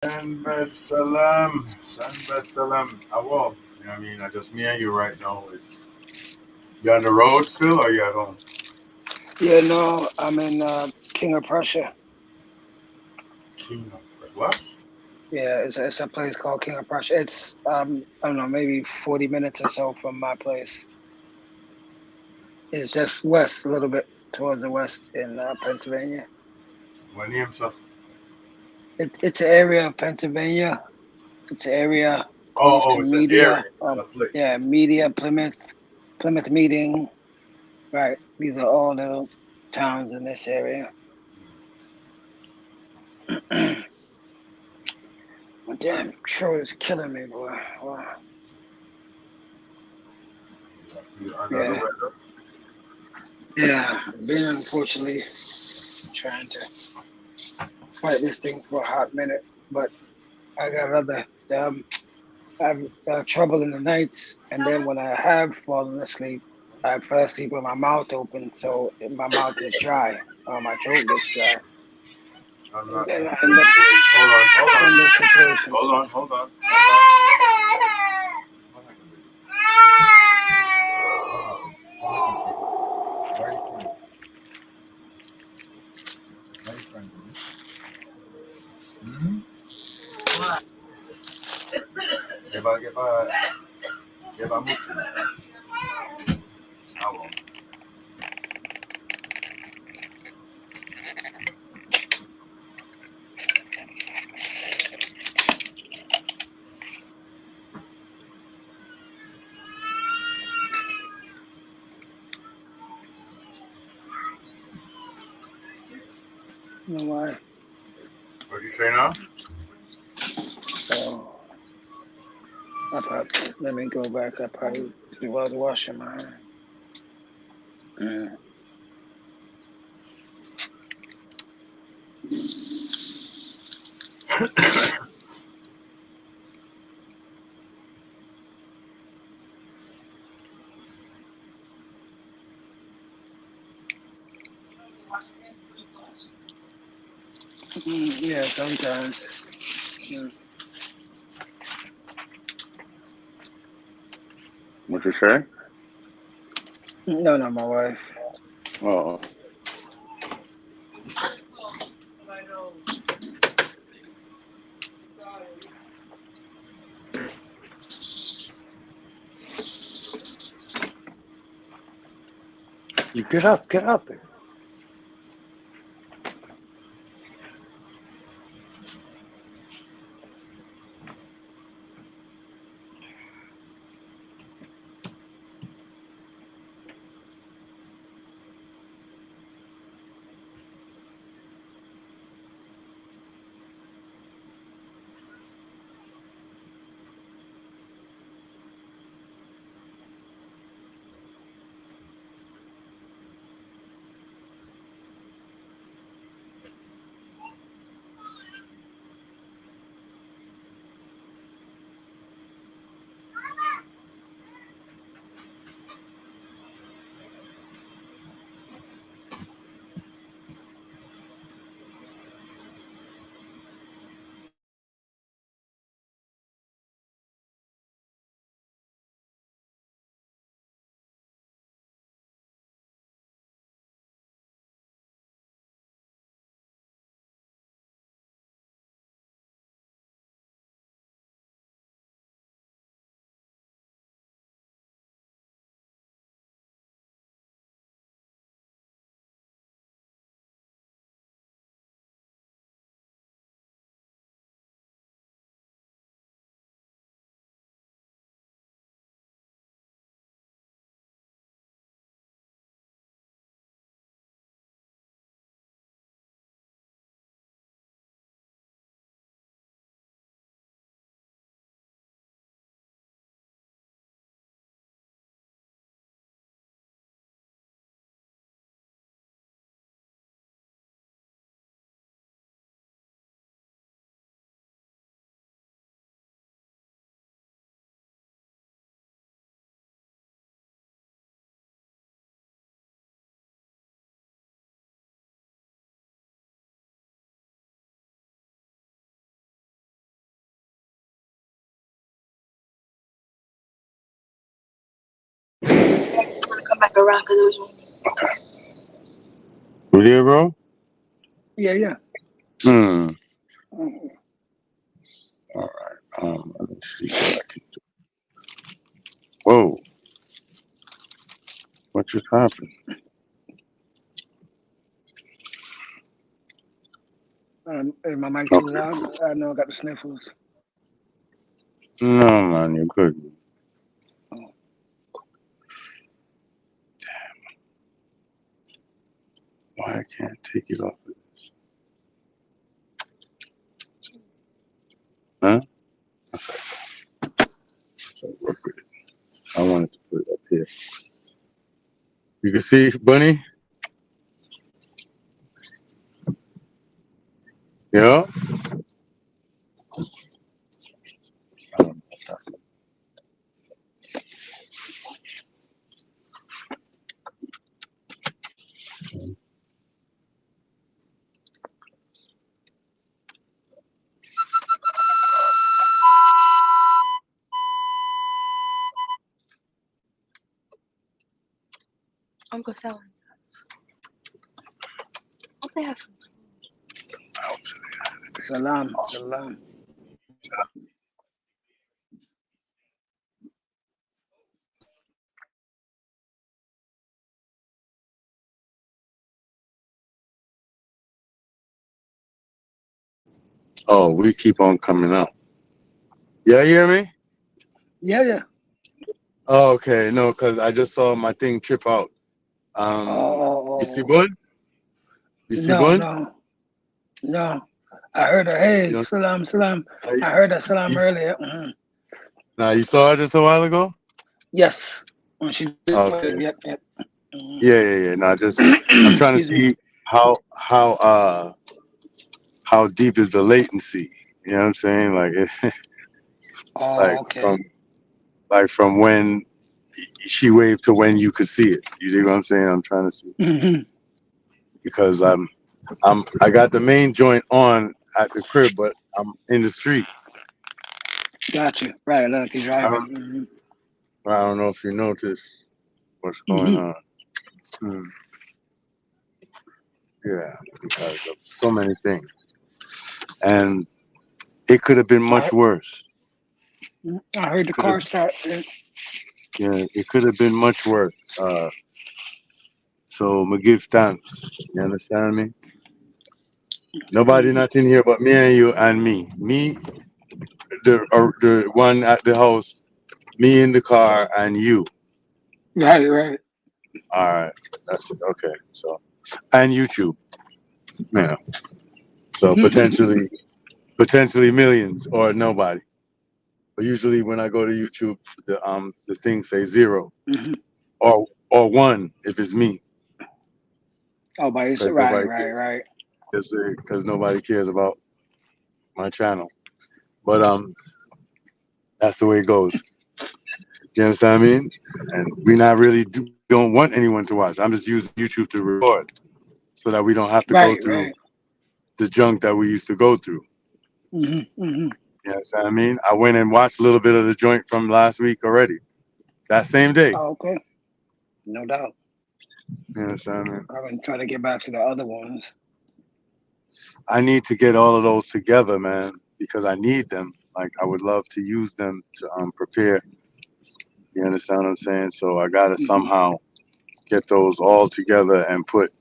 Sanbet Salam, Sanbet Salam. Well, you know what I mean? I just me and you right now. It's you on the road still, or you at home? Yeah, no, I'm in King of Prussia. King of what? Yeah, it's a place called King of Prussia. It's I don't know, maybe 40 minutes or so from my place. It's just west, a little bit towards the west in Pennsylvania. What name, sir? It's an area of Pennsylvania. It's an area Oh, close oh, to it's an area, Media. not a place. Yeah, Media, Plymouth Meeting. Right. These are all little towns in this area. My damn throat is killing me, boy. Wow. You under the Yeah, weather? yeah. Been unfortunately trying to fight this thing for a hot minute, but I got other um, I have trouble in the nights, and then when I have fallen asleep, I fell asleep with my mouth open, so my mouth is dry, my throat gets dry, I'm and not then I able end to up hear you. Hold on, hold on, in this situation. hold on. What happened, baby? What happened? Why are you crying? Why are you crying, baby? Hmm? Get by, get by, mucho. I won't. You know why? What you say now? So I probably let me go back. I probably was washing my hands. Mm. Yeah, sometimes. Mm. What you say? No, not my wife. Oh, You get up, get up. back around because it was raining. Okay. You there, bro? Yeah, yeah. Hmm. Mhm. All right. Let me see what I can do. Whoa. What just happened? Is my mic too Okay. loud? I know I got the sniffles. No, man, you're good. Oh, Why I can't take it off of this? Huh? So work with it. I wanted to put it up here. You can see, Bunny? Yeah? Um, Uncle Sam. Hope they have some. salam, salam. Oh, we keep on coming out. Yeah, you hear me? Yeah, yeah. Oh, okay. No, because I just saw my thing trip out. Oh, You see oh, oh. Bud? You see No, Bud? no, no. I heard her. Hey, You know, salam, salam. I- I heard her salam you, earlier. Hmm. now you saw her just a while ago? Yes. When she just Okay. yep, yep. Mhm. Yeah. No, I'm trying to Excuse me. see how deep is the latency. You know what I'm saying? Like like Oh, okay. from from when she waved to when you could see it. You dig what I'm saying? I'm trying to see Hmm. because I got the main joint on at the crib, but I'm in the street. Gotcha. Right, look, he's I don't, driving. I don't know if you noticed what's going Hmm. on. Hmm. Yeah, because of so many things, and it could have been I much worse. I heard the Could have, car start. yeah, it could have been much worse. So me give thanks. You understand me? Nobody, Mhm. nothing here but me and you and me. Me, the one at the house, me in the car, and you. Right, right. All right, that's it. Okay, so and YouTube, yeah. So potentially millions or nobody. But usually when I go to YouTube, the thing say zero Mhm. or one if it's me, Oh, by yourself. because Right, right, right. nobody cares about my channel. But that's the way it goes. You understand what I mean? And we not really don't want anyone to watch. I'm just using YouTube to record so that we don't have to go Right, through right. the junk that we used to go through. Hmm. Hmm. You understand what I mean? I went and watched a little bit of the joint from last week already. That same day. Oh, okay. No doubt. You understand what I mean? I'm gonna try to get back to the other ones. I need to get all of those together, man, because I need them. Like I would love to use them to prepare. You understand what I'm saying? So I gotta Hmm. somehow get those all together and put.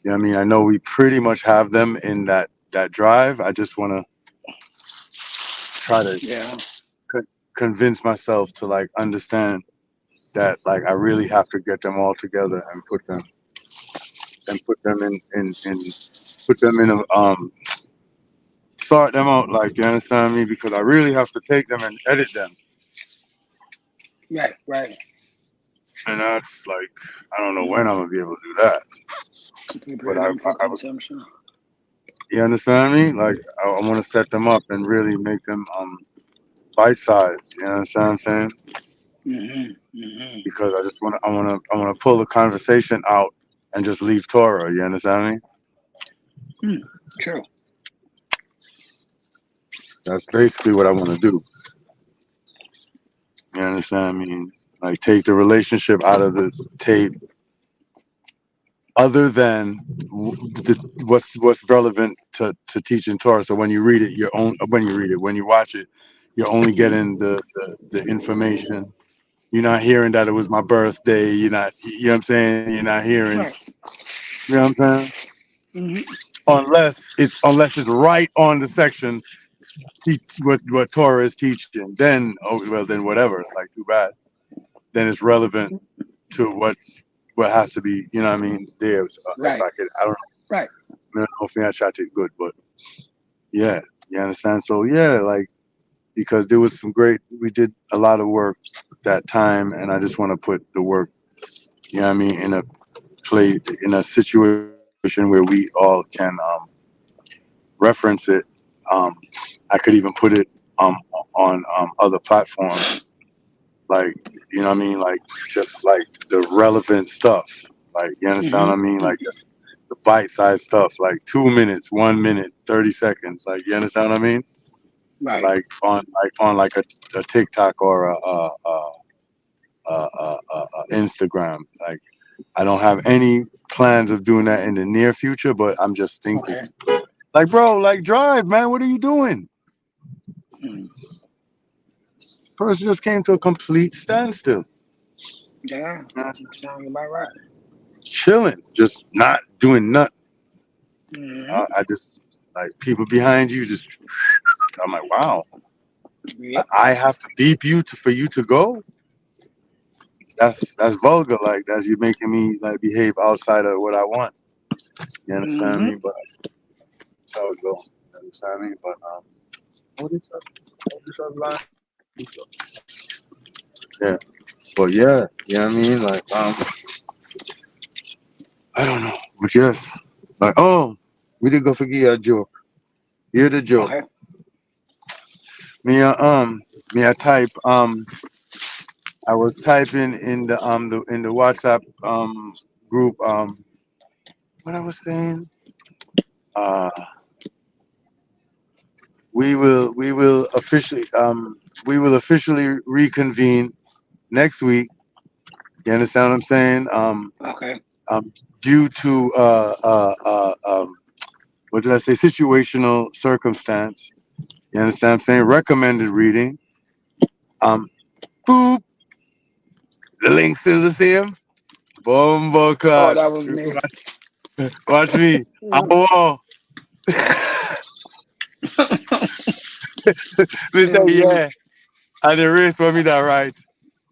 You know what I mean? I know we pretty much have them in that drive. I just want to try to Yeah. convince myself to like understand that like I really have to get them all together and put them in put them in a sort them out. Like you understand me? Because I really have to take them and edit them. Right, right. And that's like, I don't know when I'm gonna be able to do that. But Prepare them for consumption. you understand me? Like, I want to set them up and really make them bite sized. You understand what I'm saying? Hmm. Hmm. Because I want to pull the conversation out and just leave Torah. You understand me? True. That's basically what I want to do. You understand me? Like take the relationship out of the tape, other than what's relevant to teaching Torah. So when you read it, when you watch it, you're only getting the information. You're not hearing that it was my birthday. You're not, you know what I'm saying? You're not hearing, Right. you know what I'm saying? Hmm. Unless it's right on the section, teach what Torah is teaching. Then, oh well, then whatever. Like too bad. Then it's relevant to what has to be. You know what I mean? There, if Right. I don't Right. know if I chat it good, but yeah, you understand. So yeah, like because there was we did a lot of work that time, and I just want to put the work. You know what I mean? In a situation where we all can reference it. Um, I could even put it um, on other platforms, like you know what I mean, like just like the relevant stuff. Like you understand Hmm. what I mean? Like just the bite-sized stuff, like 2 minutes, 1 minute, 30 seconds. Like you understand what I mean? Right. Like on a TikTok or a Instagram. Like I don't have any plans of doing that in the near future, but I'm just thinking. Okay. Like, bro, like drive, man. What are you doing? Mm. Person just came to a complete standstill. Yeah. Uh, Sounds about right. Chilling, just not doing nothing. Hmm. I just like people behind you. Just I'm like, wow. Yep. I have to beep you for you to go. That's vulgar. Like that's you making me like behave outside of what I want. You understand Hmm. me? But that's how it go. You understand me? But what is up? What is up, line? Yeah. But yeah, you know what I mean? Like I don't know. But yes. Like oh, we did go forget a joke. Hear the joke. Okay. Me I type I was typing in the WhatsApp group what I was saying uh we will officially reconvene next week. You understand what I'm saying? Okay. Um due to what did I say? Situational circumstance. You understand what I'm saying? Recommended reading. Um boop. The link's still the same. Bombo Oh, card. that was me. Watch me. Mm. Oh, me say Hmm. yeah. And the race for me that right.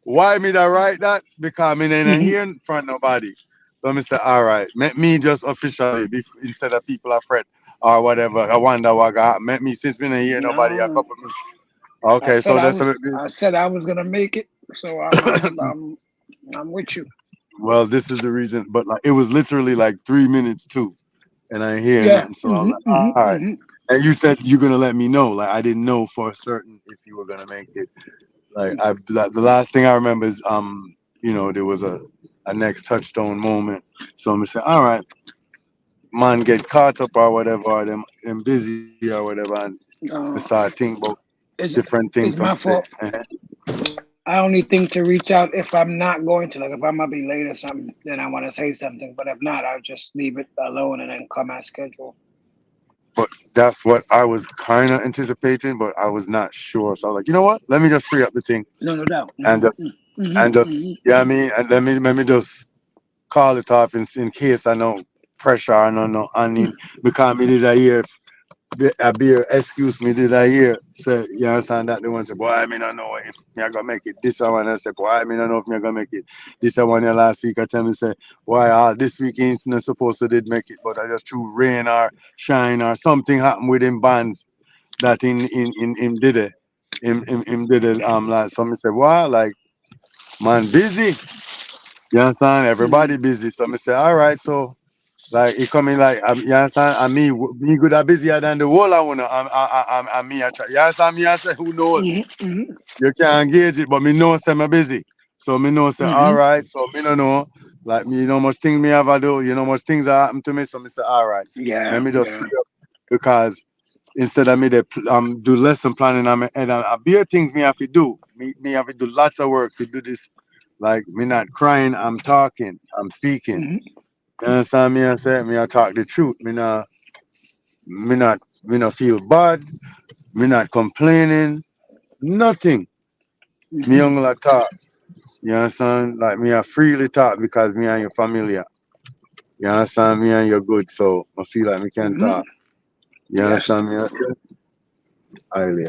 Why me that right that? Because me ain't Hmm. here in front of nobody. So me say, all right, let me just officially instead of people are fret or whatever. I wonder what got Let me since me ain't here nobody a No, couple me. Okay, so that's a I said I was gonna make it, so I'm with you. well, this is the reason. But like it was literally like 3 minutes too, and I ain't hear Yeah. nothing. So I was Hmm. like, Hmm. all right. Hmm. And you said you're gonna let me know. Like I didn't know for certain if you were gonna make it. The last thing I remember is there was a next touchstone moment. So I'm gonna say, all right, man, get caught up or whatever, or them busy or whatever, and we Uh, start thinking about it's different things. it's So I'm my say, fault. I only think to reach out if I'm not going to, like if I might be late or something, then I want to say something. But if not, I'll just leave it alone and then come as schedule. but that's what I was kind of anticipating, but I was not sure. So I was like, you know what? Let me just free up the thing No, no doubt. and Hmm. just Hmm. Hmm. yeah, I mean, and let me just call it off in case I know pressure. I don't know. I mean, because me did I hear a beer excuse me did I hear say you understand that the one say boy I mean I know if me I gonna make it this one I say boy I mean I know if me I gonna make it this one here last week I tell me say why this week ain't not supposed to did make it but I just through rain or shine or something happened with him bands that in him did it him did it like so me say why like man busy you understand Hmm. everybody busy so me say all right so like it coming like you understand? And me good at busier than the whole I wanna. I'm me. I try. You understand me? I say who knows? Hmm. Hmm. You can't gauge it, but me know say me busy. So me know say all Hmm. right. So me no know. Like me, you know much things me have to do. You know much things that happen to me. So me say all right. Let Yeah. me just Yeah. free up because instead of me they do lesson planning, I'm and I be things me have to do. Me have to do lots of work to do this like me not crying, I'm talking, I'm speaking. Hmm. You understand me? I say me I talk the truth. Me not feel bad. Me not complaining. Nothing. Me Hmm. only talk. You understand? Like me I freely talk because me and you familiar. You understand me and you're good, so I feel like me can Hmm. talk. You Yes. understand me? I say, highly.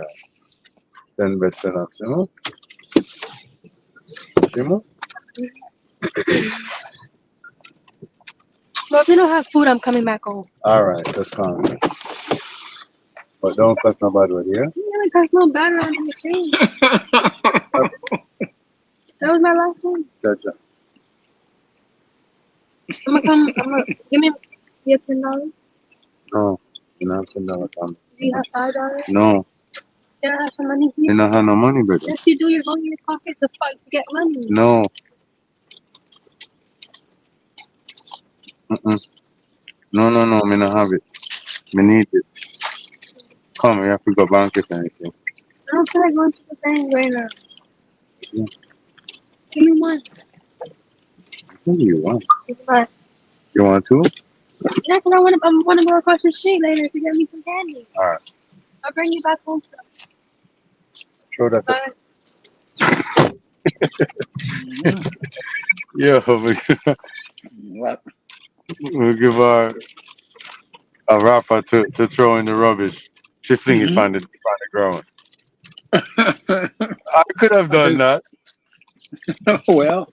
Then better enough. See mo? See mo? Well, if they don't have food, I'm coming back home. All right, that's calm. But don't cuss nobody with here. Yeah, that's no better on the machine. That was my last one. Gotcha. I'm gonna come. I'm gonna give me your $10. No, you not $10 come. Do you have $5? No, Can I have some money you here? not have no money, brother. Yes, you do. You're going in your pocket to fight to get money. No. Mm-mm. No, no, no, me not have it. Me need it. Come, we have to go bank if anything. I don't feel like going to the bank right now. Yeah. Give me one. What do you want? Give me one. You want two? Yeah, 'cause I wanna go across the street later to get me some candy. All right. I'll bring you back home. Throw that up. Bye. Hmm. Yeah, What? we'll give a rapper to throw in the rubbish. She fling it Hmm. find the ground. I could have I done think. that. Well,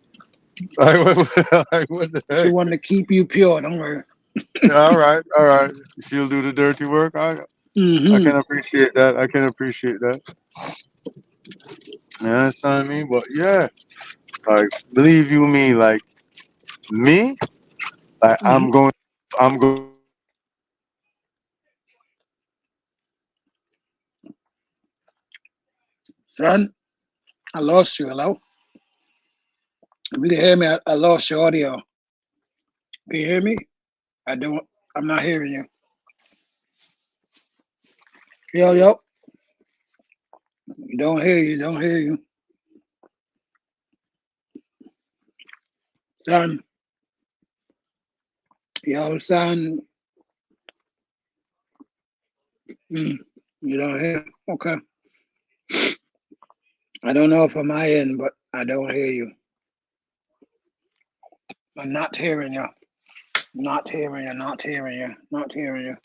Like, what the she heck? wanted to keep you pure. Don't worry. All right, all right. She'll do the dirty work. I Hmm. can appreciate that. I can appreciate that. You understand me? But yeah, like believe you me, like me, like Hmm. I'm going. Son, I lost you. Hello. If you can hear me, I lost your audio. Can you hear me? I don't. I'm not hearing you. Yo, yo. You don't hear you. Don't hear you. Son. Yo, son. Mm, you don't hear. Okay. I don't know if I'm my end, but I don't hear you. I'm not hearing you. Not hearing you. Not hearing you. Not hearing you.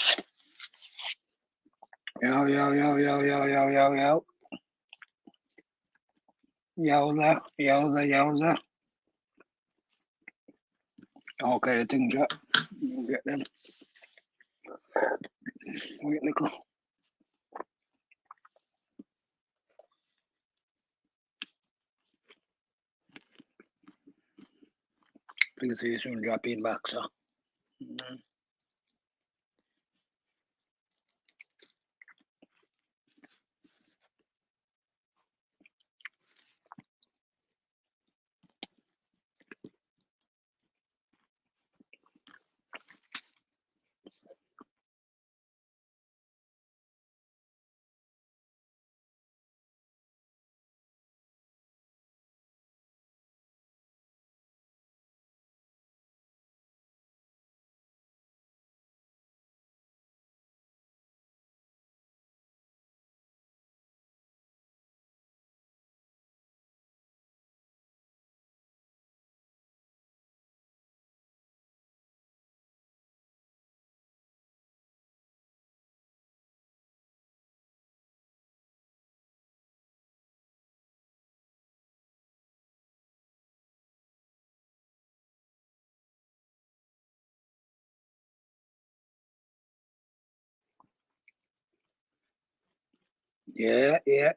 Yo, yo, yo, yo, yo, yo, yo, yo. Yoza. Yoza. Yoza. Okay, the thing drop. You get them. Wait, little. Please see you soon. Drop in back, sir. Mm. Yeah, yeah.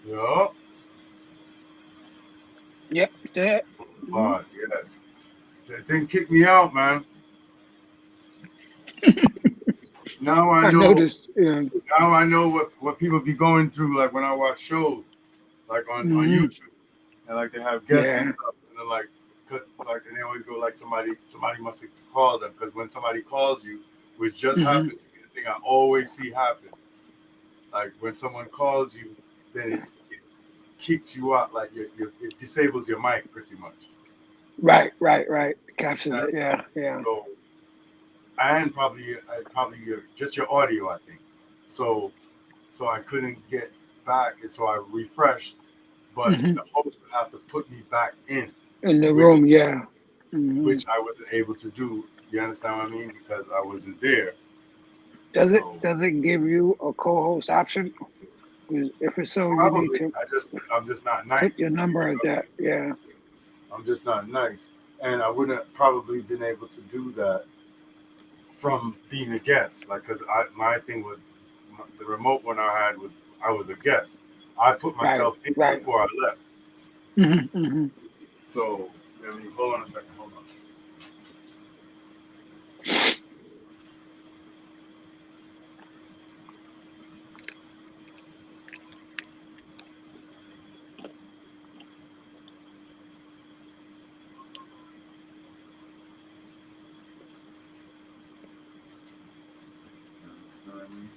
Yup. Yep, that. Mhm. But yes. That thing kicked me out, man. Now I I know noticed. Yeah. now I know what people be going through, like when I watch shows, like on Hmm. YouTube, and like they have guests and Yeah. stuff, and they're like, and they always go like somebody must have called them, because when somebody calls you, which just Hmm. happened to me, the thing I always see happen, like when someone calls you, then it kicks you out, like it disables your mic pretty much. Right. Right. Right. Captures Understand? it. Yeah. Yeah. So and probably just your audio, I think. So I couldn't get back, and so I refreshed. But Hmm. the host would have to put me back in, In the which room. Yeah. Hmm. I wasn't able to do. You understand what I mean? Because I wasn't there. Does it? So Does it give you a co-host option? 'Cause if it's so, you need probably to I'm just not put your nice. number as that. Yeah. I'm just not nice, and I wouldn't have probably been able to do that from being a guest. Like, because my thing was the remote one I had was I was a guest. I put Right. myself in Right. before I left. Hmm. Hmm. So I mean, hold on a second. Hold on. You know what I mean?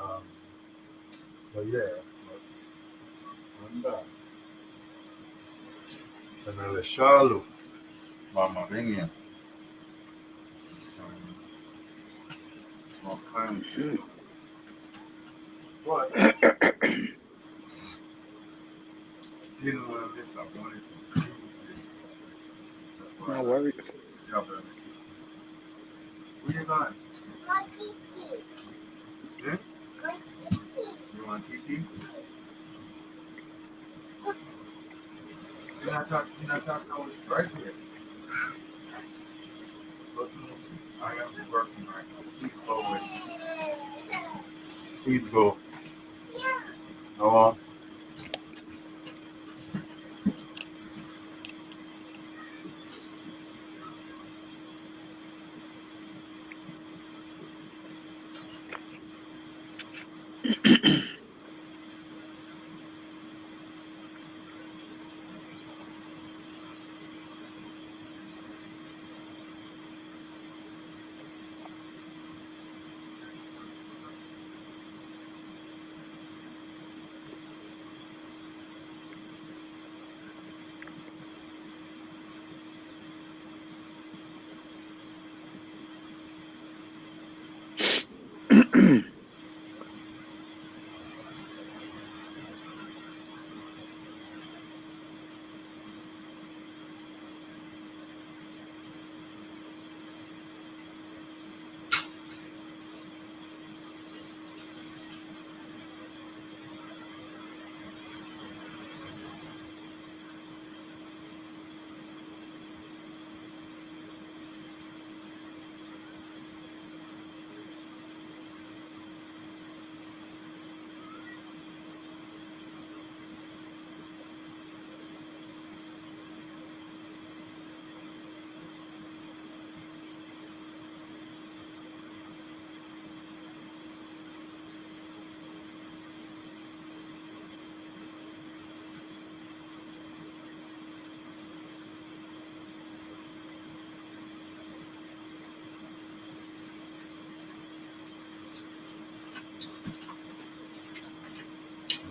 Um, but yeah, anda. Tenerle Mama Mia. All kinds of shit. But didn't want to miss. I wanted to do this. That's why No I left. worries. See how bad. Where you going? Yeah? You want TT? You're not talking. I was right here. I am working right now. Please go away. Please go. Go on.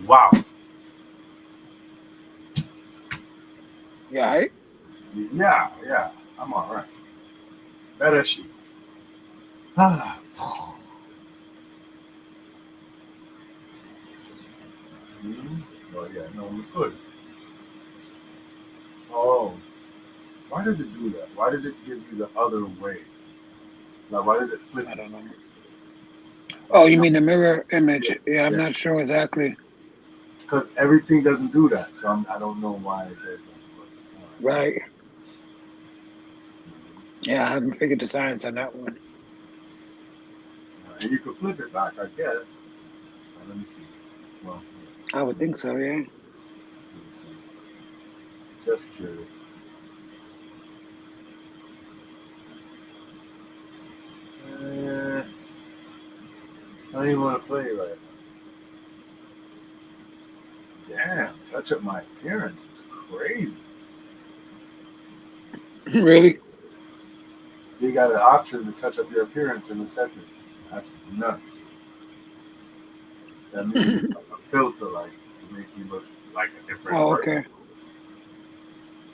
Wow. Yeah. Right? Yeah, yeah. I'm all right. Bereishit. Ah. Well, yeah, no, we could. Oh, why does it do that? Why does it give you the other way? Like, why does it flip I you? don't know. Oh, you No, mean the mirror yeah, image? Yeah. I'm yeah. not sure exactly. Because everything doesn't do that, so I don't know why it does that. But, all Right. Yeah. I haven't figured the science on that one. And you could flip it back, I guess. So let me see. Well, I would think so, yeah. let me see. Just curious. I don't even want to play right now. Damn, touch up my appearance is crazy. Really? You got an option to touch up your appearance in the settings. That's nuts. That means it's like a filter, like to make you look like a different Oh, person. okay.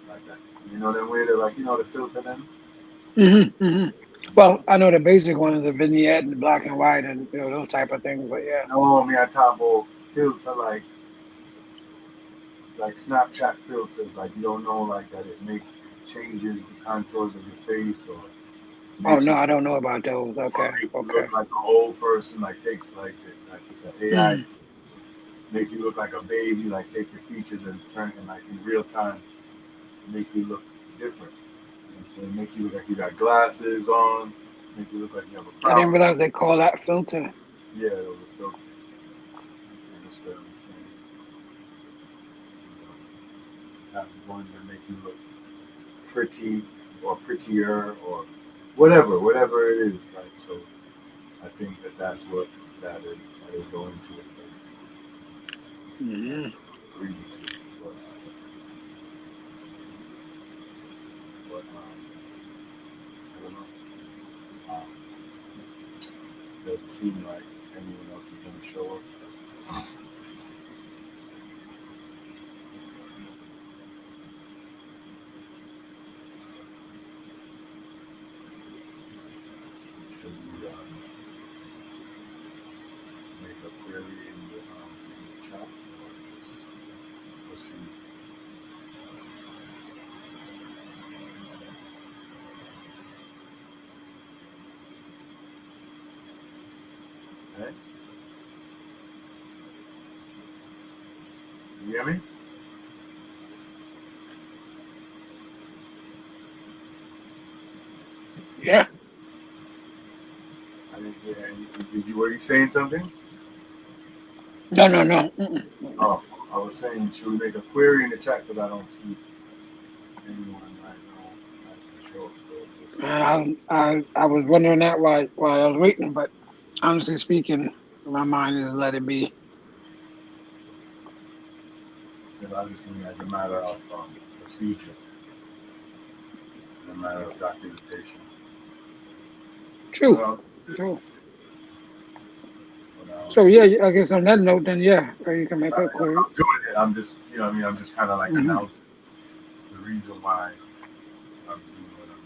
Like that. You know that way to like the filter them? Well, I know the basic ones, the vignette and black and white and those type of things, but yeah. No, me I talk about filter like Snapchat filters, like you don't know like that it changes the contours of your face or Oh makes no, you I don't know about those. Okay, make you okay. look like an old person, like takes like it's an AI Mm. make you look like a baby, like take your features and turn and like in real time make you look different. So make you look like you got glasses on, make you look like you have a I didn't crown. realize they call that filter. Yeah, those are filters. You understand what I'm saying? Have ones that make you look pretty or prettier or whatever it is. Like so, I think that's what that is. I didn't go into it. It's Mm-hmm. reason to, but I don't know. Doesn't seem like anyone else is going to show up. Should we make a query in the chat or just proceed? Okay? You hear me? Yeah. I didn't hear any. Were you saying something? No, no, no. Mm-mm. Oh, I was saying, should we make a query in the chat because I don't see anyone right now at the show. So we'll see. I was wondering that while I was waiting, but honestly speaking, my mind is let it be. So obviously, as a matter of procedure, a matter of documentation. True, Well, true. but, So yeah, I guess on that note, then yeah, you can make a query. I'm doing it. I'm just, I'm just kind of like Hmm. announcing the reason why I'm doing what I'm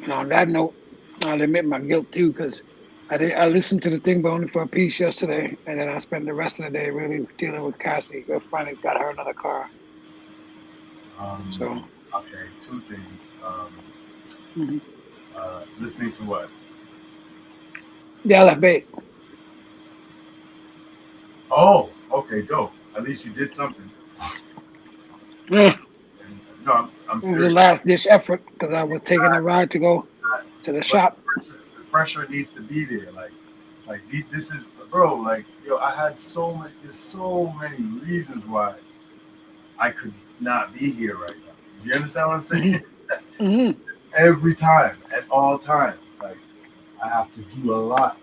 And on that note, I'll admit my guilt too, because I listened to the thing, but only for a piece yesterday, and then I spent the rest of the day really dealing with Cassie. We finally got her another car. So Okay, two things. mhm. Listening to what? The LFB. Oh, okay, dope. At least you did something. Yeah, And, no, I'm it was a serious. last ditch effort because I was taking a Exactly. ride to go It's not, to the but shop. the pressure needs to be there. This is, bro. Like, yo, I had there's so many reasons why I could not be here right now. You understand what I'm Hmm. saying? Hmm. It's every time, at all times. Like, I have to do a lot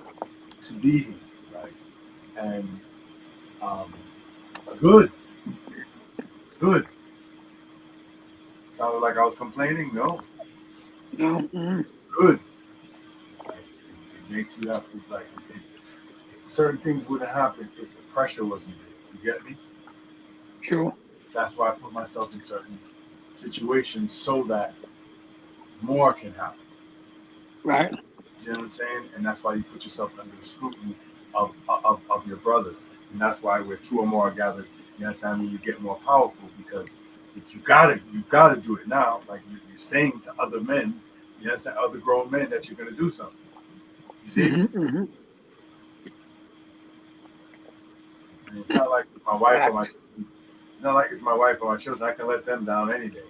to be here. Like, and um, good, good. Sounded like I was complaining. No, No, hmm. good. Like, it makes you have to certain things wouldn't happen if the pressure wasn't there. You get me? True. That's why I put myself in certain situations so that more can happen. Right. You know what I'm saying? And that's why you put yourself under the scrutiny of your brothers. And that's why where two or more are gathered, you understand me, you get more powerful because you gotta do it now. Like you're saying to other men, you understand, other grown men that you're gonna do something. You see? Hmm. Hmm. And it's not like my wife or my Fact. children It's not like it's my wife or my children. I can let them down any day.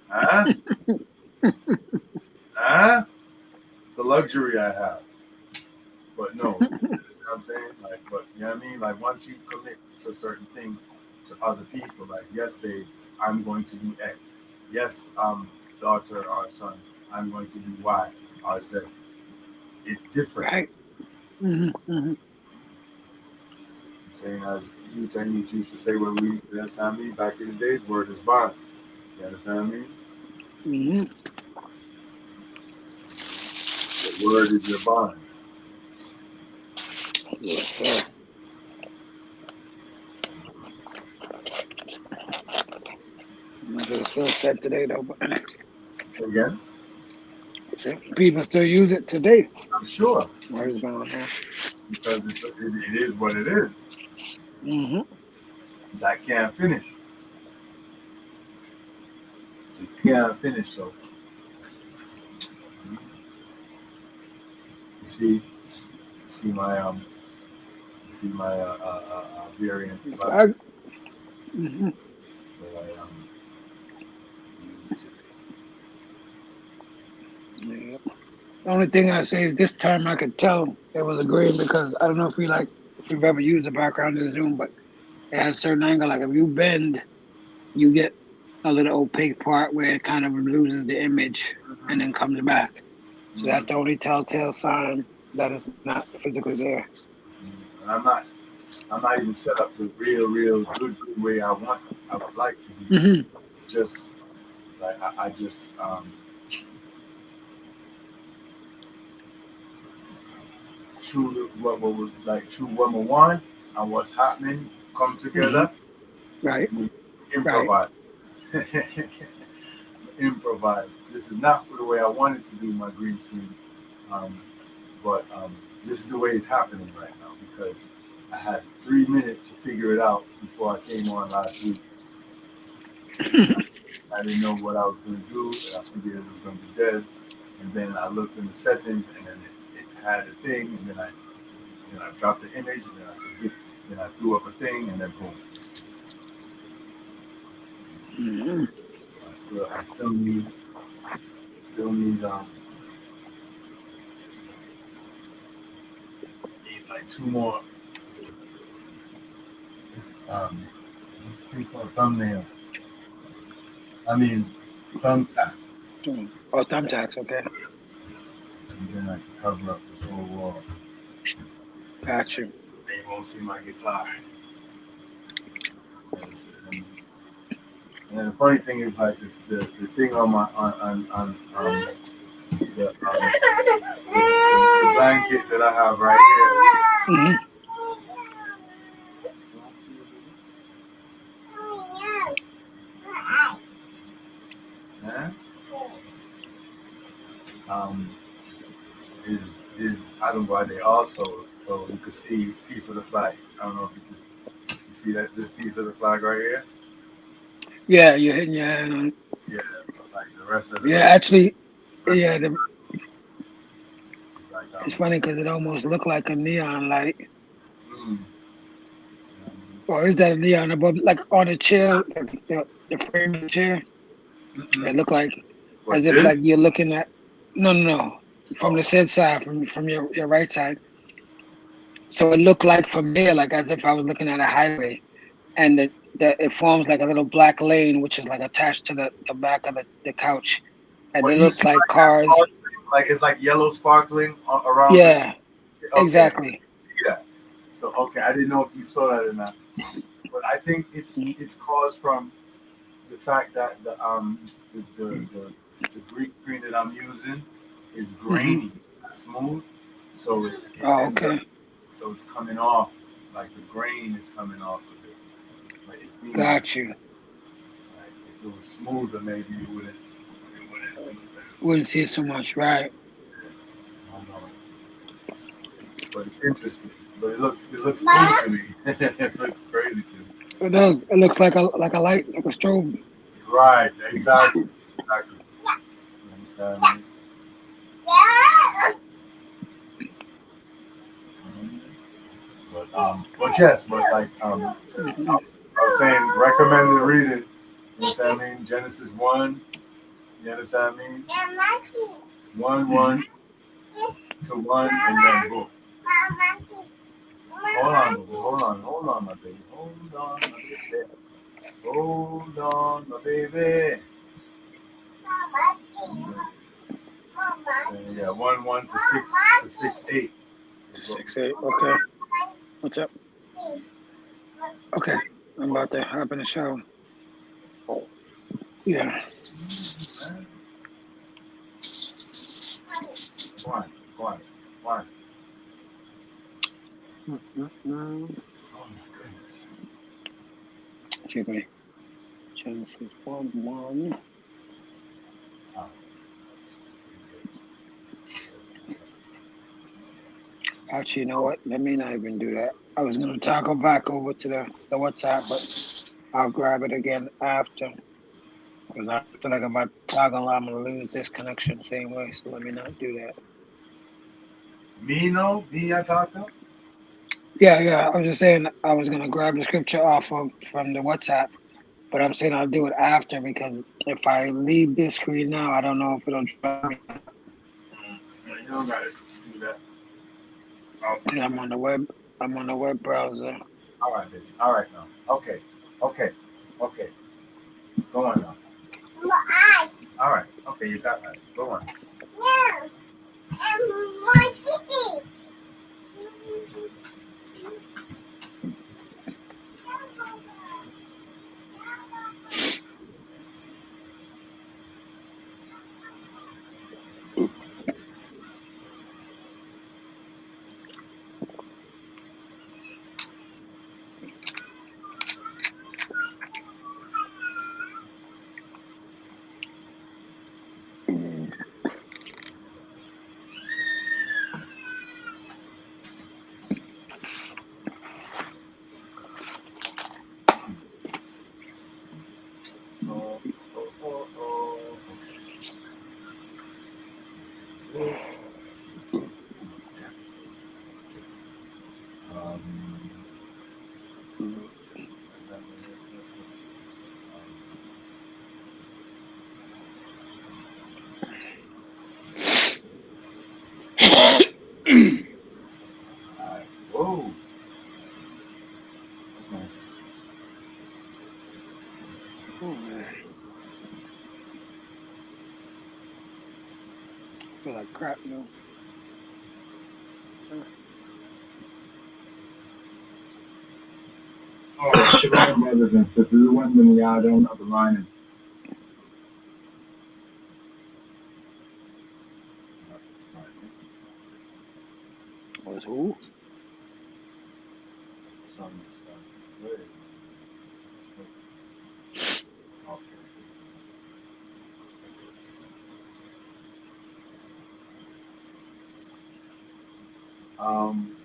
Huh? Huh? It's a luxury I have. But no, you know what I'm saying? Like, but you know what I mean? Like, once you commit to a certain thing to other people, like, yes, babe, I'm going to do X. Yes, daughter or son, I'm going to do Y or Z. It's different. Right. Mm-hmm. Saying as you used to say when we, you understand me? Back in the days, word is bond. You understand me? Mm-hmm. The word is your bond. Yes, sir. It's still said today, though. But So again, people still use it today. I'm sure. Where is going on? Because it is what it is. Mm-hmm. That can't finish. It can't finish. So you see my variant flag Mm-hmm. that I used to. Yeah. The only thing I say is this time I could tell it was a green because I don't know if you've ever used the background in Zoom, but it has a certain angle. Like if you bend, you get a little opaque part where it kind of loses the image and then comes back. So that's Mhm. the only telltale sign that it's not physically there. And I'm not even set up the real good way I would like to be. Mm-hmm. Just like I just true what was like true woman one and what's happening come Mm-hmm. together. Right. We Right. improvise. Improvise. This is not the way I wanted to do my green screen, um, but this is the way it's happening right now because I had 3 minutes to figure it out before I came on last week. I didn't know what I was going to do, and I figured it was going to be dead. And then I looked in the settings, and then it had a thing, and then I dropped the image, and then I said, then I threw up a thing, and then boom. Mm-hmm. I still need like two more what's the thing called thumbnail. I mean thumbtack, Oh, thumbtacks. Okay. and then I can cover up this whole wall. Got you. They won't see my guitar. And the funny thing is like the thing on my on the blanket that I have right Mm-hmm. here, um, is I don't know why they also so you can see a piece of the flag. I don't know if you see that this piece of the flag right here. Yeah, you're hitting your hand on. Yeah, but like the rest of Yeah, actually, the rest of yeah. it's like It's funny because it almost looked like a neon light. mm, Or is that a neon above, like on a chair, like the frame of the chair? It looked like what as if like this? you're looking at. No, no, no. From Oh, the said side, from your right side. So it looked like from there, like as if I was looking at a highway, and it forms like a little black lane, which is like attached to the back of the couch, and what it you looks see like like that cars. sparkling, like it's like yellow sparkling around the. Yeah, Okay, exactly. see that. So okay, I didn't know if you saw that or not, but I think it's caused from the fact that the green screen that I'm using is Mm-hmm. grainy, not smooth, so it Oh, ends up okay. so it's coming off like the grain is coming off of it. But it seems like, Got you. if it was smoother, maybe it wouldn't be Wouldn't see it so much, right? I don't know, but it's interesting. But it looks cool to me. It looks crazy to me. It does. It looks like a light, like a strobe. Right, exactly. You understand me? But yes, but like Mm-hmm. I was saying recommended reading. You understand what I mean? Genesis 1. You understand what I mean? 1 to 1 and then boom. Hold on, my baby. Hold on, my baby. Hold on, my baby. So, yeah, 1 to 6 8. 6-8. Okay. What's up? Okay. I'm about to hop in the shower. Yeah. Why? Mm-mm-mm. Oh my goodness. Excuse me. Genesis 1:1. Oh. Actually, you know what? Let me not even do that. I was gonna toggle back over to the WhatsApp, but I'll grab it again after. Because I feel like if I toggle, I'm gonna lose this connection same way. So let me not do that. Me I talked to? Yeah. I was just saying I was gonna grab the scripture off of from the WhatsApp, but I'm saying I'll do it after because if I leave this screen now, I don't know if it'll drop me. No, you don't gotta do that. Yeah, I'm on the web. I'm on the web browser. All right, baby. All right now. Okay. Go on now. All right. Okay, you got eyes. Go on. Oh. This. Um. Whoa. Okay. Oh man, I feel like crap, yo. Oh, shalom, brothers and sisters. When y'all don't know the line. Was who? Um.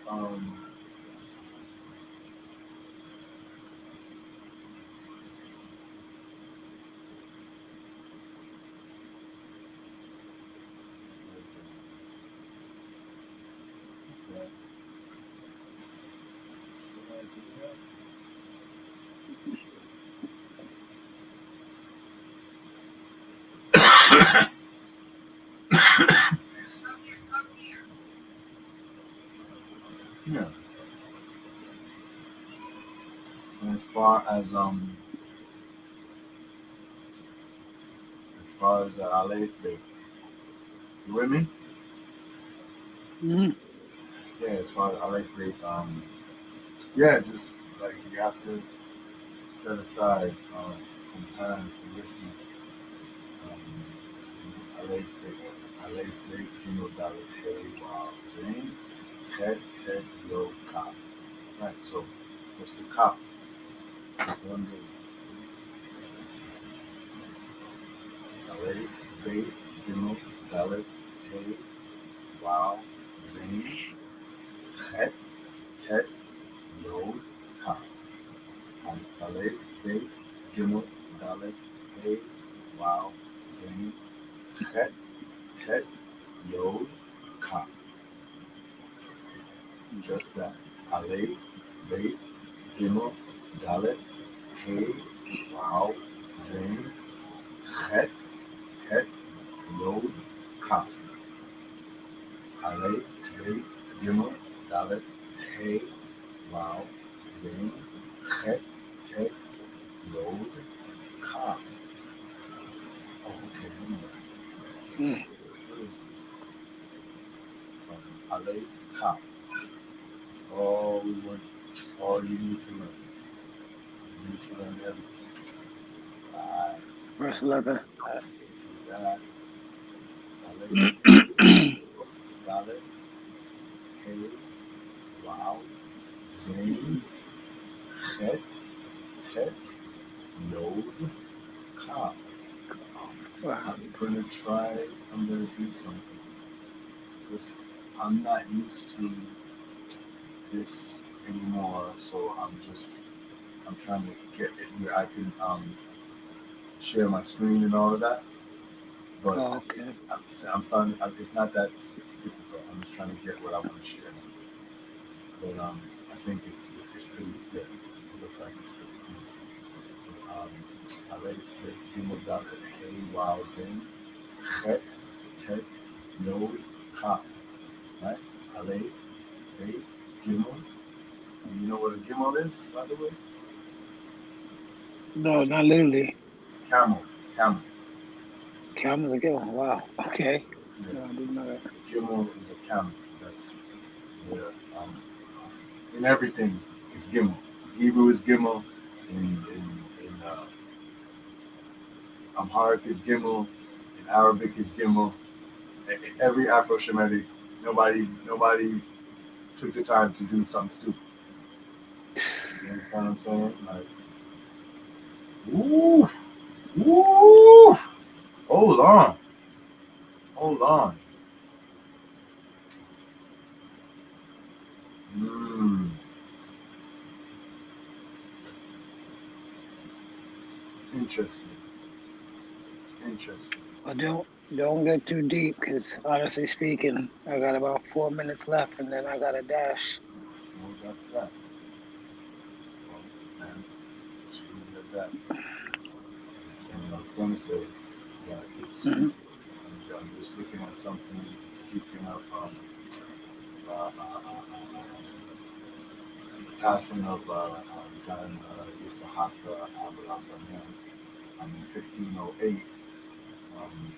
Um. Yeah. And as far as the Aleph bait, you with me? Mm-hmm. Yeah. As far as Aleph bait, yeah, just like you have to set aside some time to listen. Aleph bait, Gimel Dalet Hey Wow Zain Chet Tet Yo Kaf. Right. So what's the Kaf? One day. Aleph bait, Gimel Dalet Hey Wow Zain Chet Tet Yod Kaf. Aleph bait, Gimel Dalet Hey Wow Zain Chet Tet Yod, Kaf. Just that. Aleph, Beit, Gimel, Dalet, Hey, Wow, Zain, Chet, Tet, Yod, Kaf. Aleph, Beit, Gimel, Dalet, Hey, Wow, Zain, Chet, Tet, Yod, Kaf. Oh, okay, hold on. Mm. What is this? From Aleph to Kaf. It's all we want. It's all you need to learn. You need to learn everything. Verse 11. That, Aleph, Dalet, Hey, Wow, Zain, Chet, Tet, Yod, Kaf. Wow. I'm gonna do something. Because I'm not used to this anymore, so I'm trying to get it where I can share my screen and all of that. But Oh, okay. I'm starting. It's not that difficult. I'm just trying to get what I want to share. But I think it's pretty good. It looks like it's pretty easy. Aleph, Beit, Gimel, Dalet, Hey, Wow, Zain, Chet, Tet, Yod, Kaf. Right? Aleph, Beit, Gimel. And you know what a Gimel is, by the way? No, not literally. Camel. Camel. Camels again. Wow. Okay. Yeah. No, I didn't know that. Gimel is a camel. That's the in everything is Gimel. Hebrew is Gimel. In Amharic is Gimel. In Arabic is Gimel. Every Afro-Shemitic, nobody took the time to do something stupid. You understand what I'm saying? Like, ooh, ooh, hold on, hold on. Mm, it's interesting. It's interesting. Well, don't get too deep, because honestly speaking, I got about 4 minutes left, and then I got a dash. Well, that's that. Well, and just leave it at that. And I was going to say that it's Hmm. speaking. I'm just looking at something. Speaking of uh, uh, uh, the passing of Gan Yisahak Abraham in 1508. Um,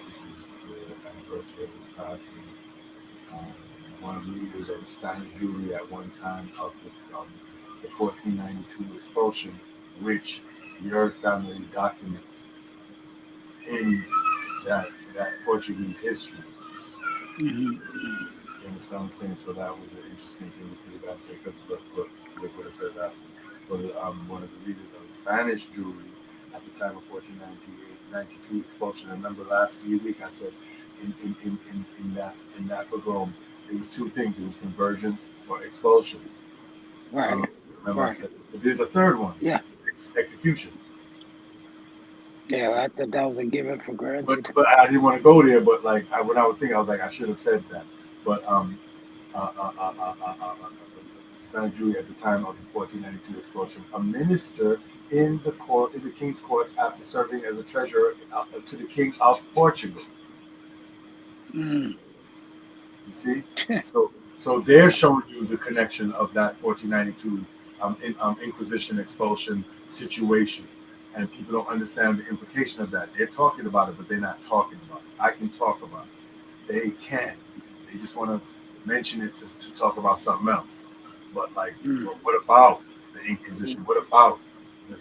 this is the anniversary of his passing. Um, one of the leaders of the Spanish Jewry at one time of the 1492 expulsion, which your family documents in that Portuguese history. Hmm. You understand what I'm saying? So that was an interesting thing to put it out there because look what it said that. But one of the leaders of the Spanish Jewry at the time of 1492 expulsion. Remember last week I said in that pogrom it was two things. It was conversions or expulsion. I Right. don't remember I Right. said, but there's a third one, Yeah. execution. Yeah. I thought that was a given for granted. But I didn't want to go there. But like when I was thinking, I was like I should have said that. But Spanish Jewry at the time of the 1492 expulsion, a minister in the king's courts after serving as a treasurer to the king of Portugal. Mm. You see, so they're showing you the connection of that 1492 Inquisition expulsion situation, and people don't understand the implication of that. They're talking about it, but they're not talking about it. I can talk about it. They can. They just want to mention it to talk about something else. But like, Mm. well, what about the Inquisition? What about the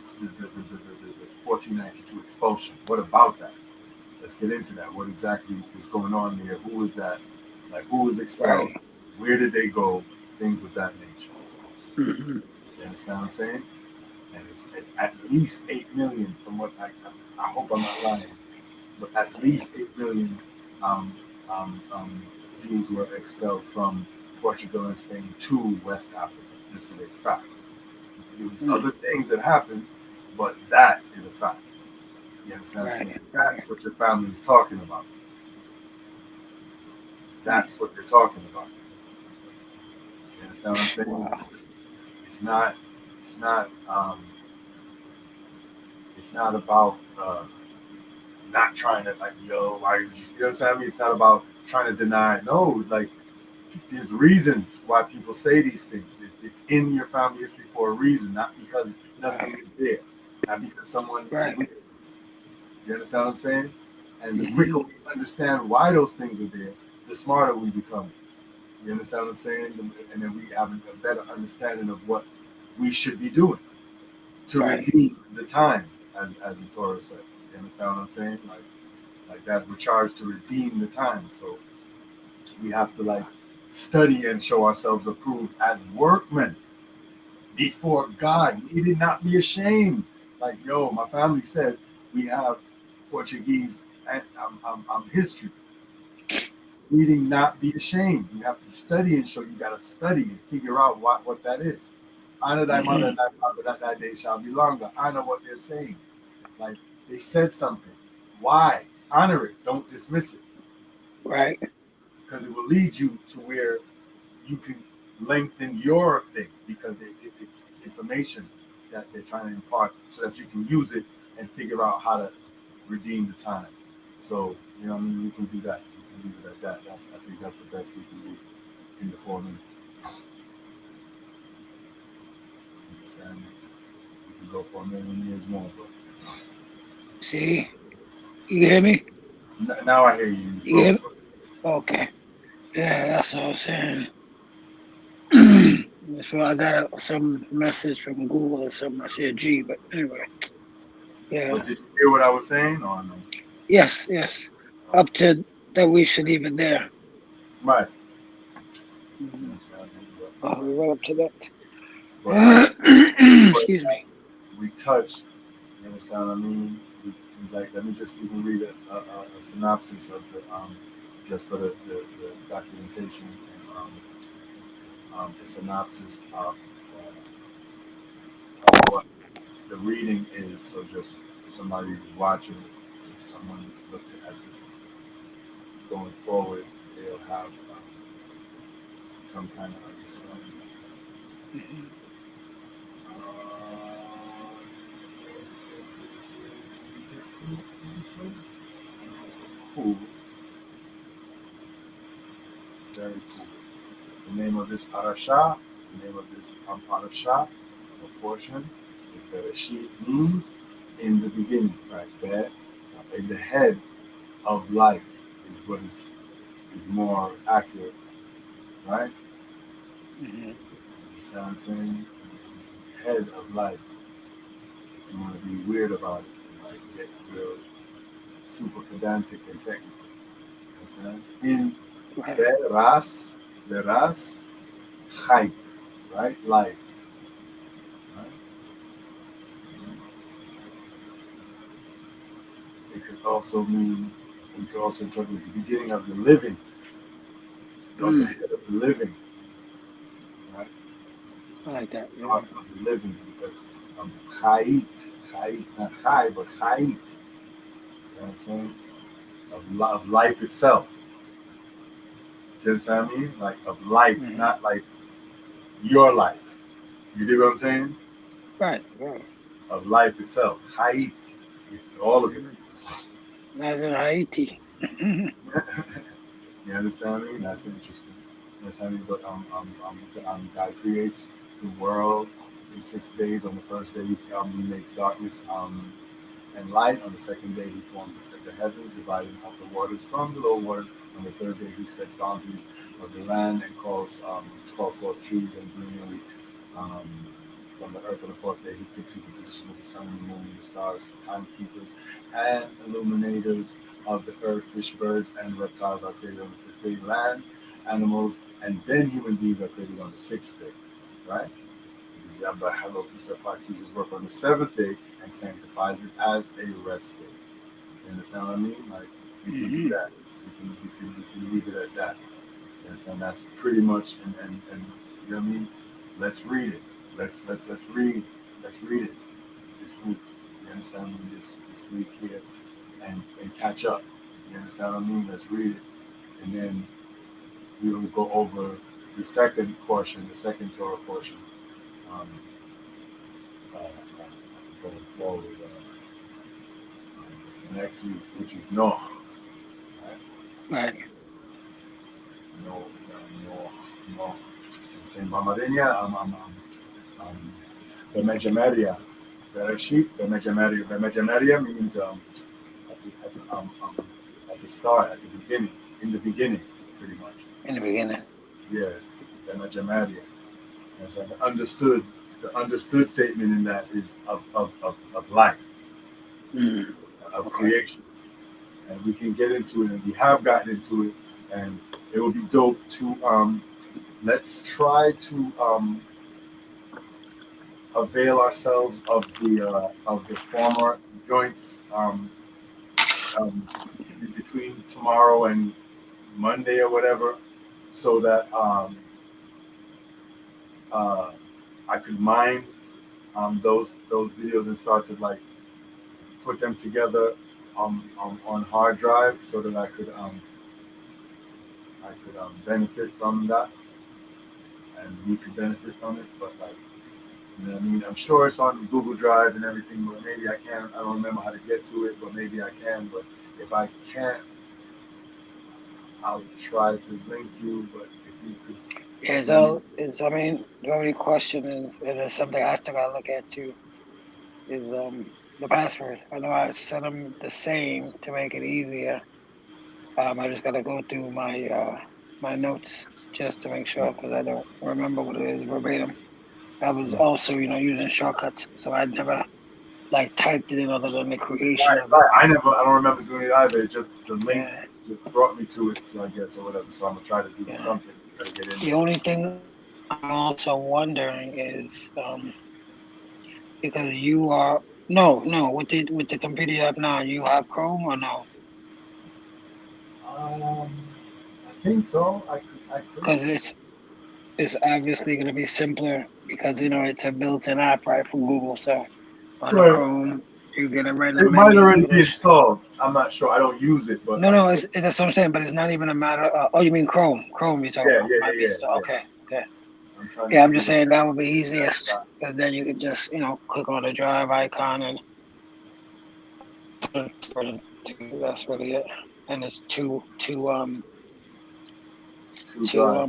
1492 expulsion? What about that? Let's get into that. What exactly was going on there? Who was that? Like, who was expelled? Right. Where did they go? Things of that nature. Hmm. You understand what I'm saying? And it's at least 8 million from what I hope I'm not lying, but at least 8 million um, Jews were expelled from Portugal and Spain to West Africa. This is a fact. There was Mm. other things that happened, but that is a fact. You understand what I'm saying? Right. That's what your family is talking about. That's what they're talking about. You understand what I'm saying? Wow. It's not. It's not. It's not about not trying to like, yo, why are you just, you know what I'm saying? It's not about trying to deny. No, like there's reasons why people say these things. It's in your family history for a reason, not because nothing is there, not because someone is weird. You understand what I'm saying? And the quicker we understand why those things are there, the smarter we become. You understand what I'm saying? And then we have a better understanding of what we should be doing to redeem the time, as the Torah says. You understand what I'm saying? Like that, we're charged to redeem the time. So we have to like study and show ourselves approved as workmen before God. We did not be ashamed. Like, yo, my family said we have Portuguese and history. We did not be ashamed. You have to study and show. You got to study and figure out what that is. Honor thy mother and thy father, that thy day shall be longer. Honor what they're saying. Like they said something. Why? Honor it. Don't dismiss it. Right. Because it will lead you to where you can lengthen your thing, because it's information that they're trying to impart so that you can use it and figure out how to redeem the time. So, you know what I mean? We can do that. We can leave it at that. I think that's the best we can do in the 4 minutes. You understand me? We can go for 1,000,000 years more, but See? You hear me? now I hear you. You hear me? Okay. Yeah, that's what I was saying. So I got some message from Google or something. I said G, but anyway. Yeah. But did you hear what I was saying or no? Yes. Up to that we should leave it there. Right. Oh, we went up to that. But Excuse me. we touched, you understand what I mean? Like, let me just even read a synopsis of the just for the documentation, and a synopsis of what the reading is. So just somebody who's watching it, someone who looks at this going forward, they'll have some kind of understanding. Cool. Very cool. The name of this parasha, the name of this parasha, or portion, is Bereishit, means in the beginning, right? There, in the head of life is what is more accurate, right? You understand what I'm saying? The head of life. If you want to be weird about it, and like get real super pedantic and technical, you know what I'm saying? In Beras, height, right? Life. Right? It could also mean, we could also interpret the beginning of the living, or the head of the living, right? I like that. Start of the living, because chait, not chai, but chait, you know what I'm saying? Of life itself. You understand what I mean? Like of life, not like your life. You dig what I'm saying? Right. Of life itself. Chait. It's all of it. As in Haiti. You understand me? That's interesting. You understand me? But God creates the world in 6 days. On the first day, he makes darkness and light. On the second day, he forms the heavens, dividing up the waters from the low water. On the third day, he sets boundaries of the land and calls forth trees and greenery. From the earth. On the fourth day, he fixes the position of the sun and the moon and the stars, timekeepers and illuminators of the earth. Fish, birds, and reptiles are created on the fifth day. Land, animals, and then human beings are created on the sixth day. Right? Because Yahweh sees his work on the seventh day and sanctifies it as a rest day. You understand what I mean? Like, we can do that. We can leave it at that. Yes, and that's pretty much, and you know what I mean? Let's read it. Let's read it this week. You You understand me? This week here, and catch up. You understand what I mean? Let's read it, and then we will go over the second portion, the second Torah portion, um, going forward next week, which is Noah. Right. No. Saying Bamadenia, Bemejameria. Bereishit, Bemejameria means at the start, at the beginning, in the beginning, pretty much. In the beginning. Yeah, Bemejameria. And so the understood statement in that is of life, of creation. And we can get into it, and we have gotten into it, and it would be dope to let's try to avail ourselves of the former joints between tomorrow and Monday or whatever, so that I could mine those videos and start to like put them together on hard drive, so that I could benefit from that, and we could benefit from it. But like, you know what I mean? I'm sure it's on Google Drive and everything, but maybe I can't. I don't remember how to get to it, but maybe I can. But if I can't, I'll try to link you. But if you could, Yeah, so it's. I mean, the only question is, and it's something I still gotta look at too, is the password. I know I set them the same to make it easier. I just gotta go through my my notes just to make sure, because I don't remember what it is verbatim. I was also, using shortcuts, so I never like typed it in other than the creation of it. I don't remember doing it either. Just the link just brought me to it, I guess, or whatever. So I'm gonna try to do something to try to get in. The only thing I'm also wondering is because you are no with the computer you have now, you have Chrome or no? I think so. I could. Because it's obviously going to be simpler because it's a built-in app right from Google. So on the Chrome, you get it right in the menu. It might already be installed. I'm not sure. I don't use it, but no, that's what I'm saying. But it's not even a matter. Oh, you mean Chrome? Chrome, you're talking about? Might be installed. Okay. I'm just saying that would be easiest, because then you could just click on the drive icon and put it. That's really it. And it's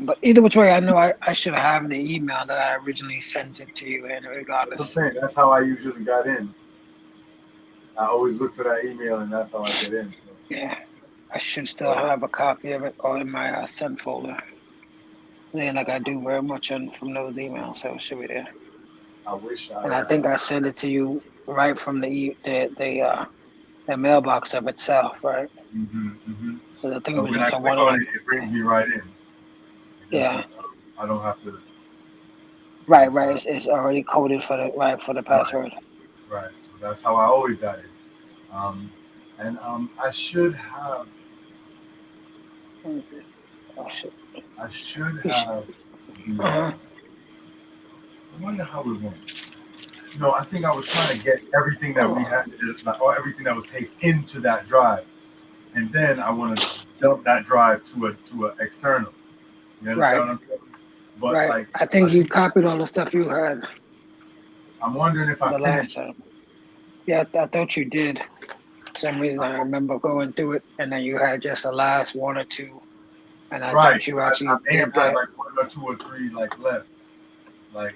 but either which way, I know I should have the email that I originally sent it to you in, regardless. I'm saying that's how I usually got in. I always look for that email, and that's how I get in. Yeah, I should still have a copy of it or in my sent folder. Yeah, like I do very much from those emails, so it should be there. I wish And I think I sent it to you right from the mailbox of itself, right? So I think it was just a one-line. It brings me right in. Yeah. I don't have to. Right. It's already coded for the password. Right. So that's how I always got it. I should have. Oh shit. I should have. I wonder how it went. No, I think I was trying to get everything that we had, or everything that was taped into that drive, and then I want to dump that drive to an external. You understand what I'm saying? But right. I think you copied all the stuff you had. I'm wondering if I finished. Last time. Yeah, I thought you did. For some reason I remember going through it, and then you had just the last one or two, and I thought you actually did that. Like 1 or 2 or 3 left.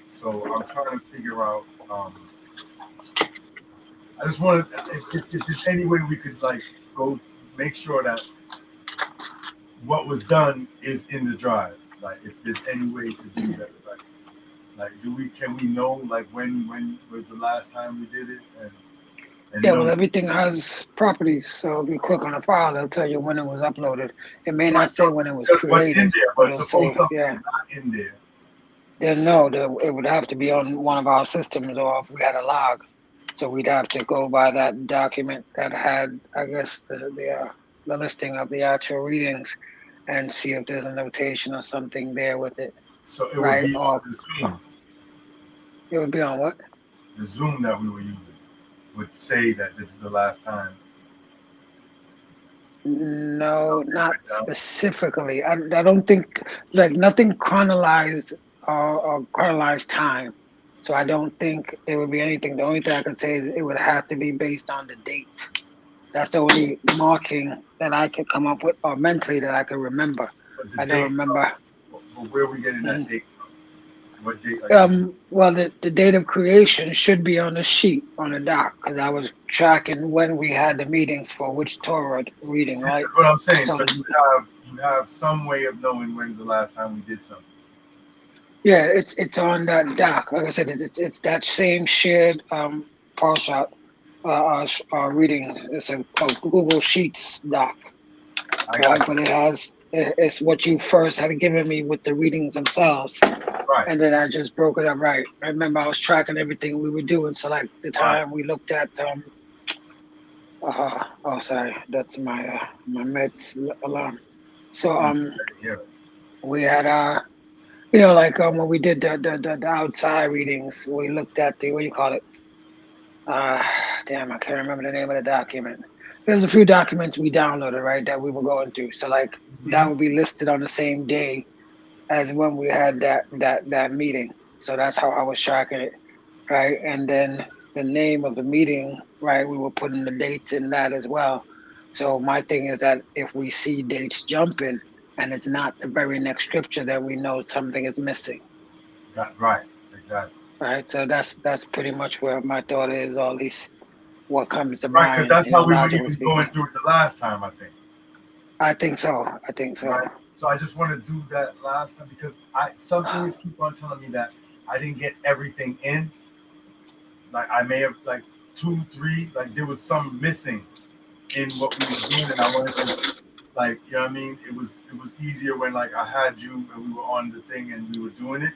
So I'm trying to figure out. I just wanted, if there's any way we could go make sure that what was done is in the drive. If there's any way to do that, can we know when was the last time we did it? Well, everything has properties. So if you click on a file, they'll tell you when it was uploaded. It may not say when it was created. What's in there, but suppose something is not in there. Then no, it would have to be on one of our systems, or if we had a log. So we'd have to go by that document that had, I guess, the listing of the actual readings, and see if there's a notation or something there with it. So it would be on the Zoom. It would be on what? The Zoom that we were using. would say that this is the last time. No, Something not went down. specifically. I don't think like nothing chronologized or chronologized time. So I don't think there would be anything. The only thing I could say is it would have to be based on the date. That's the only marking that I could come up with, or mentally that I could remember. But the I don't date, remember. where are we getting that Mhm. date from? What date are you? Well, the date of creation should be on the sheet on the doc because I was tracking when we had the meetings for which Torah reading, This is right? what I'm saying. So So you have some way of knowing when's the last time we did something. yeah, it's on that doc. Like I said, it's that same shared Parshat reading. It's a Google Sheets doc, I right? got you. But it's what you first had given me with the readings themselves, Right. and then I just broke it up. Right. I remember I was tracking everything we were doing. So like the Right. time we looked at oh sorry, that's my meds alarm. So Yeah. we had like when we did the outside readings, we looked at the what do you call it? Uh, damn, I can't remember the name of the document. There's a few documents we downloaded, right, that we were going through. So like that Mhm. would be listed on the same day as when we had that meeting. So that's how I was tracking it, right? And then the name of the meeting, right? We were putting the dates in that as well. So my thing is that if we see dates jumping and it's not the very next scripture, then we know something is missing. Right. Exactly. Right. So that's pretty much where my thought is, or at least what comes to Right, because mind, that's how we were logically even going speaking. through it the last time, I think. I think so. I think so. Right. So I just want to do that last time because some things keep on telling me that I didn't get everything in. Like I may have like 2, 3, like there was some missing in what we were doing, and I wanted to like you know what I mean. It was easier when like I had you and we were on the thing and we were doing it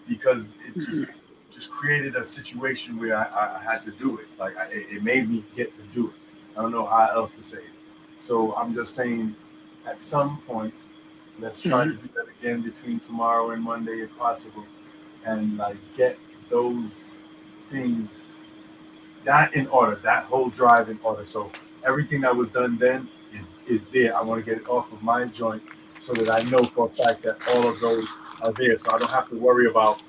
because it Mhm. just created a situation where I had to do it. Like it made me get to do it. I don't know how else to say it. So I'm just saying, at some point, let's try to Mhm. do that again between tomorrow and Monday if possible, and like get those things that in order, that whole drive in order. So everything that was done then is there. I want to get it off of my joint so that I know for a fact that all of those are there. So I don't have to worry about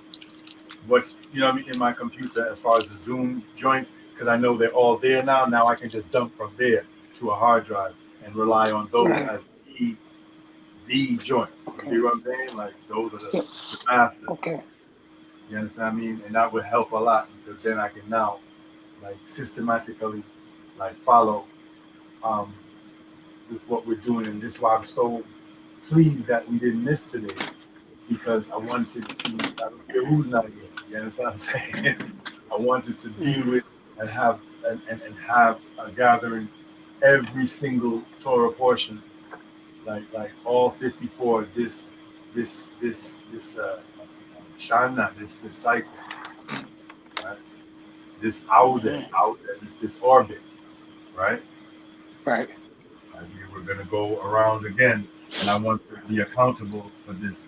what's what I mean in my computer as far as the Zoom joints because I know they're all there now. Now I can just dump from there to a hard drive and rely on those Right. as the joints. You Okay. get what I'm saying? Like those are Yep. the masters. Okay. You understand what I mean? And that would help a lot because then I can now like systematically like follow um, with what we're doing. And this is why I'm so pleased that we didn't miss today because I wanted to, I don't care who's not here. You understand what I'm saying? I wanted to deal Mhm. with and have and have a gathering every single Torah portion, like all 54. This Shana, this cycle, right? This Mhm. out there, this orbit, right? Right. And we were gonna go around again, and I want to be accountable for this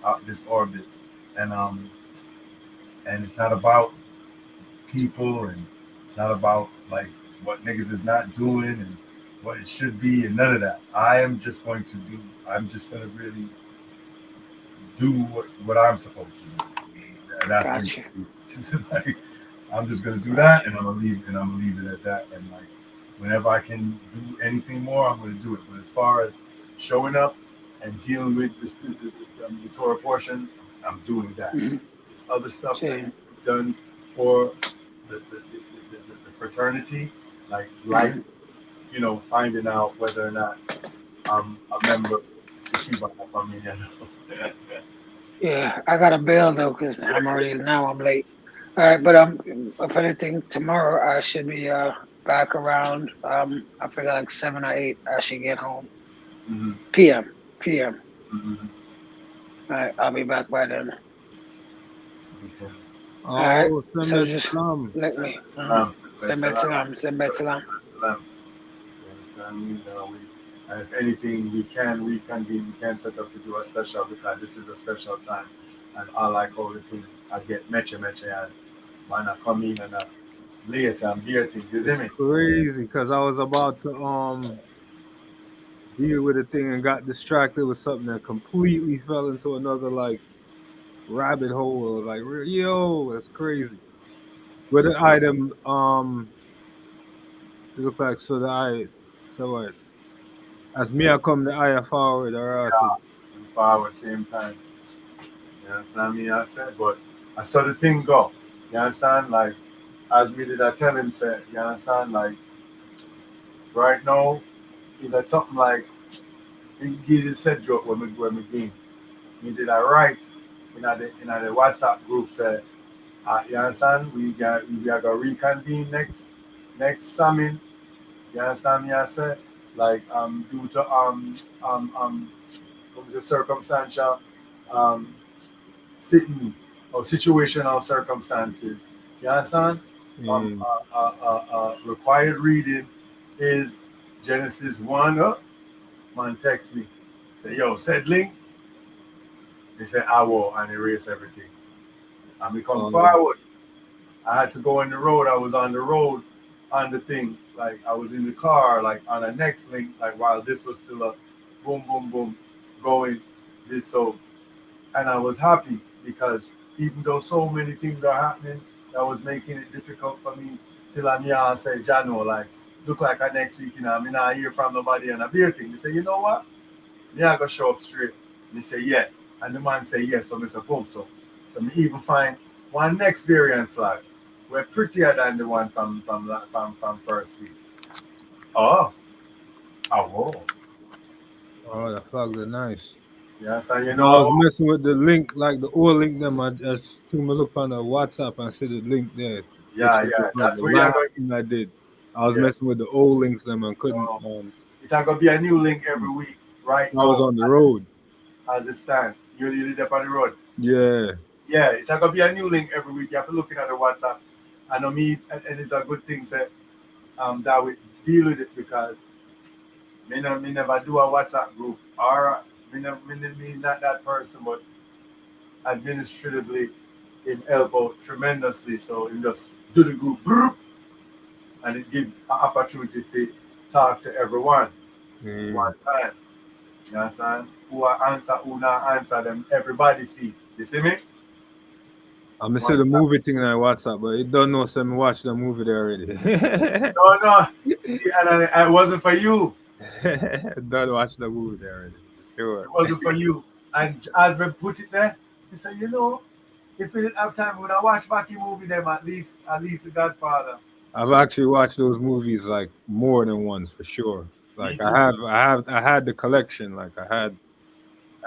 orbit, and and it's not about people, and it's not about like what niggas is not doing and what it should be, and none of that. I am just going to do. I'm just gonna really do what I'm supposed to do, and that's Got you. basically like I'm just gonna do that, and I'm gonna leave it at that, and like whenever I can do anything more, I'm gonna do it. But as far as showing up and dealing with the Torah portion, I'm doing that. Mhm. There's other stuff that See. needs to be done for the fraternity, like Mhm. finding out whether or not I'm a member. Secure familia. Yeah, I got to bail though because I'm late. All right, but if anything, tomorrow I should be back around. I figure like 7 or 8. I should get home. Mm-hmm. PM. PM. Mm-hmm. All right, I'll be back by then. All right. Oh, So Semet just Salam. let me. Salam, Send back salam, salam. Send back salam. salam. You understand me? And if anything, we can reconvene. We can set up to do a special because this is a special time, and all I call the thing, I get meche and why not come in and late and beer things. You see me? Crazy, because I was about to deal with a thing and got distracted with something that completely fell into another like rabbit hole. Like, yo, that's crazy. With an item, it look like so the eye, so what? As me, I come the eye forward or after. And forward same time. You understand me? I said, but I saw the thing go. You understand? Like, as me did I tell him, say, you understand? Like, right now, is that something like, he did said joke when we game. Me did I write in the WhatsApp group, say, you understand? We are gonna reconvene next summit. You understand me? I said, like, due to what was the circumstantial um sitting or situational circumstances. You understand? Mm. Required reading is Genesis 1. Man text me. Say, yo, said link. They said, I will, and erase everything. And we come forward. I had to go on the road. I was on the road on the thing. Like, I was in the car, like, on the next link, like, while this was still a boom, boom, boom, going this so. And I was happy because even though so many things are happening, that was making it difficult for me till I'm here and say, Jano, like, look like next week, you know, I mean, I hear from nobody and a beer thing. They say, you know what? Me, I go show up straight. And they say, yeah. And the man say, yes. So I say, boom. So me even find one next variant flag. We're prettier than the one from first week. Oh. Oh. Oh, the flags are nice. Yeah, so you I know. was messing with the link, like the old link. Them, I just took me look on the WhatsApp and see the link there, which Yeah, was yeah. like That's the where you're going. last thing I did. I was Yeah. messing with the old links them and couldn't. So, it's not gonna be a new link every week, right? I was No, on the road. as it stands. You did up on the road. Yeah. Yeah, it's not gonna be a new link every week. You have to look at the WhatsApp. I know me, and it's a good thing that that we deal with it because me never do a WhatsApp group or me not that person, but administratively it help out tremendously. So you just do the group and it give an opportunity to talk to everyone one time. You understand? Who I answer, who not answer them, everybody see. You see me? I'm see the movie thing on WhatsApp, but it don't know so me watch the movie there already. No. See, and it wasn't for you. Don't watch the movie there already. Sure. It wasn't for you. And as we put it there, he said, you know, if we didn't have time, we would have watched back the movie them at least The Godfather. I've actually watched those movies like more than once for sure. Me Like too. I had the collection. Like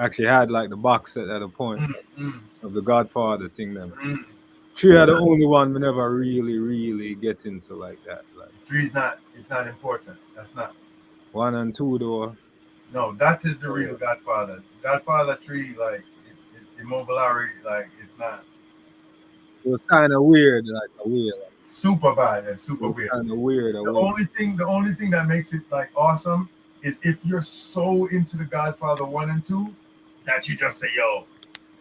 actually had like the box set at a point of the Godfather thing. Them three are the only one we never really get into like that. Like Three it's not important. That's not. 1 and 2 though. No, that is the real Godfather. Godfather 3, like Immobiliary, like it's not. It was kind of weird, like Super bad and super weird. Kind of weird. The only thing that makes it like awesome is if you're so into the Godfather 1 and 2 that you just say, yo,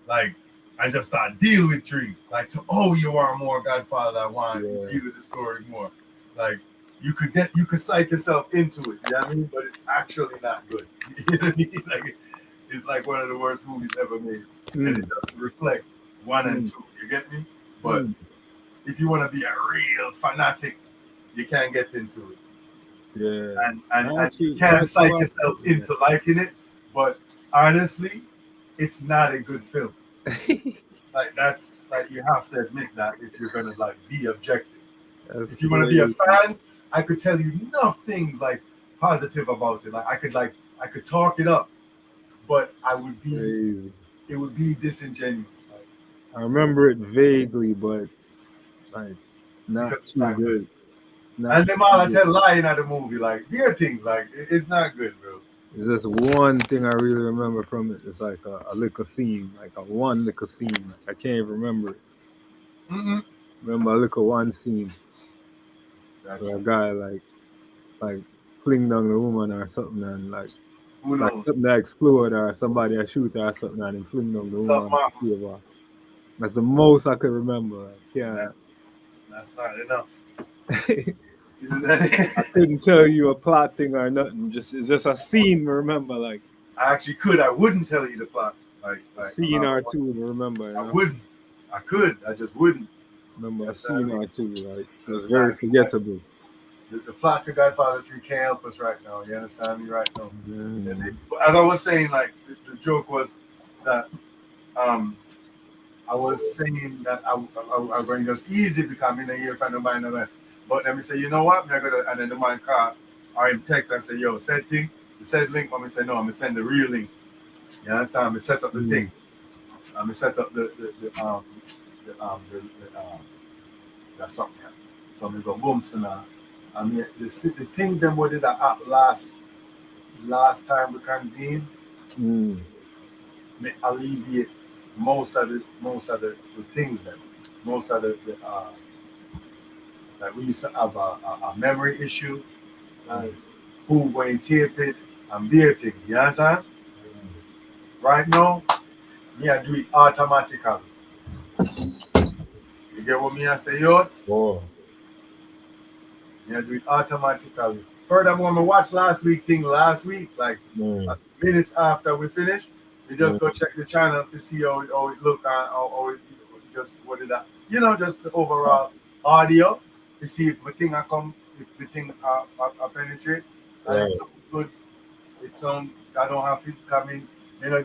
like, and just start deal with 3. Like, you are more Godfather 1, deal with the story more. Like, you could psych yourself into it, you know what I mean? But it's actually not good. You know what I mean? Like, it's like one of the worst movies ever made. And it doesn't reflect 1 and 2. You get me? But if you want to be a real fanatic, you can't get into it. Yeah. And you can't psych yourself into liking it. But honestly, it's not a good film. Like, that's like, you have to admit that if you're gonna like be objective. If you want to be a fan, I could tell you enough things like positive about it. Like I could talk it up, but it would be disingenuous. Like, I remember it vaguely, but like not too good. And them all I tell lying at the movie, like dear things, like it's not good, bro. There's just one thing I really remember from it. It's like a little scene, like a one little scene. I can't even remember it. Remember a little one scene where a guy like fling down the woman or something and like something that explode or somebody that shoot her or something and then fling down the woman. That's the most I could remember. Like, yeah. That's not enough. I couldn't tell you a plot thing or nothing. It's just a scene. Remember, like I actually could. I wouldn't tell you the plot. a scene or two. Remember, you I know? wouldn't. I could. I just wouldn't. Remember a Yes, scene I- or two. Like it was That's very not- forgettable. The plot to Godfather 3 can't help us right now. You understand me right now? Mm. Yes, as I was saying, like the joke was that I was saying that I'm going just easy because I'm in a year from the mind of it. But let me say, you know what? Me I gotta, and then the man call or him text and say, yo, said thing, the said link. But me say, no, I'm gonna send the real link. You understand? I'm set up the thing. I'm gonna set up that's something. Yeah. So we go boom, so now. I mean, the things them what did that last time we convened, may alleviate most of the things then. Most of the like we used to have a memory issue and who going to tape it and beer things. You understand? Right now, me I do it automatically. You get what me I say, yo? Oh. Me I do it automatically. Furthermore, I watched last week, like minutes after we finished. We just go check the channel to see how it look and how it just what did that, just the overall audio to see if the thing I come, if the thing I penetrate, and Right. it's so good. It's I don't have to come in,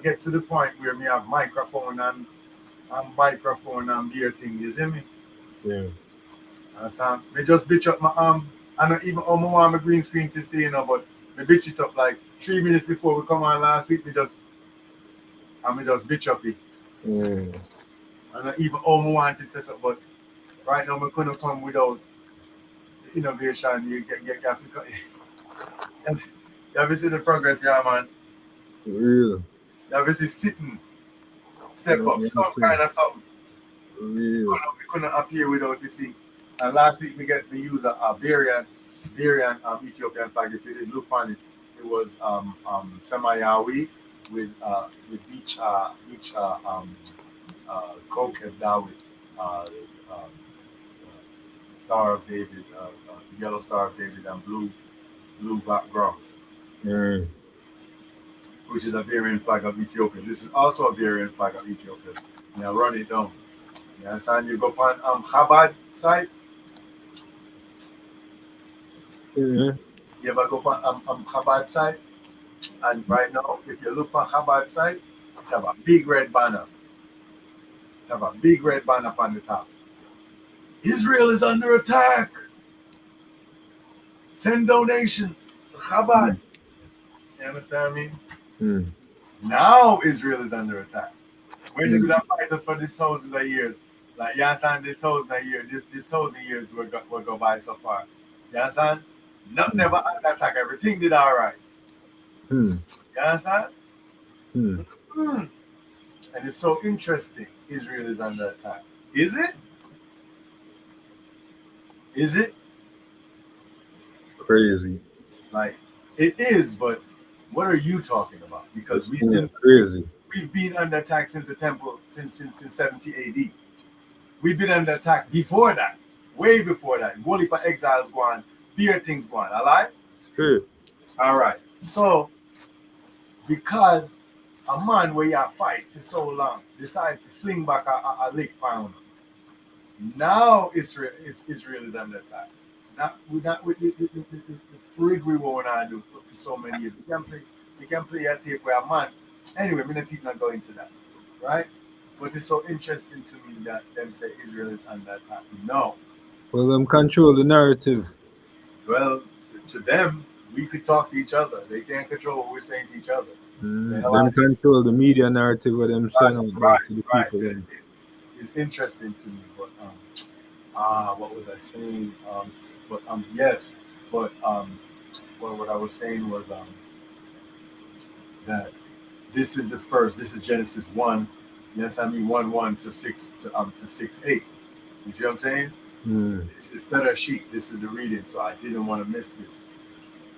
get to the point where me have microphone and beer thing. You see me? Yeah. Understand? Me just bitch up my I don't even my want my green screen to stay, but me bitch it up like 3 minutes before we come on last week. Me just bitch up it. I don't even want it set up, but right now we couldn't come without the innovation. You have to you have to see the progress, yeah, man. Real. You have to see sitting, step up, some kind of something. Real. We couldn't appear without you see. And last week we used a variant Ethiopian flag. If you didn't look on it, it was Semayawi with beach Kokeb David, Star of David, yellow Star of David, and blue background, which is a variant flag of Ethiopia. This is also a variant flag of Ethiopia. Now run it down. You understand? You go on Chabad site. You ever go on Chabad site? And right now, if you look on Chabad site, you have a big red banner. You have a big red banner on the top. Israel is under attack. Send donations to Chabad. You understand me? Now Israel is under attack. When they could have fight us for this thousands of years. Like, you understand? This 1,000 years, this 1,000 years will go by so far. You understand? Nothing ever under attack. Everything did all right. You understand? And it's so interesting. Israel is under attack. Is it? Is it? Crazy. Like, it is, but what are you talking about? Because crazy. We've been under attack since the temple, since 70 AD. We've been under attack before that, way before that. Whole heap of exiles gone, beer things gone. All right? True. All right. So, because a man where you fight for so long decided to fling back a lick pound, now Israel is under attack. Not with the frig we want to do for so many years. We can play a tape where a man. Anyway, I'm not going into that, right? But it's so interesting to me that them say Israel is under attack. No. Well, them control the narrative. Well, to them, we could talk to each other. They can't control what we're saying to each other. Them control the media narrative of them send out to the people. It's interesting to me, but what was I saying? Yes, but what I was saying was that this is the first. This is Genesis 1. Yes, I mean 1:1 to 6:8. You see what I'm saying? This is Bereishit. This is the reading, so I didn't want to miss this.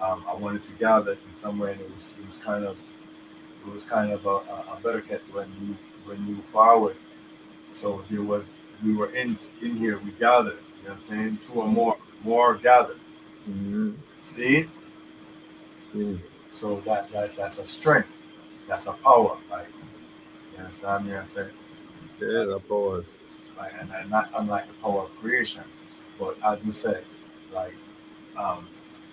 I wanted to gather in some way, and it was kind of a better cat when you forward. So we were in here, we gathered. You know what I'm saying? Two or more gathered. Mm-hmm. See? Mm. So that's a strength. That's a power. Like, you understand me? I say, Yeah, that powers. like, and not unlike the power of creation, but as we said, like, um,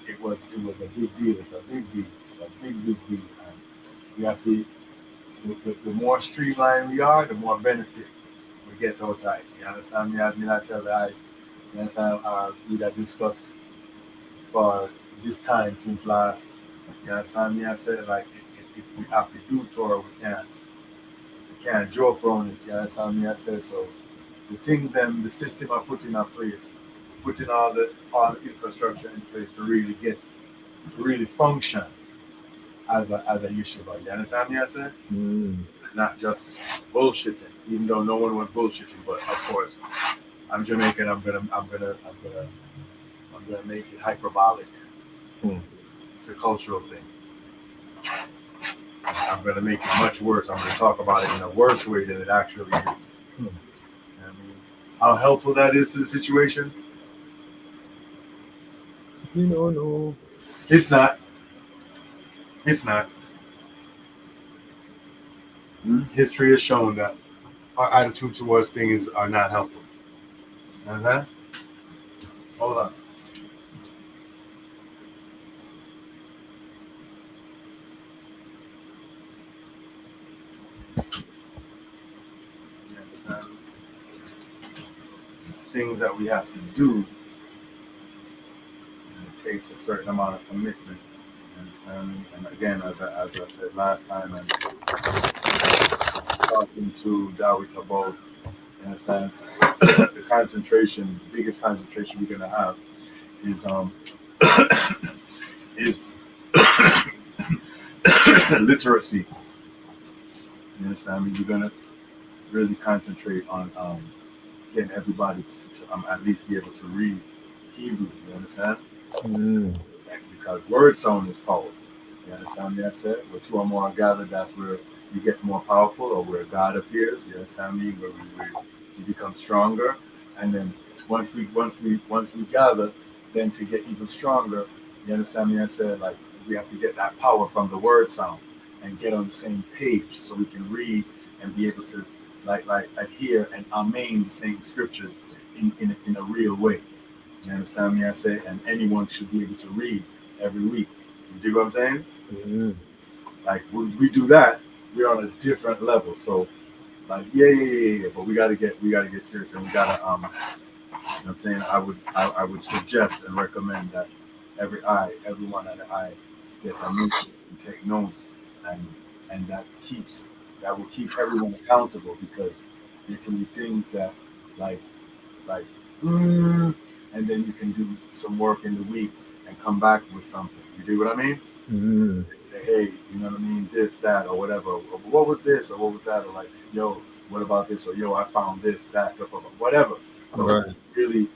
it was a big deal. It's a big deal. It's a big deal. And we have to. The more streamlined we are, the more benefit we get out of it. You understand me? As me not tell that. You understand? We that discuss for this time since last. You understand me? I said like if we have to do Torah, we can't joke around it. You understand me? I said so. The things them, the system I put in place, putting all the infrastructure in place to really really function as a yeshiva. You understand me? I said Mm. not just bullshitting, even though no one was bullshitting. But of course, I'm Jamaican. I'm gonna make it hyperbolic. Mm. It's a cultural thing. I'm gonna make it much worse. I'm gonna talk about it in a worse way than it actually is. You know what I mean? How helpful that is to the situation? You don't know. It's not. It's not. History has shown that our attitude towards things are not helpful. Uh-huh. Hold on. You understand? It's things that we have to do, and it takes a certain amount of commitment. You understand me? And again, as I said last time, and talking to Dawit about, you understand, the concentration, the biggest concentration we're gonna have is is literacy. You understand me? You're gonna really concentrate on getting everybody to at least be able to read Hebrew. You understand? Mm. And because word sound is power. You understand me? I said, where two or more are gathered, that's where you get more powerful, or where God appears. You understand me? Where we become stronger, and then once we gather, then to get even stronger. You understand me? I said, like, we have to get that power from the word sound and get on the same page so we can read and be able to like hear and amen the same scriptures in a real way. You understand me? I say, and anyone should be able to read every week. You dig what I'm saying? Mm. Like we do that, we're on a different level. So like yeah. But we gotta get serious, and we gotta you know what I'm saying? I would suggest and recommend that everyone at the eye gets a mission and take notes, and that will keep everyone accountable, because there can be things that like like and then you can do some work in the week and come back with something. You do what I mean? Mm. Say, hey, you know what I mean? This, that, or whatever. Or, what was this, or what was that? Or like, yo, what about this? Or yo, I found this, that, blah, blah, blah, whatever. But Right. really,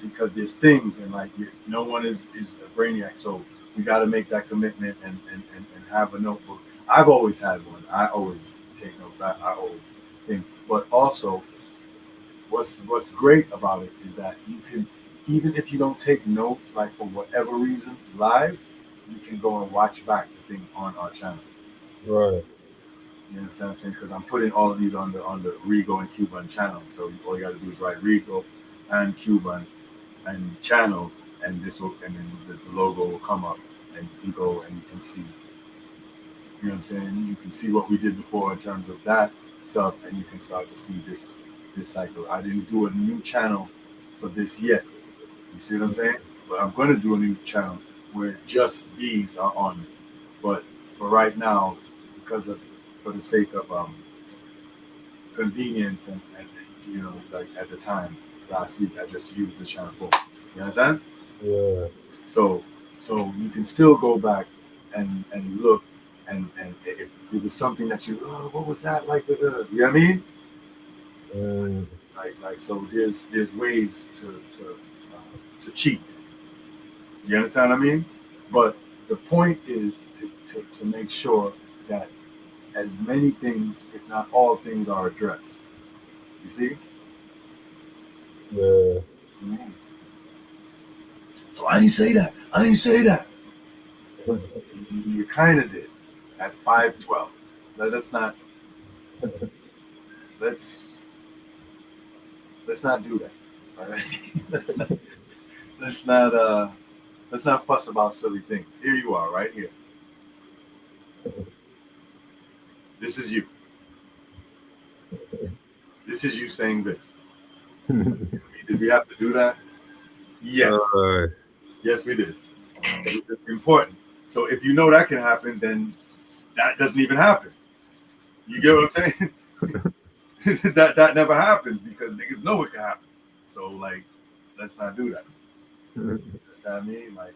because there's things, and like no one is a brainiac, so we got to make that commitment and have a notebook. I've always had one. I always take notes. I always think. But also, what's great about it is that you can, even if you don't take notes, like for whatever reason, live, you can go and watch back the thing on our channel. Right. You understand what I'm saying? Because I'm putting all of these on the Rigo and Cuban channel. So all you got to do is write Rigo and Cuban and channel, and and then the logo will come up, and you go and you can see. You know what I'm saying? You can see what we did before in terms of that stuff, and you can start to see this cycle. I didn't do a new channel for this yet. You see what I'm saying? But I'm going to do a new channel where just these are on. But for right now, for the sake of convenience and you know, like at the time last week, I just used the channel. Boom. You understand? Yeah. So you can still go back and look, and if it was something that what was that like? You know what I mean? Mm. Like so there's ways to cheat. You understand what I mean? But the point is to make sure that as many things, if not all things, are addressed. You see? Yeah. Mm. So I ain't say that. I ain't say that. You kind of did at 5:12. Let's not. Let's not do that. All right? let's not. Let's not. Let's not fuss about silly things. Here you are, right here. This is you. This is you saying this. Did we have to do that? Yes. Yes, we did. It's important. So if you know that can happen, then that doesn't even happen. You get what I'm saying? that never happens because niggas know it can happen. So like, let's not do that. Understand what I mean? Like,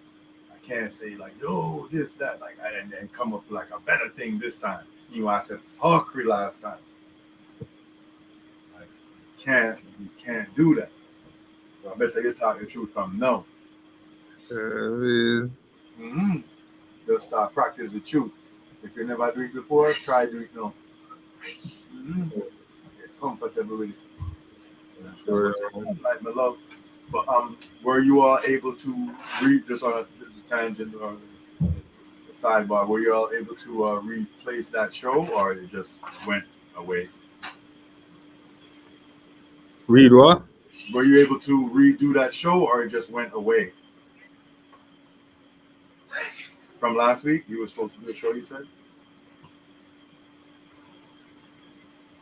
I can't say like, yo, this, that, like, and then come up with like a better thing this time. You know, I said fuckery last time. Like, you can't do that. So I bet you're talking the truth from no. Mm-hmm. Just start practice the truth. If you never do it before, try do it now. Mm-hmm. Get comfortable with it. Like my love. But were you all able to read just on a tangent or a sidebar? Were you all able to replace that show, or it just went away? Read what? Were you able to redo that show, or it just went away? From last week, you were supposed to do a show. You said.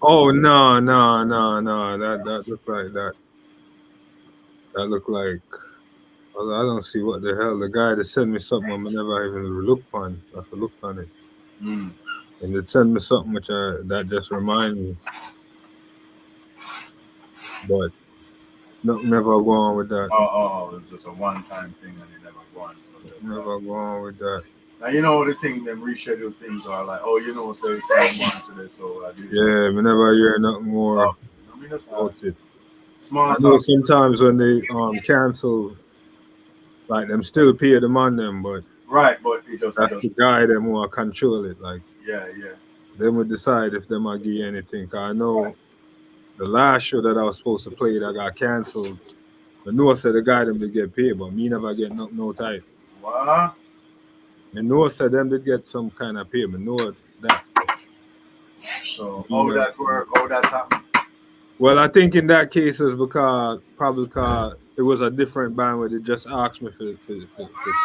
Oh no. That looked like that. That looked like. I don't see what the hell. The guy that sent me something I never even looked on. I have to look on it. Mm. And it sent me something which that just remind me. But never go on with that. Oh, it was just a one-time thing and it never go on. So never go on with that. Now you know the thing, them rescheduled things are like, oh, you know, so you can't go on today, so I do. Yeah, we never hear nothing more about it. Small I know talk. sometimes when they cancel, like them still pay them on them, but right, but it just that's the guy that more control it. Like yeah. Them would decide if they might give you anything. Cause I know the last show that I was supposed to play that got canceled. I know I said the guy them did get paid, but me never get no type. What? And Noah said them did get some kind of payment. Noah that. So how that work? How that happen? Well, I think in that case is probably because it was a different band where they just asked me for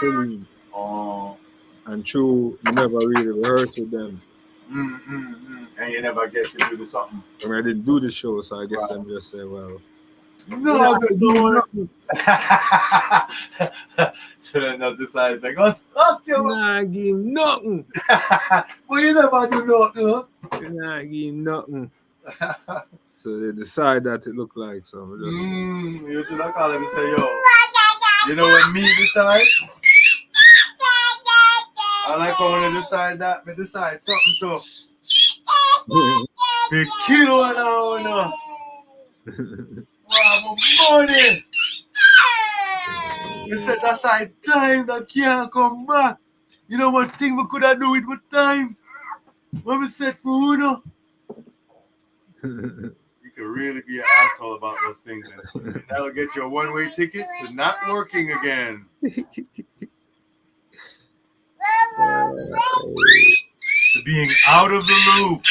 filling. Oh. And true, we never really rehearsed with them. And you never get to do something. I mean, I didn't do the show, so I guess them just say, well, no, I don't. So then they'll decide, it's like, oh, fuck you. Nah, give him nothing. Well, you never do nothing, huh? Nah, give him nothing. So they decide that it looked like, so just... You should have called him and say, yo, you know what me decide? I like when I decide that, but decide something so. Big kilo now. Wow, money. We set aside time that can't come back. You know what thing we could have do with time? When we set for Uno. You can really be an asshole about those things, and that'll get you a one-way ticket to not working again. To being out of the loop.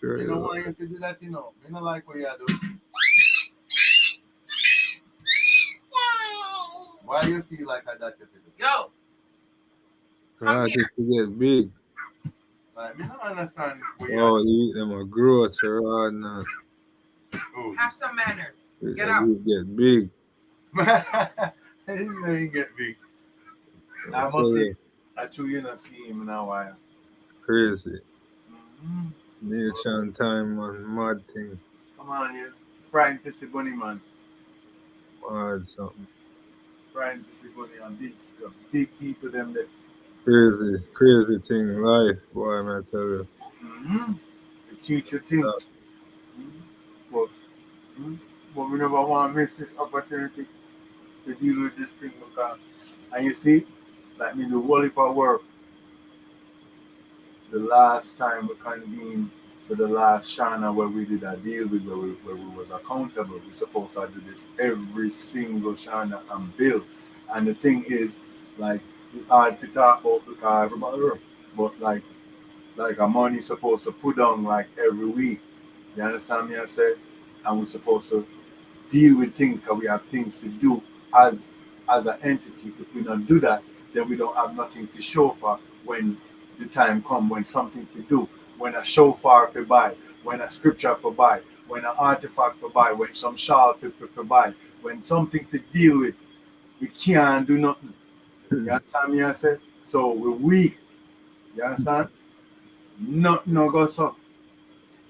You know why you do that, you know? You don't like what you do. Why you feel like I got you to do? Yo! I just to get big. Like, I don't understand. Oh, you eat them a growth or not. Have some manners. Get out. You get big. You get big. I must say, I truly you not see him now. Why? Crazy. Nature and time, man. Mad thing. Come on, you. Frying fishy bunny, man. Mad something. Frying fishy bunny and big people, them that. Crazy thing. Life, boy, man, I tell you. The future thing. But we never want to miss this opportunity to deal with this thing because, and you see, like me, the whole heap of work. The last time we convened for the last Shana where we did a deal with where we was accountable. We supposed to do this every single Shana and build. And the thing is, like, it's hard to talk about because everybody work. But like our money supposed to put on like every week. You understand me? I said, and we're supposed to deal with things because we have things to do as an entity. If we don't do that, then we don't have nothing to show for when the time come, when something to do, when a shofar for buy, when a scripture for buy, when an artifact for buy, when some shawl for buy, when something to deal with, we can't do nothing. You understand me? I said, so we're weak. You understand? Nothing no go so.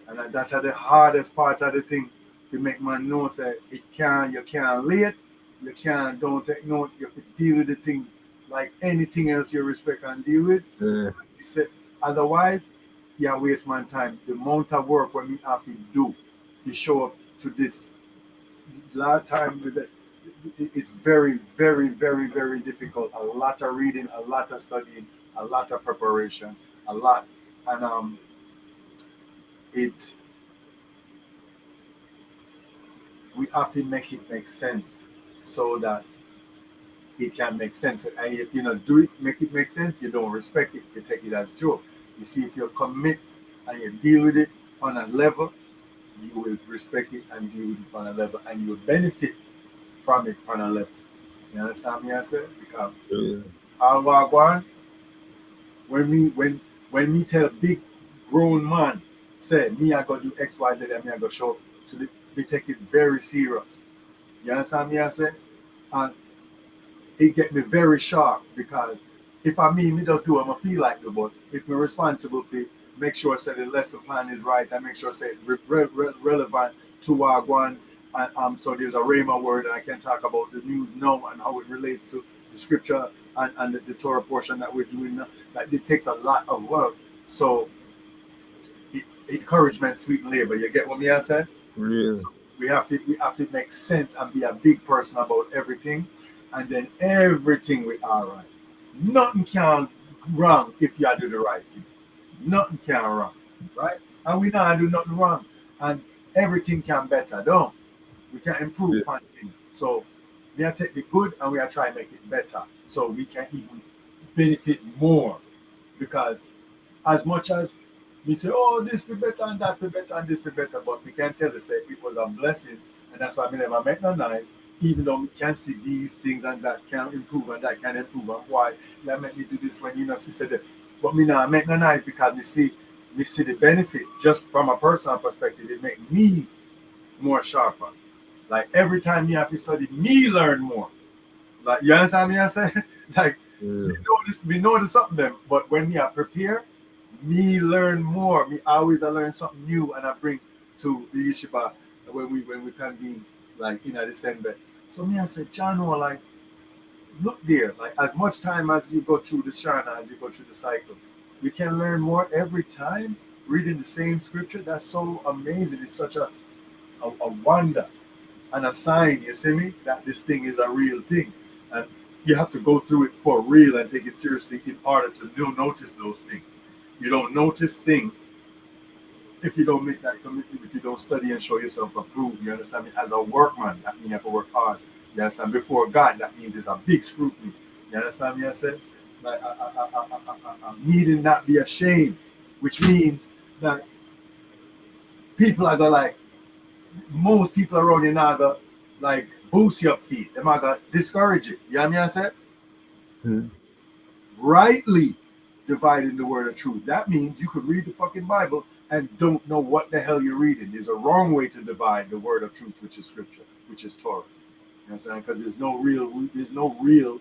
And that's the hardest part of the thing. To make man know say you can't late, you can't don't take note, you have to deal with the thing like anything else you respect and deal with. Yeah. He said otherwise, you waste my time. The amount of work when we have to do to show up to this lot time with it, it's very, very, very, very difficult. A lot of reading, a lot of studying, a lot of preparation, a lot. And it we have to make it make sense so that it can make sense. And if you don't do it, make it make sense, you don't respect it, you take it as joke. You see, if you commit and you deal with it on a level, you will respect it and deal with it on a level, and you will benefit from it on a level. You understand me? I said because all what go on when me tell big grown man say me I go do X Y Z and me I go show up to the, we take it very serious. You understand me? I say, and it get me very sharp because if I mean me just do what I feel like the but if me responsible for it, make sure I say the lesson plan is right and make sure I say relevant to what I want. And so there's a Rhema word and I can talk about the news now and how it relates to the scripture and the Torah portion that we're doing now. Like it takes a lot of work. So encouragement, sweet labor. You get what me I said? Yeah. So we have to make sense and be a big person about everything, and then everything will all right. Nothing can wrong if you do the right thing. Nothing can wrong, right? And we not do nothing wrong, and everything can better. Don't we can improve Yeah. upon things. So we are take the good and we are trying to make it better, so we can even benefit more because as much as we say, oh, this for better and that for better and this for better, but we can tell you say it was a blessing, and that's why we never make no noise, even though we can see these things and that can improve and that can improve and why you make me do this when you know she said that, but me not make no noise because me see the benefit just from a personal perspective. It make me more sharper. Like every time you have to study, me learn more. Like you understand me? I say like Yeah. we know this something them, but when me I prepare, me learn more. Me always I learn something new and I bring to the yeshiva when we can be like in a December. So me I said, John, like look there, like as much time as you go through the Shana, as you go through the cycle, you can learn more every time reading the same scripture. That's so amazing. It's such a wonder and a sign, you see me, that this thing is a real thing. And you have to go through it for real and take it seriously in order to notice those things. You don't notice things if you don't make that commitment, if you don't study and show yourself approved. You understand me? As a workman, that means you have to work hard. You understand? Before God, that means it's a big scrutiny. You understand me? I said, like, I needing not be ashamed, which means that people are gonna like, most people around you now go like boost your feet. They might go discourage you. You know what I said? Hmm. Rightly dividing the word of truth. That means you could read the fucking Bible and don't know what the hell you're reading. There's a wrong way to divide the word of truth, which is scripture, which is Torah. You know what I'm saying? Because there's no real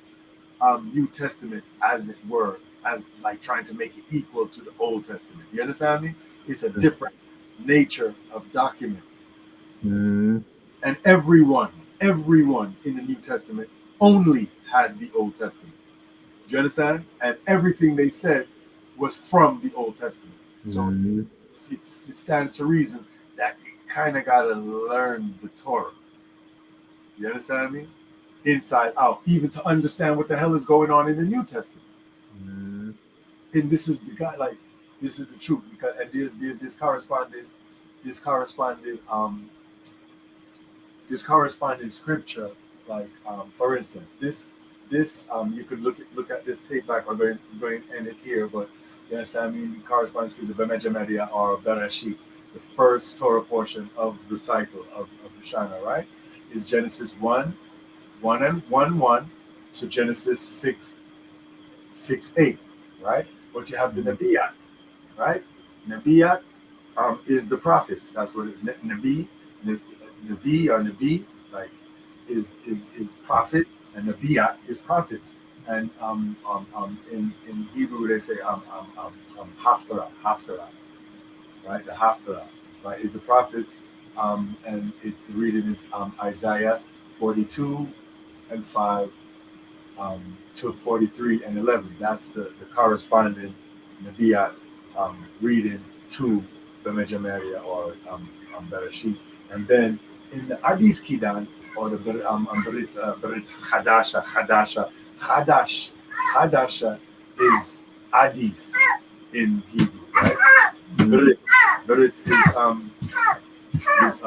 New Testament, as it were, as like trying to make it equal to the Old Testament. You understand me? It's a different nature of document. Mm. And everyone in the New Testament only had the Old Testament. Do you understand? And everything they said was from the Old Testament. So it stands to reason that you kind of got to learn the Torah. You understand me? Inside out, even to understand what the hell is going on in the New Testament. Mm. And this is the guy, like, This is the truth, because and there's this corresponding this corresponding scripture, like for instance, this you could look at this take back. I'm going to end it here, but you understand, I mean, corresponding scripture, Bemeja or Bereishit, the first Torah portion of the cycle of the Shana, right, is Genesis 1 to Genesis 6:8, right? But you have the Nebiah, right? Nebiah is the prophets. That's what Nabi or Nabi, like, is prophet, and Nebiah is prophets. And in Hebrew they say Haftarah, right? The Haftarah, right, is the prophets, and the reading is Isaiah 42:5 to 43:11. That's the corresponding Nebiah reading to Bemeja or Bereishit. And then in the Hadis Kidan, or the Berit Hadasha is Hadis in Hebrew, right? Berit is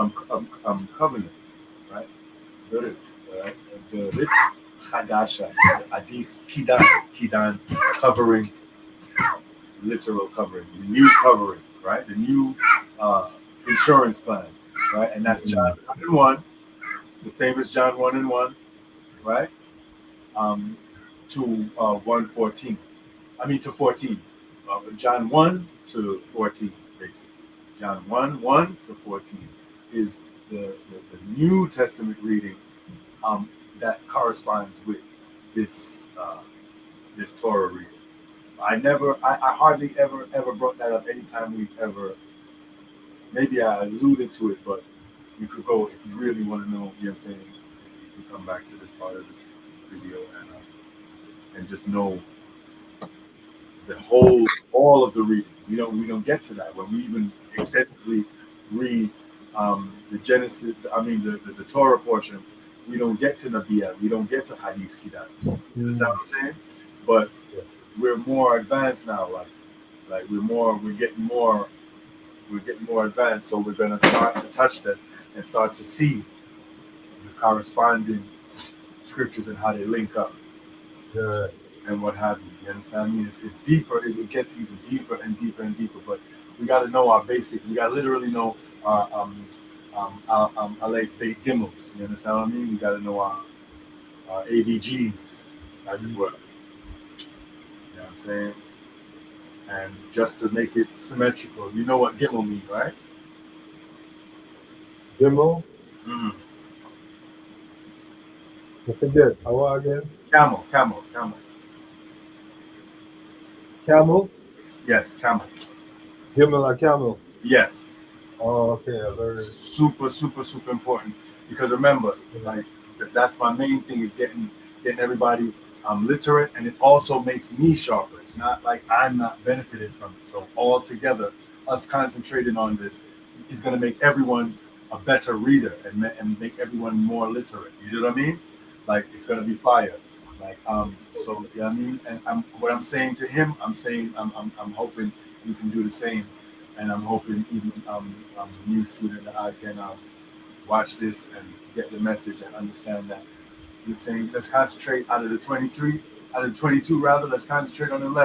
covenant, right? Berit, right? Berit Hadasha is Hadis Kidan covering, literal covering, the new covering, right? The new insurance plan, right? And that's John 1:1, the famous John 1:1, right? To 1:14. I mean to 14. John 1 to 14, basically. John 1:1 to 14 is the New Testament reading that corresponds with this this Torah reading. I hardly ever brought that up anytime we've ever. Maybe I alluded to it, but you could go, if you really want to know. You know what I'm saying? You can come back to this part of the video and just know all of the reading. We don't get to that when we even extensively read the Genesis. I mean the Torah portion. We don't get to Nabiya. We don't get to Hadis Kidan. You understand what I'm saying? But we're more advanced now. Like we're getting more advanced. So we're gonna start to touch them and start to see the corresponding scriptures and how they link up. Yeah. And what have you. You understand? I mean, it's deeper. It gets even deeper and deeper and deeper. But we got to know our basic. We got to literally know our Aleph, Beit, Gimels. You understand what I mean? We got to know our ABGs, as it were. You know what I'm saying? And just to make it symmetrical, you know what Gimel means, right? Gimel? Mm-hmm. I forget. How again? Camel. Camel? Yes, camel. Gimel or camel? Yes. Oh, okay. Very super important, because remember, like, that's my main thing, is getting everybody literate, and it also makes me sharper. It's not like I'm not benefited from it. So all together, us concentrating on this is going to make everyone a better reader and make everyone more literate. You know what I mean? Like, it's going to be fire. Like, so, you know what I mean? And what I'm saying to him, I'm hoping you can do the same. And I'm hoping even the new student that I can watch this and get the message and understand that you're saying, let's concentrate out of the 22 rather, let's concentrate on 11. You know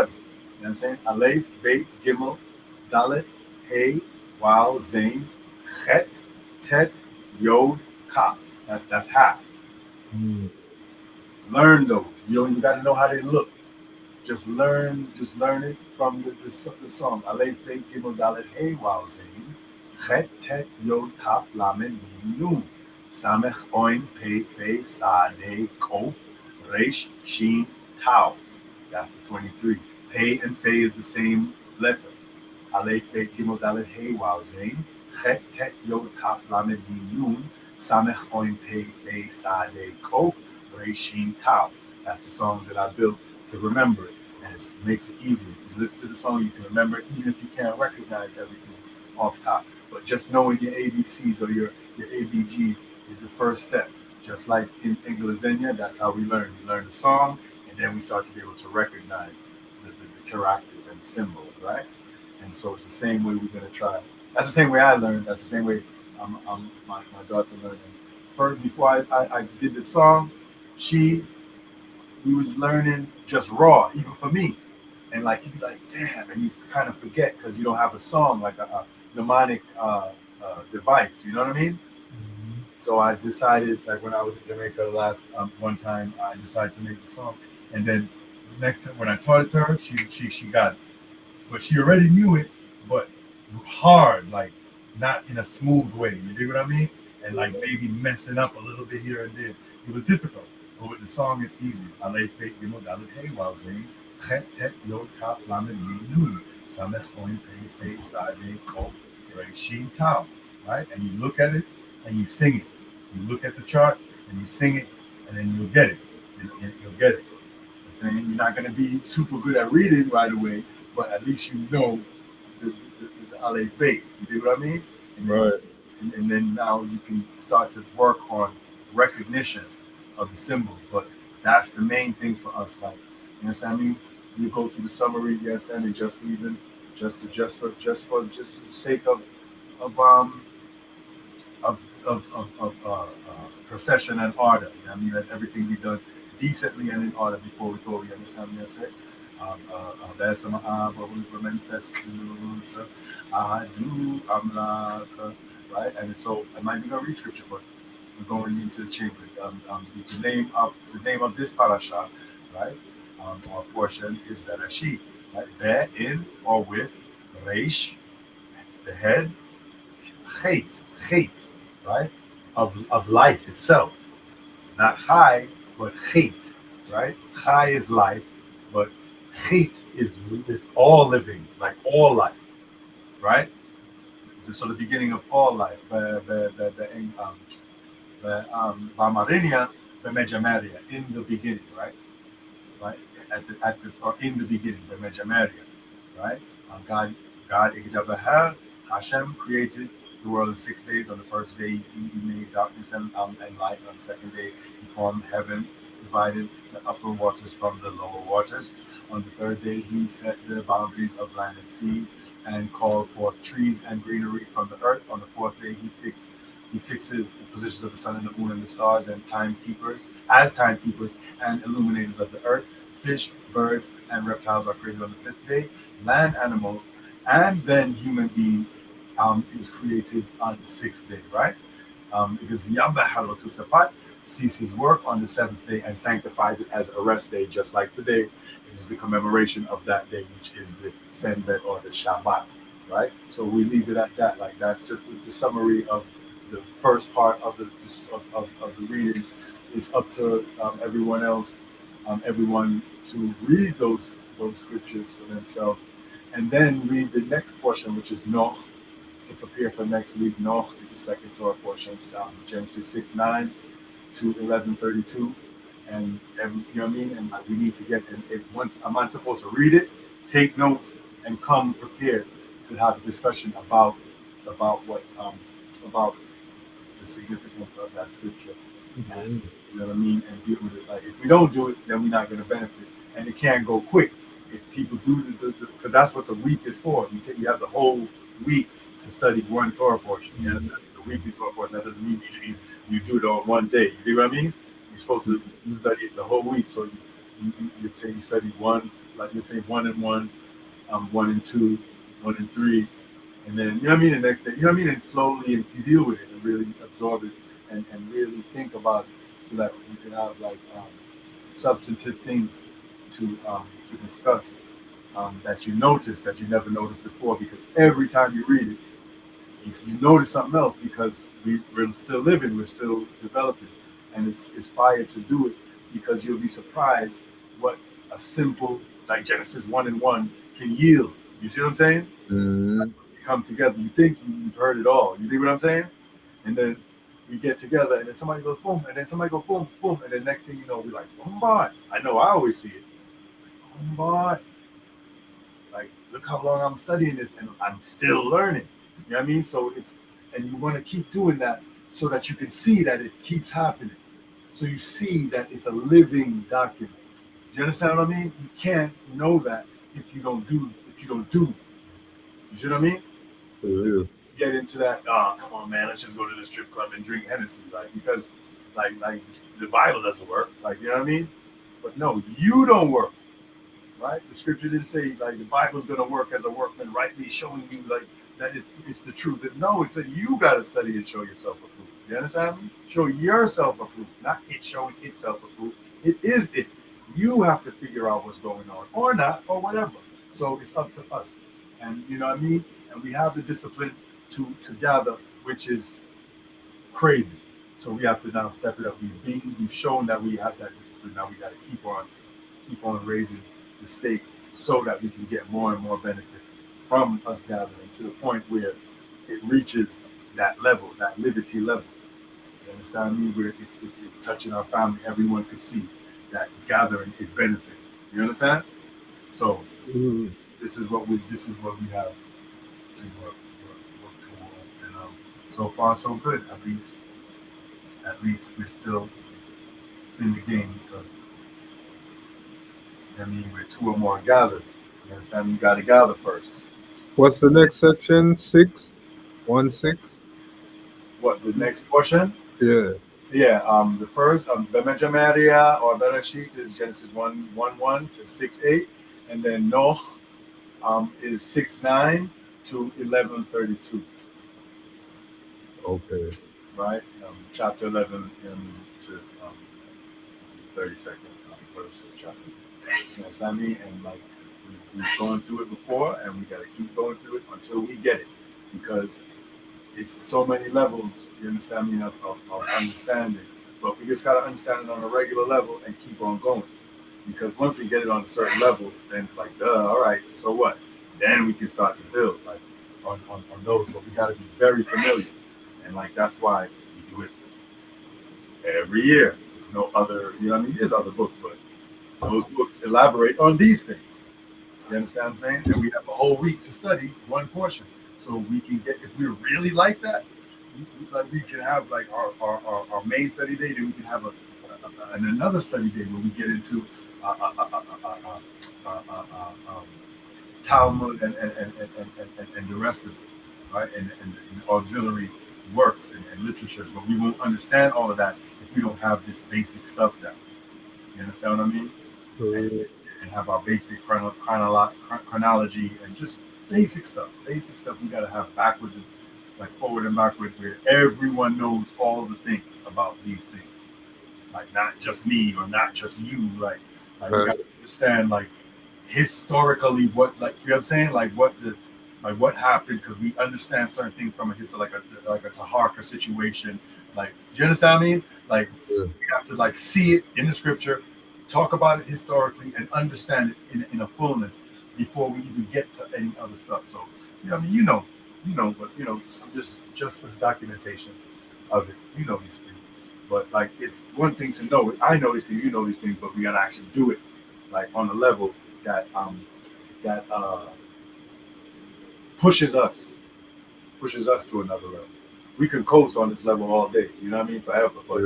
what I'm saying? Aleph, Beit, Gimel, Dalet, Hey, Wow, Zain, Chet, Tet, Yod, Kaf. That's half. Learn those. You got to know how they look. Just learn it from the song. Aleph, Beit, Gimel, Dalet, Hey, Wow, Zain, Chet, Tet, Yod, Kaf, Lamed, Mim, Nun, Samech, Oin, Pei, Fei, Sade, Kof, Resh, Shin, Tau. That's the 23. Pei and Fei is the same letter. Aleph, Beit, Gimel, Dalet, Hey, Wow, Zain, Chet, Tet, Yod, Kaf, Lamed, Mim, Nun, Samech, Oin, Pei, Fei, Sade, Kof, Resh, Shin, Tau. That's the song that I built to remember it, and it makes it easy. If you listen to the song, you can remember it, even if you can't recognize everything off top. But just knowing your ABCs or your ABGs is the first step. Just like in Glazenia, that's how we learn. We learn the song, and then we start to be able to recognize the characters and the symbols, right? And so it's the same way we're going to try. That's the same way I learned. That's the same way my daughter learned. And first, before I did the song, we was learning just raw, even for me. And like you'd be like, damn, and you kind of forget because you don't have a song like a mnemonic device. You know what I mean? So I decided, like when I was in Jamaica last one time, I decided to make the song. And then the next time when I taught it to her, she got it. But she already knew it, but hard, like not in a smooth way. You dig what I mean? And like maybe messing up a little bit here and there. It was difficult. But with the song, it's easy. Alay Pei Gimel Dalet Hey Wazim Chet Tet Yod Kaf Lamed Yud Nun Samech Oin Pei Fei Sai Bei Kof Bereishit Tau. Right? And you look at it and you sing it. You look at the chart and you sing it, and then you'll get it. You'll get it. I'm saying you're not going to be super good at reading right away, but at least you know the Aleph Beit. You do what I mean? And then, Right. and then now you can start to work on recognition of the symbols. But that's the main thing for us. Like, you understand me? You go through the summary, you understand me? Just for the sake of procession and order. You know what I mean? Let everything be done decently and in order before we go. You understand me? I say, there's some manifest right? And so I might be gonna read scripture, but we're going into the chamber. The name of this parasha, right? Or portion is Bereishit, right? Be in or with Reish, the head, Chet, right? Of life itself. Not Chai, but Chet, right? Chai is life, but Chet is all living, like all life, right? So the beginning of all life. Bamarinia, Bemejamaria, in the beginning, right? Right? Or in the beginning, Bemejamaria, right? God Exabaha, Hashem created the world in 6 days. On the first day, he made darkness and light. On the second day, he formed heavens, divided the upper waters from the lower waters. On the third day, he set the boundaries of land and sea and called forth trees and greenery from the earth. On the fourth day, he fixes the positions of the sun and the moon and the stars and timekeepers and illuminators of the earth. Fish, birds, and reptiles are created on the fifth day. Land animals, and then human being is created on the sixth day, right? Because Yabahalotu Sapat sees his work on the seventh day and sanctifies it as a rest day, just like today. It is the commemoration of that day, which is the Senbet or the Shabbat, right? So we leave it at that. Like that's just the summary of the first part of the readings. It's up to everyone else, everyone to read those scriptures for themselves, and then read the next portion, which is Noch, to prepare for next week. Noch is the second Torah portion, Genesis 6:9 to 11:32, and you know what I mean. And we need to get. And once I'm not supposed to read it, take notes, and come prepared to have a discussion about what about the significance of that scripture. And you know what I mean, and deal with it. Like if we don't do it, then we're not going to benefit, and it can't go quick. If people do because that's what the week is for. You have the whole week to study one Torah portion. You understand? It's a weekly Torah portion. That doesn't mean you do it on one day. You know what I mean? You're supposed to study it the whole week. So you'd say you study one, like you'd say 1 and 1, 1 and 2, 1 and 3, and then you know what I mean. The next day, you know what I mean, and slowly and deal with it and really absorb it and really think about it, so that we can have like substantive things to discuss that you notice that you never noticed before. Because every time you read it, you notice something else, because we're still living, we're still developing, and it's fire to do it, because you'll be surprised what a simple like Genesis 1 and 1 can yield. You see what I'm saying? Mm-hmm. You come together, you think you've heard it all. You see what I'm saying? And then we get together, and then somebody goes boom, and then somebody goes boom, boom, and then next thing you know, we're like, bombard. I know, I always see it. Bombard. Like, look how long I'm studying this, and I'm still learning. You know what I mean? So and you want to keep doing that so that you can see that it keeps happening. So you see that it's a living document. Do you understand what I mean? You can't know that if you don't do. You see what I mean? Yeah. Get into that. Oh, come on, man. Let's just go to the strip club and drink Hennessy, like because, like the Bible doesn't work. Like you know what I mean? But no, you don't work, right? The scripture didn't say like the Bible's gonna work as a workman, rightly showing you like that it's the truth. No, it said you gotta study and show yourself approved. You understand me? Show yourself approved, not it showing itself approved. It is it. You have to figure out what's going on, or not, or whatever. So it's up to us, and you know what I mean. And we have the discipline to gather, which is crazy. So we have to now step it up. We've shown that we have that discipline. Now we got to keep on raising the stakes so that we can get more and more benefit from us gathering to the point where it reaches that level, that liberty level. You understand me? Where it's touching our family. Everyone could see that gathering is benefit. You understand? So this is what we have to work toward. And so far so good. At least we're still in the game because I mean we're two or more gathered. You understand? You got to gather first. What's the next section? 6? 1-6? What the next portion? Yeah. Yeah. The first Bemejamaria or Bereishit is Genesis 1:1 to 6:8, and then Noach is 6:9 to 11:32. Okay. Right. Chapter 11 to 32nd verse of chapter. Yes, I mean, and like we've gone through it before, and we got to keep going through it until we get it, because it's so many levels. You understand me of understanding, but we just got to understand it on a regular level and keep on going. Because once we get it on a certain level, then it's like, all right, so what? Then we can start to build like on those, but we got to be very familiar, and like that's why we do it every year. There's no other, you know what I mean? There's other books, but those books elaborate on these things. You understand what I'm saying? And we have a whole week to study one portion. So we can get, if we really like that, we can have like our main study day, then we can have another study day where we get into Talmud and the rest of it, right? And auxiliary works and literatures, but we won't understand all of that if we don't have this basic stuff down. You understand what I mean? And have our basic chronology and just basic stuff. Basic stuff we got to have backwards and like forward and backward, where everyone knows all the things about these things. Like not just me or not just you. Like we got to understand like historically what, like, you know what I'm saying, like what happened, because we understand certain things from a history, like a Taharka situation. Like, do you understand what I mean? Like we have to like see it in the scripture, talk about it historically, and understand it in a fullness before we even get to any other stuff. So, you know, I mean, you know, but I'm just for the documentation of it, these things. But like, it's one thing to know it. I know these things, you know these things, but we gotta actually do it, like on a level that pushes us to another level. We can coast on this level all day, you know what I mean, forever. But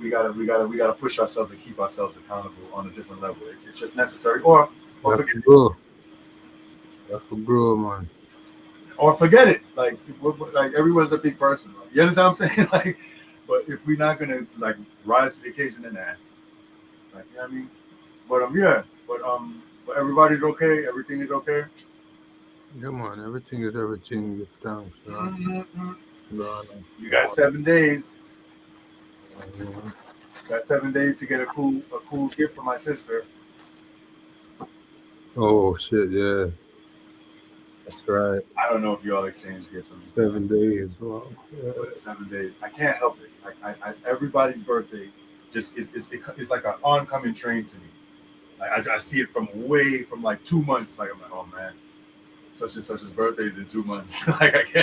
we gotta push ourselves and keep ourselves accountable on a different level. It's just necessary, or forget it. That's for grow, man. Or forget it. Like everyone's a big person. Like, you understand what I'm saying? Like, but if we're not gonna like rise to the occasion, then that. Like, you know what I mean? But everybody's okay. Everything is okay. Come on, everything is everything this time. So. Mm-hmm. You got 7 days. Got 7 days to get a cool gift for my sister. Oh shit, yeah. That's right. I don't know if you all exchange gifts. 7 days. Wow. Yeah. But 7 days. I can't help it. I everybody's birthday just it's like an oncoming train to me. Like I see it from like 2 months. Like I'm like, oh man, such and such's birthday is in 2 months. Like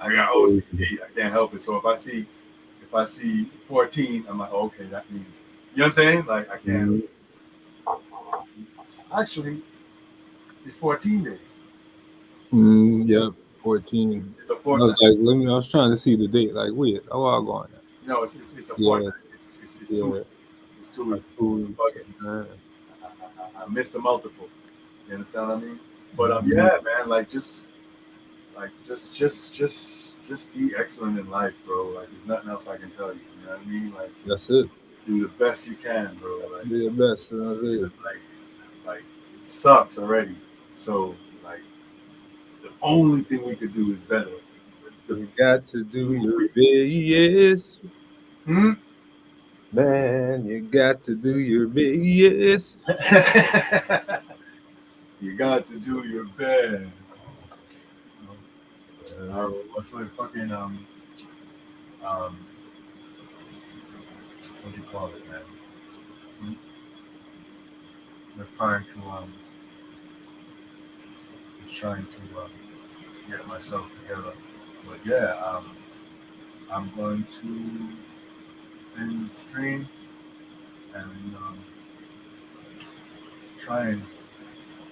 I got OCD. I can't help it. So if I see 14, I'm like, oh, okay, that means, you know what I'm saying? Like I can't. Actually, it's 14 days. Yeah, 14. It's a fortnight. I was trying to see the date. Like, wait, how are going? No, it's a fortnight. It's 2 weeks. It's 2 weeks. I I missed the multiple. You understand what I mean? But yeah, man, like just be excellent in life, bro. Like there's nothing else I can tell you. You know what I mean? Like That's it. do the best you can, bro. Like Be the best. That's it. it's like it sucks already. So like the only thing we could do is better. You got to do your best. Hmm? Man, you got to do your best. You got to do your best. What's my fucking what do you call it, man? We're trying to get myself together. But yeah, I'm going to end the stream and try and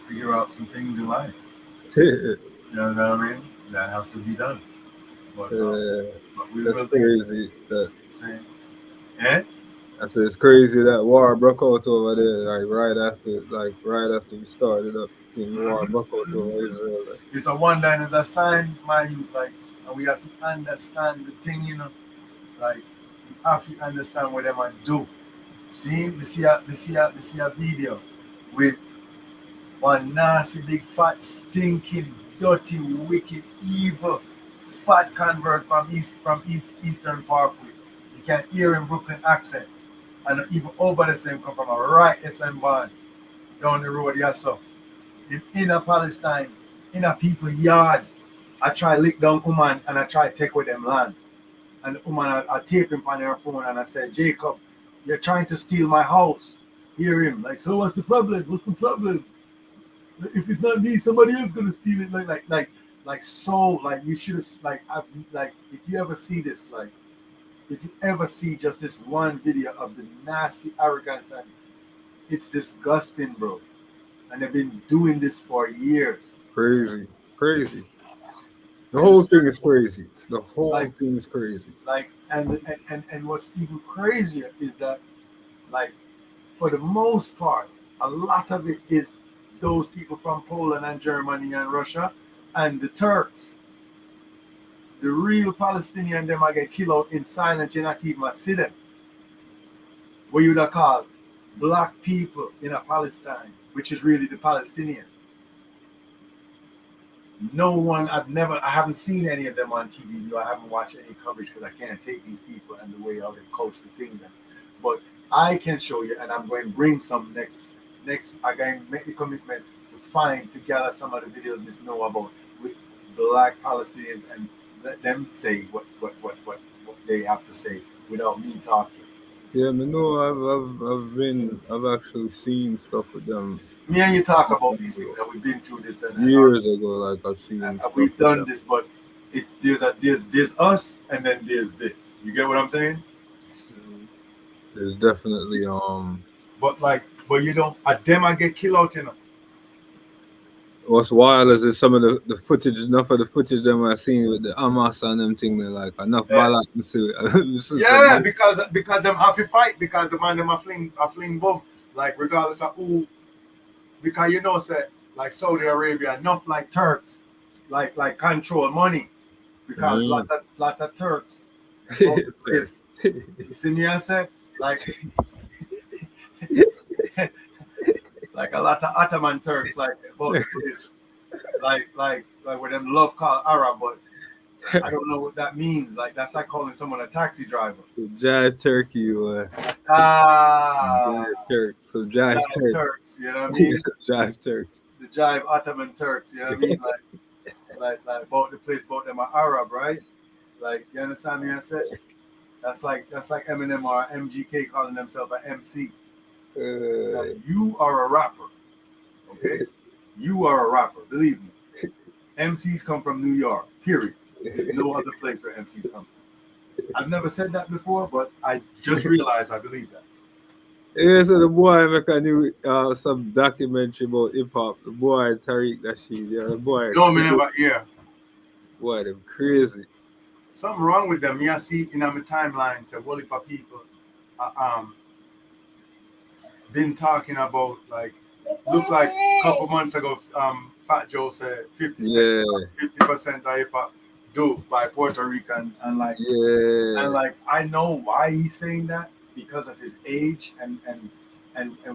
figure out some things in life. You know what I mean? That have to be done. But we that's will crazy. That say, eh? I said it's crazy that war broke out over there, like right after we started up. The war broke out over Israel. Like. It's a wonder and it's a sign, my youth. Like, and we have to understand the thing, you know. Like, we have to understand what they might do. See, we see a video with one nasty, big, fat, stinking, dirty, wicked, evil, fat convert from Eastern Parkway. You can hear him Brooklyn accent. And even over the same come from a right SM band down the road, yeah, so. In a Palestine, in a people yard, I try lick down woman and I try take with them land. And the woman, I tape him on her phone and I said, Jacob, you're trying to steal my house. Hear him, like, so what's the problem? What's the problem? If it's not me, somebody else gonna steal it. Like you should have, like, if you ever see this, like, if you ever see just this one video of the nasty arrogance, and it's disgusting, bro. And they've been doing this for years. Crazy. The whole thing is crazy. The whole thing is crazy. Like, and what's even crazier is that, like, for the most part, a lot of it is those people from Poland and Germany and Russia and the Turks. The real Palestinian, them I get killed out in silence. You're not even see them. What you'd call black people in a Palestine, which is really the Palestinians. No one, I haven't seen any of them on TV. I haven't watched any coverage because I can't take these people and the way how they coach the thing. But I can show you, and I'm going to bring some next. I'm going to make the commitment to gather some of the videos we know about with black Palestinians and let them say what they have to say without me talking. Yeah, I know I've actually seen stuff with them. Me and you talk about these things, and we've been through this years ago. Like I've seen, we've done this, but it's there's us, and then there's this. You get what I'm saying? There's definitely but you don't. Them I get killed out, you know. What's wild is some of the footage, enough of the footage them I've seen with the Hamas and them thing. They're like enough balance. Yeah, because them have to fight because the man them a fling bomb, like regardless of who. Because you know, say like Saudi Arabia, enough like Turks, like control money, because lots of Turks. You see me, I say like like a lot of Ottoman Turks, like with them love called Arab, but I don't know what that means. Like that's like calling someone a taxi driver. Jive Turkey, or Jive Turks. So Jive Turks, you know what I mean? Jive Turks. The Jive Ottoman Turks, you know what I mean? Like about the place, about them are Arab, right? Like you understand me? I said that's like Eminem or MGK calling themselves an MC. So you are a rapper, okay? You are a rapper, believe me. MCs come from New York, period. There's no other place where MCs come from. I've never said that before, but I just realized I believe that. Yeah, so the boy make a new some documentary about hip hop. The boy Tariq Nasheed, yeah, the boy. No, man, never hear. Boy, them crazy. Something wrong with them. Me, I see in my timeline, so whole heap of people been talking about like looked like a couple months ago, Fat Joe said 50% of hip hop do by Puerto Ricans, and like I know why he's saying that because of his age and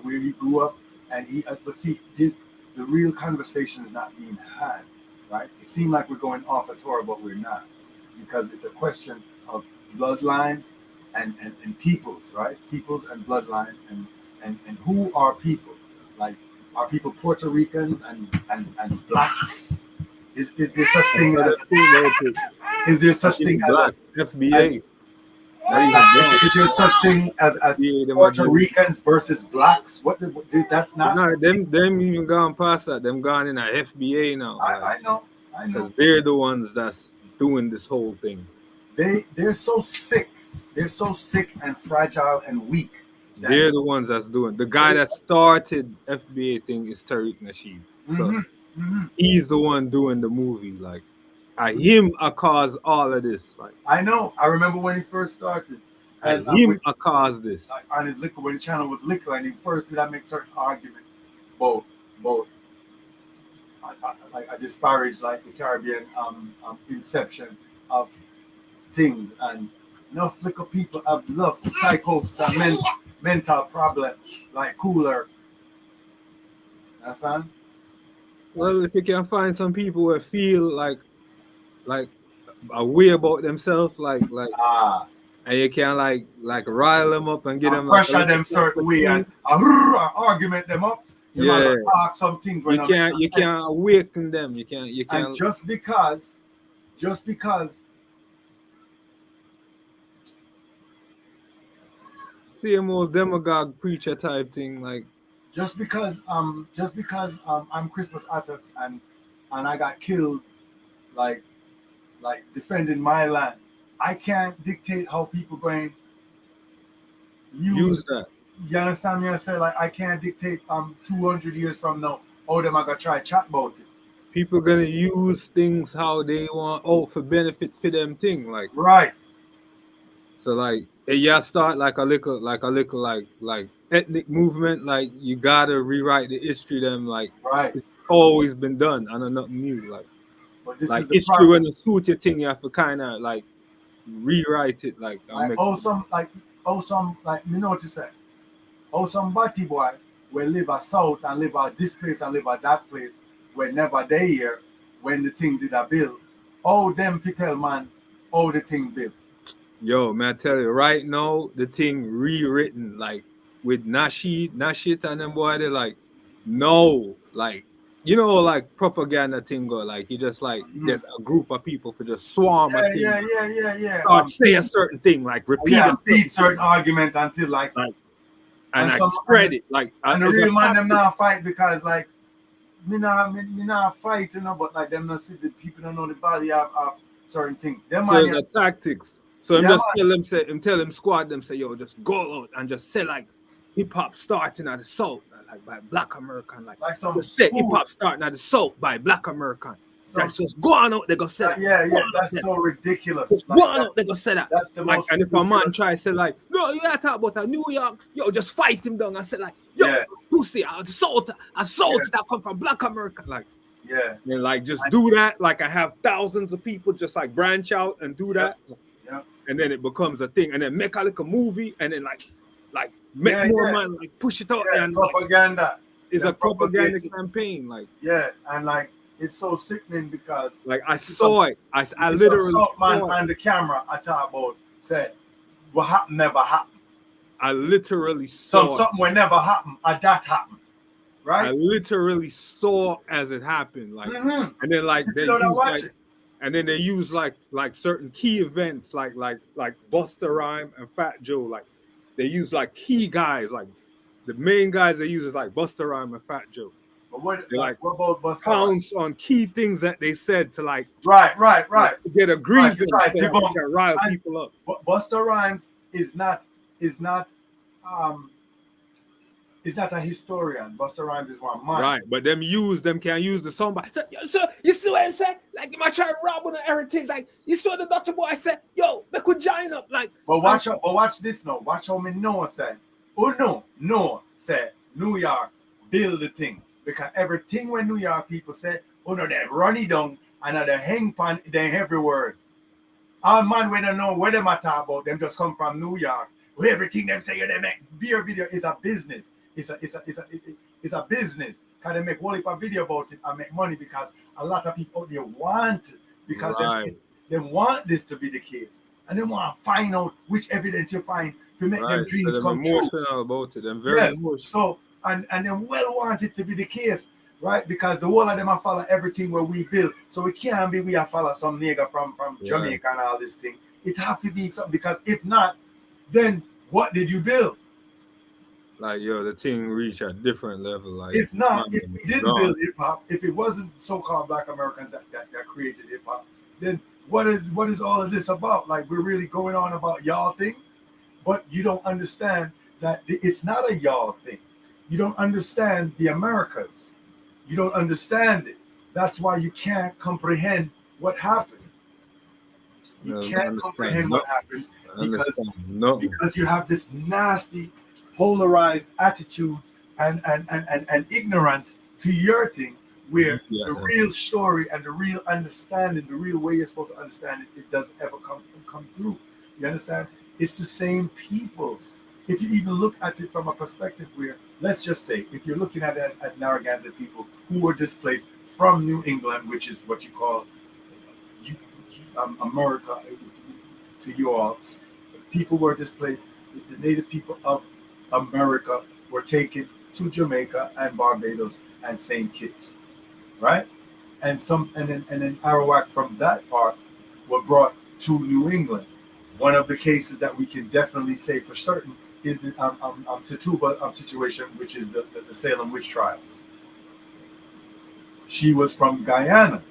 where he grew up, and he but see the real conversation is not being had, right? It seemed like we're going off a tour, but we're not, because it's a question of bloodline and peoples, right? Peoples and bloodline and who are people? Like, are people Puerto Ricans and blacks? Is there such thing as black FBA? Is there such thing as Puerto Ricans versus blacks? That's not. No, them even gone past that. Them gone in a FBA now. I know. Because they're the ones that's doing this whole thing. They're so sick. They're so sick and fragile and weak. They're the ones that's doing. The guy that started FBA thing is Tariq Nasheed. So he's the one doing the movie. Like, him caused all of this. Like, I know. I remember when he first started. And him caused this. Like, on his liquor, when the channel was liquor, and he first did I make certain argument about I disparage like the Caribbean inception of things, and enough liquor people have love, psychosis, and mental problems like Cooler. Understand? Well, if you can find some people who feel like a way about themselves, and you can like rile them up and get them pressure them certain way and argument them up. You might talk some things when you can't awaken them. You can't. And just because same old demagogue preacher type thing, like just because I'm Christmas Attucks and I got killed like defending my land, I can't dictate how people going use that. You understand me? I say, like, I can't dictate 200 years from now how them I gonna try chat about it. People gonna use things how they want, for benefit for them thing, like right. So like start like a little ethnic movement, like you gotta rewrite the history them, like right. It's always been done and nothing new, like. But this like is the history problem. when you suit your thing, you have to kind of like rewrite it, like you know what you say. Some batty boy will live at south and live at this place and live at that place were never there here when the thing did a bill. Them fi tell man how the thing built. Yo, man, I tell you right now, the thing rewritten, like with Nashit and them boy, they like no, like you know, like propaganda thing go, like you just like get a group of people to just swarm a thing. Yeah. Or say a certain thing, like repeat certain argument until like and I spread it like. And the real man them not fight because like me not fight, you know, but like them not see the people don't know the value of certain things. Them so the tactics. So I'm just tell them squad them say, yo, just go out and just say like hip hop starting at the South, like by Black American, like some say hip hop starting at the South by Black American. That's just go on out, they go say that. That's so ridiculous. Just go on out, they go say that. That's the most and if a man try to say like, no, you gotta talk about a New York, yo, just fight him down and say like, yo, pussy, a South that come from Black American, like. Yeah. And like just do that. Like I have thousands of people just like branch out and do that. Yeah. And then it becomes a thing. And then make like a movie and then like make more money, like push it out. And propaganda. It's a propaganda campaign. Like and like it's so sickening because like I saw it. I literally saw man on the camera I talk about said what happened never happened. I literally saw something will never happen, that happened. Right? I literally saw as it happened. Like and then like they use and then they use like certain key events like Busta Rhymes and Fat Joe. Like they use like key guys, like the main guys they use is like Busta Rhymes and Fat Joe. But what about Busta counts on key things that they said to like right to get a grievance to rile people up. But Busta Rhymes is not a historian. Busta Rhymes is one man. Right, but them can use the song. So you see what I'm saying? Like, you might try to rob on the heritage. Like, you saw the Dr. Boy said, yo, they could join up. Like, but watch this now. Watch how me Noah said. Oh no, Noah said New York build the thing. Because everything when New York people say, oh no, they run it down and they hang pan they every word. All man when they know what them are talk about, them just come from New York. Everything them say they make beer video is a business. It's a business. Can they make whole heap of video about it and make money because a lot of people out there want it because they want this to be the case. And they want to find out which evidence you find to make them dreams so come true. emotional about it. I'm very emotional. So and them well want it to be the case, right? Because the whole of them are follow everything where we build. So it can't be we are follow some nigga from Jamaica and all this thing. It have to be something because if not, then what did you build? Like the thing reach a different level. Like if not, if we didn't build hip hop, if it wasn't so-called Black Americans that created hip hop, then what is all of this about? Like we're really going on about y'all thing, but you don't understand that it's not a y'all thing. You don't understand the Americas. You don't understand it. That's why you can't comprehend what happened. You can't comprehend what happened because you have this nasty, polarized attitude and ignorance to your thing, where the real story and the real understanding, the real way you're supposed to understand it, it doesn't ever come through. You understand? It's the same peoples. If you even look at it from a perspective where, let's just say, if you're looking at Narragansett people who were displaced from New England, which is what you call America to you all, people were displaced. The native people of America were taken to Jamaica and Barbados and St. Kitts, right? And then Arawak from that part were brought to New England. One of the cases that we can definitely say for certain is the Tituba situation, which is the Salem witch trials. She was from Guyana,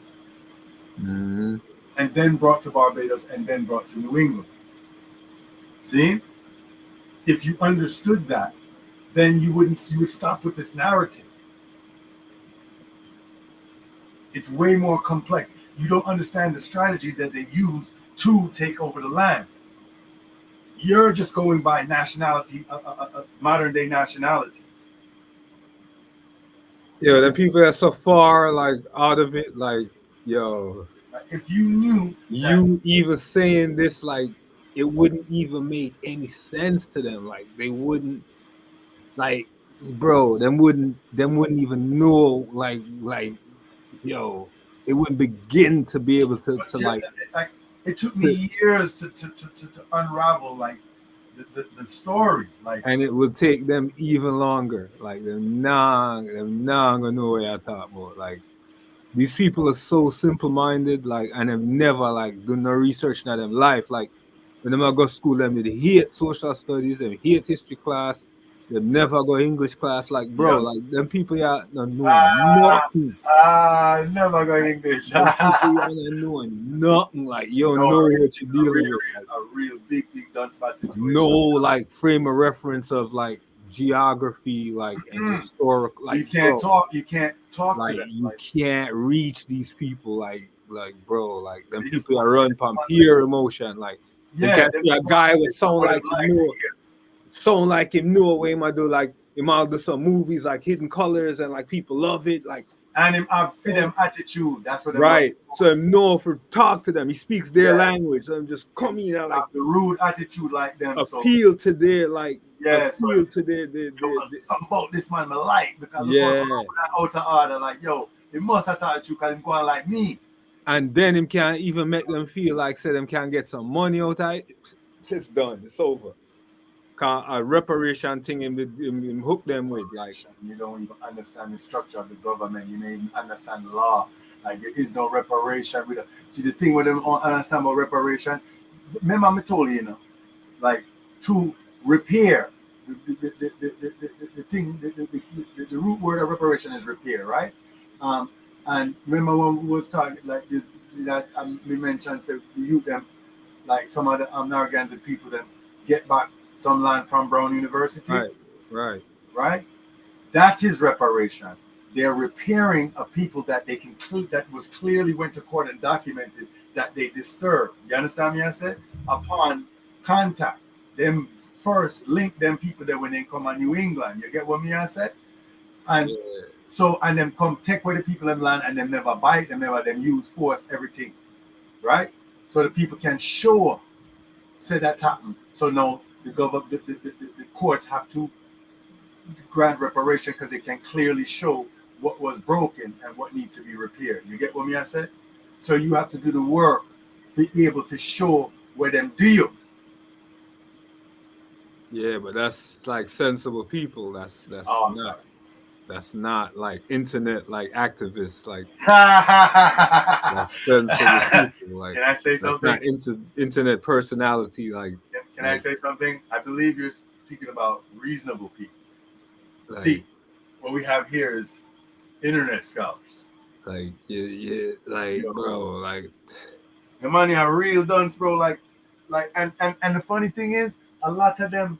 and then brought to Barbados, and then brought to New England. See, if you understood that, then you would stop with this narrative. It's way more complex. You don't understand the strategy that they use to take over the land. You're just going by nationality, modern day nationalities. Yeah, the people that so far like out of it, like if you knew you even saying this, like it wouldn't even make any sense to them. Like they wouldn't, like, bro, them wouldn't even know, like they wouldn't begin to be able to like. It took me years to unravel like the story, like, and it will take them even longer. Like them not gonna know what I talk about. Like these people are so simple-minded, like, and have never like done no research in their life. Like when them go to school, them they hate social studies, they hate history class, they never go English class. Like, bro, like them people don't know nothing. Never go English. Them people don't know nothing. Like you don't know what you're dealing with. A real big done spot situation. No, like frame of reference of like geography, like and historical. Like you can't talk. You can't talk like, to them. You can't reach these people. Like bro, like them people that run from pure emotion. Like you can't see a guy with sound like him know what him I do. Like him all do some movies like Hidden Colors and like people love it. Like and him have for them attitude. That's what right. So him know if talk to them. He speaks their language. So him just come in and like the rude attitude like them. Appeal to their like. Appeal to their something about this man I like because out of order. Like he must have thought you because him going like me. And then him can't even make them feel like say them can get some money out of it. It's done. It's over. A reparation thing him hook them with. Like you don't even understand the structure of the government. You don't even understand the law. Like there is no reparation. See the thing with them don't understand about reparation. Remember I told you, like to repair the thing. The root word of reparation is repair, right? And remember when we was talking like this, that we mentioned say you them like some of the Narragansett people them get back some land from Brown University. Right. That is reparation. They're repairing a people that they can that was clearly went to court and documented that they disturbed. You understand me? I said upon contact, them first link them people that when they come on New England. You get what me I said? And so, and them come take where the people them land, and them never bite, them never them use force, everything, right? So the people can show, say that happened. So now the government, the courts have to grant reparation because they can clearly show what was broken and what needs to be repaired. You get what me I said? So you have to do the work to be able to show where them deal. Yeah, but that's like sensible people. That's Oh, I'm not sorry. that's not like internet like activists. Like Can that's sensible people. Like I say that's something? not internet personality. Like Can I say something? I believe you're speaking about reasonable people. like, See, what we have here is internet scholars. like yeah, like bro, like The money are real dunce, bro. Like, and the funny thing is, a lot of them,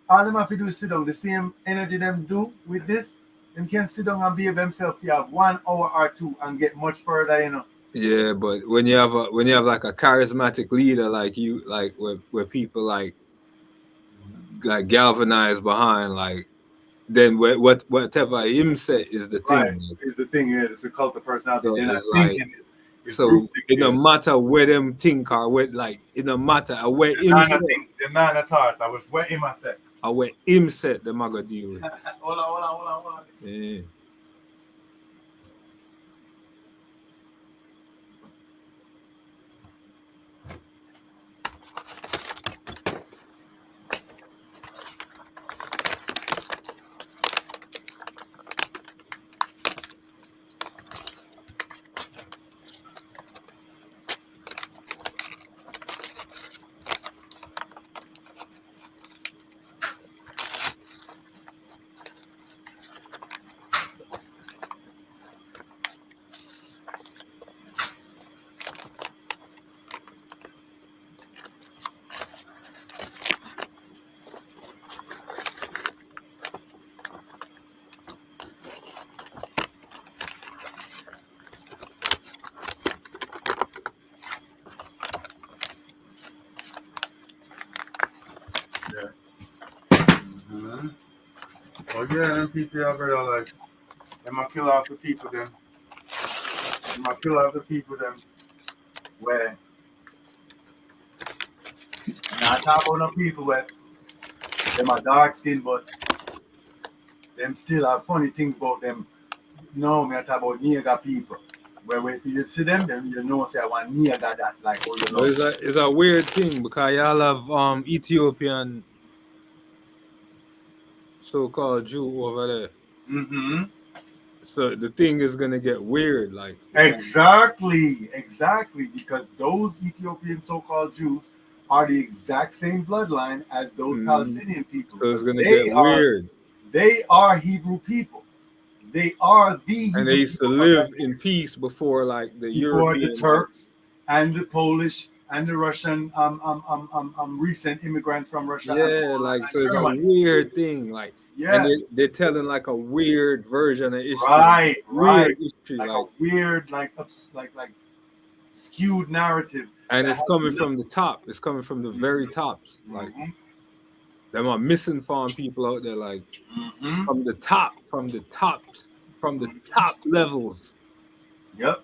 all them have to do is sit down. The same energy them do with this, them can sit down and behave themselves for 1 hour or 2 and get much further, you know. yeah, but when you have like a charismatic leader like you, like where people like galvanize behind, like then whatever him say is the thing. Right, like, is the thing. Yeah, it's a cult of personality. so They're not it's like, thinking. It's so group it no thinking. matter where them think or where, like it no matter where him None set, of things. They're not the thoughts. I was wetting myself. or where him set, them I go deal with. Hold on. Yeah. Oh yeah, them people over there, like, them I kill off the people them. Them I kill off the people them. Where? Not talk about no people where them are dark skin, but them still have funny things about them. No, me I talk about nigga people. Where you see them, then you know say I want nigga that, like, oh, you know. But it's a weird thing because y'all have Ethiopian so-called Jew over there. Mm-hmm. So the thing is gonna get weird, like Exactly, because those Ethiopian so-called Jews are the exact same bloodline as those Palestinian people. So it's gonna get weird. They are Hebrew people. They are the Hebrew and they used to live in peace before, like the European, the Turks and the Polish and the Russian recent immigrants from Russia. Yeah, like so it's a weird thing, like yeah, and they're telling like a weird version of history, right, weird history, like a weird, like skewed narrative, and it's coming from the top. It's coming from the very tops, like them are misinformed people out there, like from the top levels. Yep.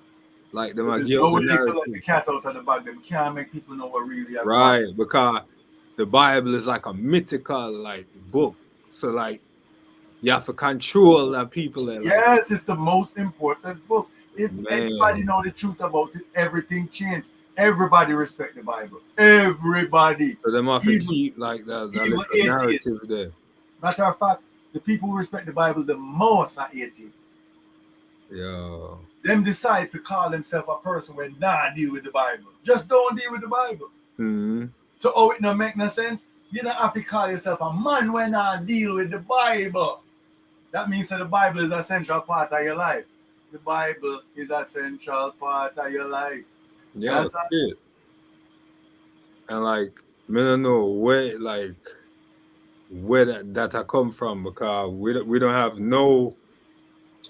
Like them are there's no way they could let the cat out of the bag. Them can't make people know what really happened. Right, because the Bible is like a mythical like book. So like you have to control the people that, yes, it's the most important book. If anybody know the truth about it, everything changed. Everybody respect the Bible. Everybody. So them have to keep like that narrative there. Matter of fact, the people who respect the Bible the most are atheists. Yeah. Them decide to call themselves a person when not deal with the Bible. Just don't deal with the Bible. So it not make no sense. You don't have to call yourself a man when not deal with the Bible. That means that the Bible is a central part of your life. The Bible is a central part of your life. Yeah, that's it. And like, I don't know where that come from, because we don't have no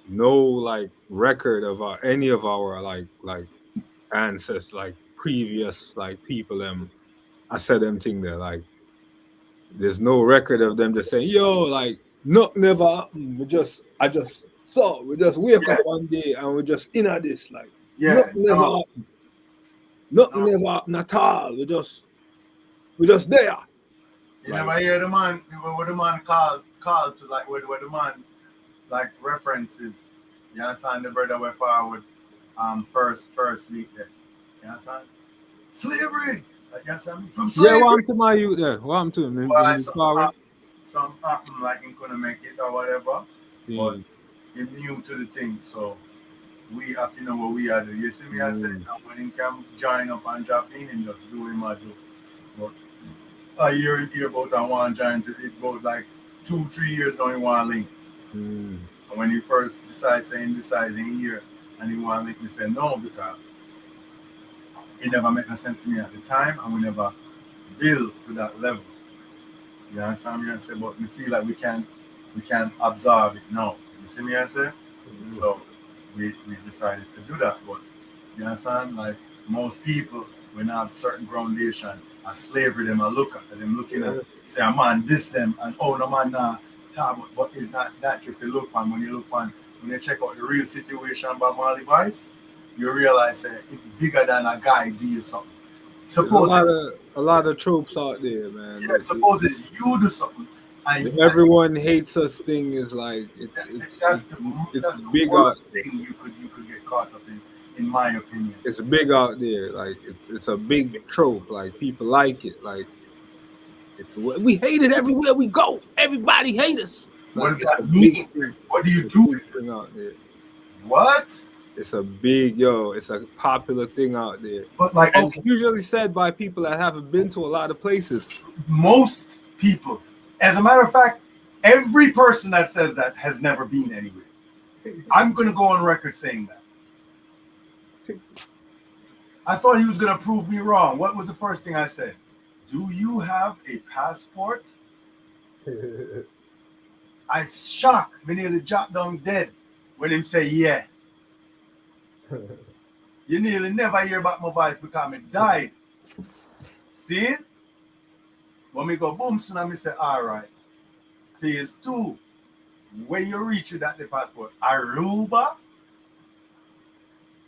like record of any of our like ancestors, like previous like people them. I said them thing there, like there's no record of them just saying, yo, like nothing never happened. I just saw. We just wake Yeah. up one day and we just in at this like Yeah, nothing never no. happened. Nothing never happened at all. We just there. You Like, never hear the man what the man called to like where the man like references. You understand the brother went forward first week there. You understand? Slavery! Like you understand? From yeah, slavery. what happened to my youth there? What happened to him? Why In forward? some happen like he couldn't make it or whatever. But Mm. he new to the thing, so we have to know what we are doing. You see me I said that when he can join up and drop in and just do him I do. But a year about I want to join it about like 2-3 years now he want to link. Mm. And when he first decides in here and he want to link me say no because it never made no sense to me at the time and we never build to that level. You understand me I say but we feel like we can absorb it now. You see me I say? Mm. So we decided to do that. But you understand, like most people when have certain groundation as slavery, them I look at them looking at say a man this them and oh no man talk but it's not that if you look on when you check out the real situation by Marley Vice, you realize it's bigger than a guy do you something. Suppose a lot of tropes out there, man. yeah, suppose it's you do something. The everyone hates us thing is like it's big out worst thing you could get caught up in my opinion. It's big out there, like it's a big trope. Like people like it, like we hate it everywhere we go. Everybody hate us. What does that mean? What do you do? Thing out there. What? It's a big it's a popular thing out there. But like, and it's usually said by people that haven't been to a lot of places. Most people. As a matter of fact, every person that says that has never been anywhere. I'm going to go on record saying that. I thought he was going to prove me wrong. What was the first thing I said? Do you have a passport? I shocked. Me nearly dropped down dead when him say, yeah. You nearly never hear about my voice because I died. See? When we go boom, so now me say, all right. Phase 2. Where you reach with that the passport? Aruba?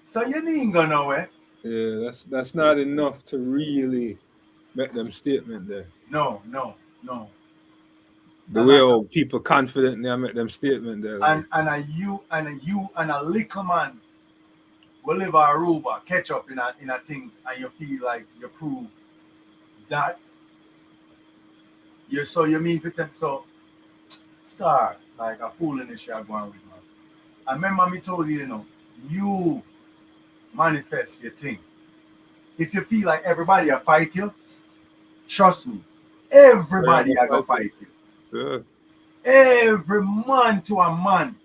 So you ain't gonna know it. Yeah, that's not enough to really make them statement there. No. The way all people confidently make them statement there. Like. And a little man will live Aruba, catch up in a things, and you feel like you prove that you mean for them so star like a fool in the shit going with man. I remember me told you, you manifest your thing. If you feel like everybody will fight you, trust me, everybody are gonna fight you. Yeah. Every man to a man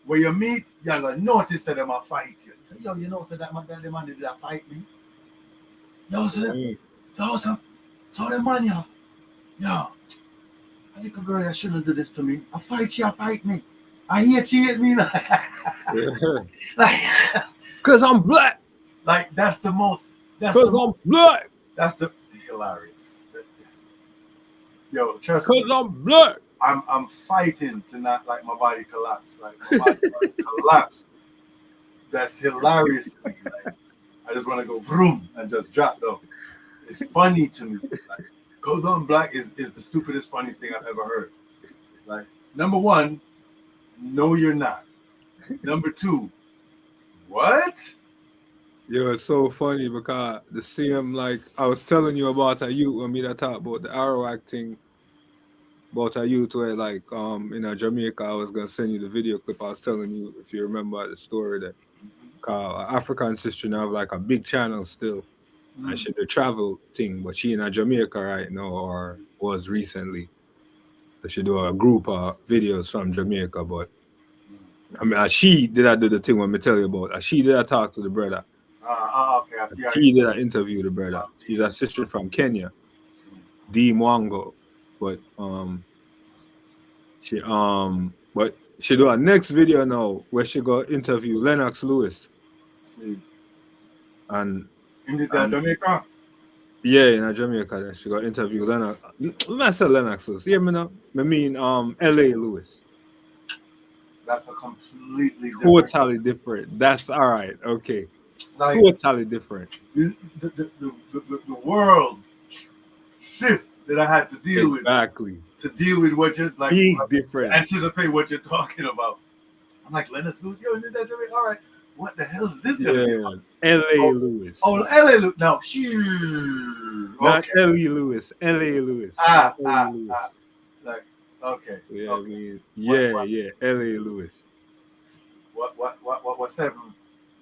where you meet, you're gonna notice that them will fight you. So so that man did that fight me. So the man you have, a little girl that shouldn't do this to me. I fight me. I hate me. Like, cause I'm black. Like that's the most. I'm black. That's the hilarious. Yo, trust me. Cause I'm black. I'm fighting to not like my body collapse. Like my body collapse. That's hilarious to me. Like I just want to go vroom and just drop down. It's funny to me. Like, go down black is the stupidest, funniest thing I've ever heard. Like, number one, no, you're not. Number two, what? Yo, it's so funny because the same, like I was telling you about a youth when me that talk about the Arawak thing, about a youth where like in Jamaica, I was gonna send you the video clip. I was telling you if you remember the story that African sister now have like a big channel still. And she the travel thing, but she in Jamaica right now or was recently. So she do a group of videos from Jamaica, but I mean she did I do the thing when me tell you about. She did I talk to the brother. Okay. She did I interview the brother. She's a sister from Kenya, D Mwango, but she do a next video now where she go interview Lennox Lewis. See. And in Jamaica. Yeah, in Jamaica, then she got interviewed Lennox. I said Lennox Lewis. Yeah, me know. I mean, L.A. Lewis. That's a completely different. Totally different. That's all right. Okay. Like Totally different. the world shift that I had to deal with. Exactly. To deal with what you're like, Big difference. to anticipate what you're talking about. I'm like, Lennox Lewis, yo, did that? All right, what the hell is this gonna be about? L.A. Lewis. Oh, L.A. Lewis. No, not L.E. Lewis. L.A. Lewis. Like, okay. Yeah, okay. I mean, What? L.A. Lewis. What 7?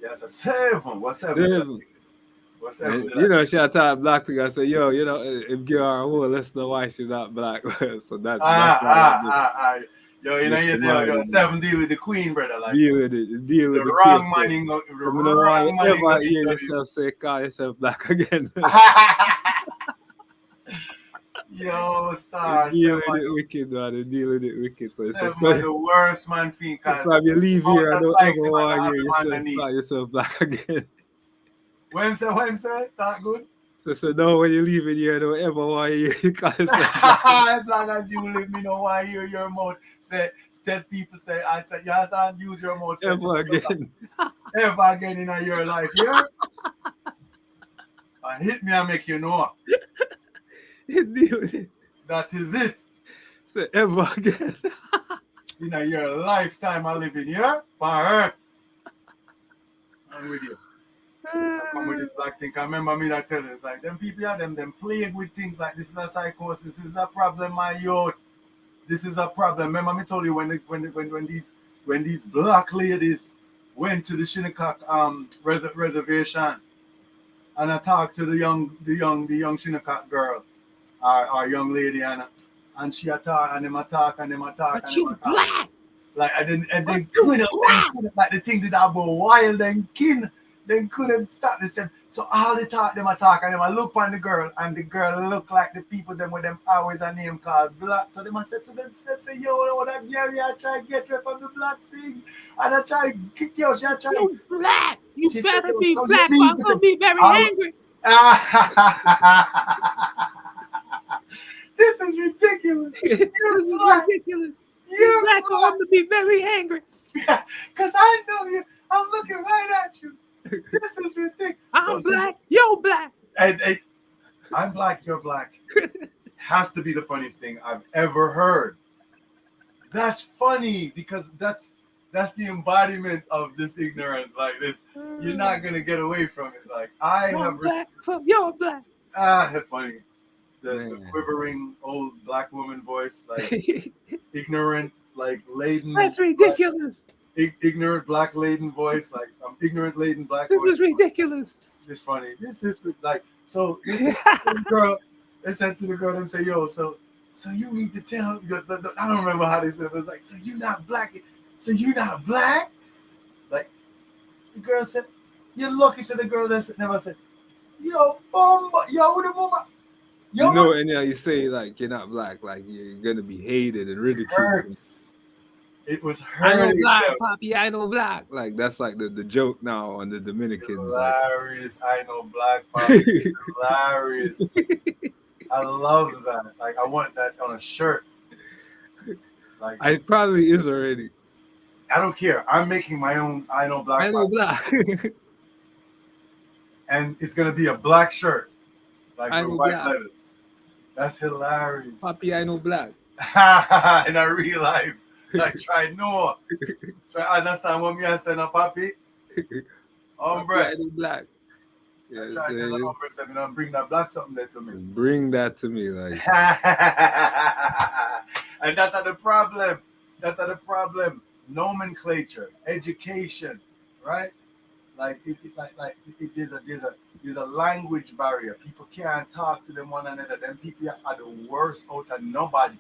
Yeah, it's a 7. What 7? 7. What 7? You know, she attacked black thing. I said, yo, you know, if give her a whole, let's know why she's not black. So that's yo, you know, yo, 7 deal with the queen, brother. Like, deal with it. Deal with the the wrong case, money. The you know wrong why money. ever hear yourself say, call yourself black again. Yo, Star. Deal with it wicked, man. Deal with it wicked. So the worst man thing. If you leave here, I don't ever want to hear yourself black again. What him say? Talk good? So no, when you leave it here, I don't ever want to hear you call yourself black. As long as you leave me, no want to hear your mouth. Tell people say, I say, yes, I'll use your mouth. Ever again. Ever again in your life, yeah? Hit me and make you know. Deal with it. That is it. Say ever again. In your lifetime I live in here, for earth. I'm with you. I'm with this black thing. I remember me that telling it's like them people are them plagued with things like this is a psychosis, this is a problem, my youth. This is a problem. Remember me told you when these black ladies went to the Shinnecock reservation and I talked to the young Shinnecock girl, our young lady, and she attack and them attack. But you black. Like and they couldn't like the thing did have go wild and kin. They couldn't stop this. So all the talk them attack and them I look on the girl and the girl look like the people them with them always a name called black. So they must say to themselves, say, yo, that girl you try to get you from the black thing. And I try to kick you out. She try you black. You she better said, be so black or I'm gonna be very angry. This is ridiculous. This is ridiculous. You're black or I'm gonna be very angry. Yeah, because I know you. I'm looking right at you. This is ridiculous. I'm black. You're black. Hey, I'm black. You're black. Has to be the funniest thing I've ever heard. That's funny because that's the embodiment of this ignorance. Like this, you're not gonna get away from it. Like I'm black. You're black. Funny. The quivering old black woman voice, like ignorant, like laden. That's ridiculous. Ignorant black laden voice, like ignorant laden black. This voice. is ridiculous. It's funny. This is like so. Girl, they said to the girl, them say, "Yo, so you need to tell." I don't remember how they said it. It was like, "So you not black? So you not black?" Like the girl said, "You're lucky." So the girl that never said, "Yo, bomba, yo, with the mama." You know, and you say like you're not black, like you're gonna be hated and ridiculed. It was hurting. I know black, Poppy. I know black. Like that's like the joke now on the Dominicans. Hilarious. Like. I know black, Poppy. Hilarious. I love that. Like I want that on a shirt. Like it probably is already. I don't care. I'm making my own. I know black. I know black. And it's gonna be a black shirt, like with white black. letters. That's hilarious. Poppy, I know black. In a real life. Like try understand what me I say no Papi. Hombre. I know black. Yeah, try to tell the hombre say me don't bring that black something there to me. Bring that to me, like. And that's the problem. That's the problem. Nomenclature, education, right? Like there's a language barrier. People can't talk to them one another. Them people are the worst out of nobody.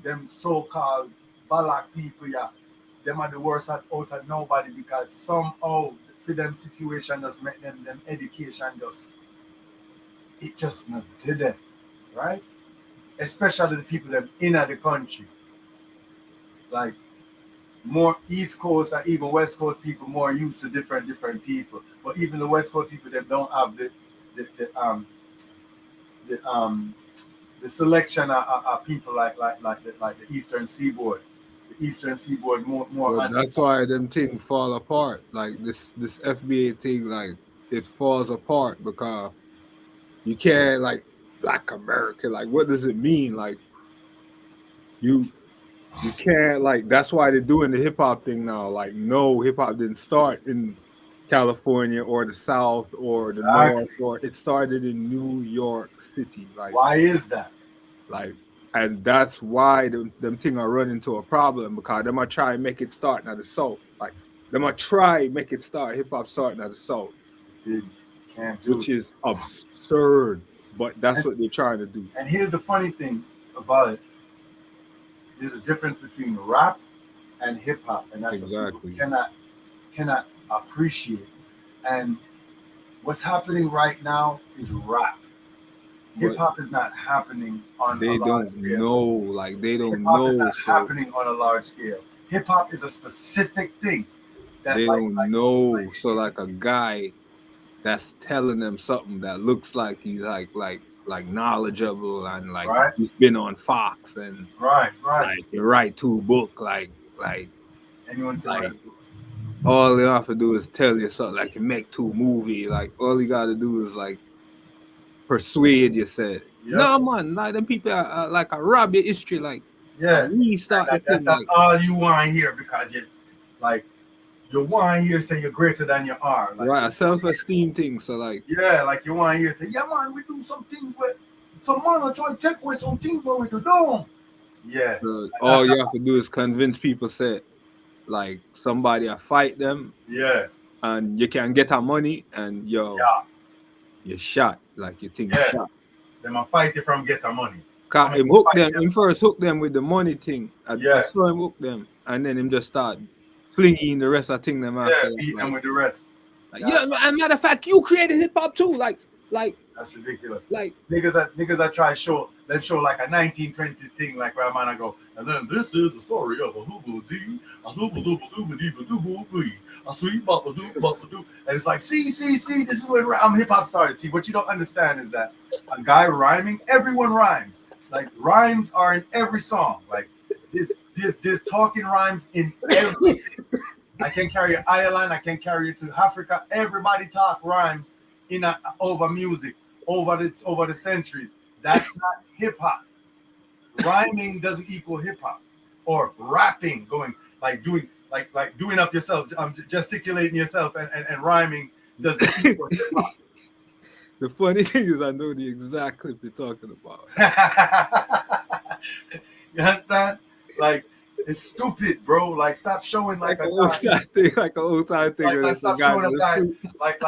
Them so-called black people, yeah, them are the worst out of nobody because somehow for them situation just make them education just not did it, right? Especially the people them in the country. Like more East Coast or even West Coast people more used to different people. But even the West Coast people that don't have the selection of people like the Eastern Seaboard. The Eastern Seaboard more But that's why them things fall apart. Like this FBA thing, like it falls apart because you can't like Black America. Like, what does it mean? Like you can't like. That's why they're doing the hip hop thing now. Like, no, hip hop didn't start in California or the South or the North, or it started in New York City. Like, why is that? Like, and that's why them thing are running into a problem, because they might try and make it start at the South. Like, they might try make it start hip hop starting at the South. Can't do which is absurd, but that's what they're trying to do. And here's the funny thing about it: there's a difference between rap and hip hop, and that's what people cannot appreciate. And what's happening right now is rap. Hip hop is not happening on a large scale. They don't know. Hip hop is know. not happening on a large scale. Hip hop is a specific thing that they don't know. So like a guy that's telling them something that looks like he's like knowledgeable and like he's been on Fox and like you write to a book like anyone can write. All you have to do is tell you something like you make to a movie. Like all you gotta do is like persuade you. Said no man, like them people are like a rob your history. Like we start the thing. That's all you want to hear because you like. You want to hear say you're greater than you are. Like, right, a self-esteem thing. So like like you want to hear say, yeah man, we do some things where some man are trying to take away some things where we do them. Yeah. So all you have to do is convince people say like somebody I fight them. Yeah. And you can get our money and you're shot. Like you think you're shot. They might fight you from get our money. Him first hook them with the money thing. I saw him hook them and then him just start flinging the rest of the thing them after. Beat them with the rest. Like, and matter of fact, you created hip hop too. Like that's ridiculous. Like niggas that try show like a 1920s thing, like where a man I go, and then this is the story of a hooba dee, a hooba dooba dooba dee dooba dee, a sweet boppa doo, and it's like, see, this is when hip hop started. See, what you don't understand is that a guy rhyming, everyone rhymes. Like rhymes are in every song. Like this talking rhymes in everything. I can carry you Ireland, I can carry you to Africa. Everybody talk rhymes over music, over the centuries. That's not hip hop. Rhyming doesn't equal hip hop. Or rapping, going like doing up yourself, gesticulating yourself and rhyming doesn't equal hip hop. The funny thing is I know the exact clip you're talking about. You understand? Like it's stupid, bro. Like stop showing like an old time thing. Like stop showing a guy like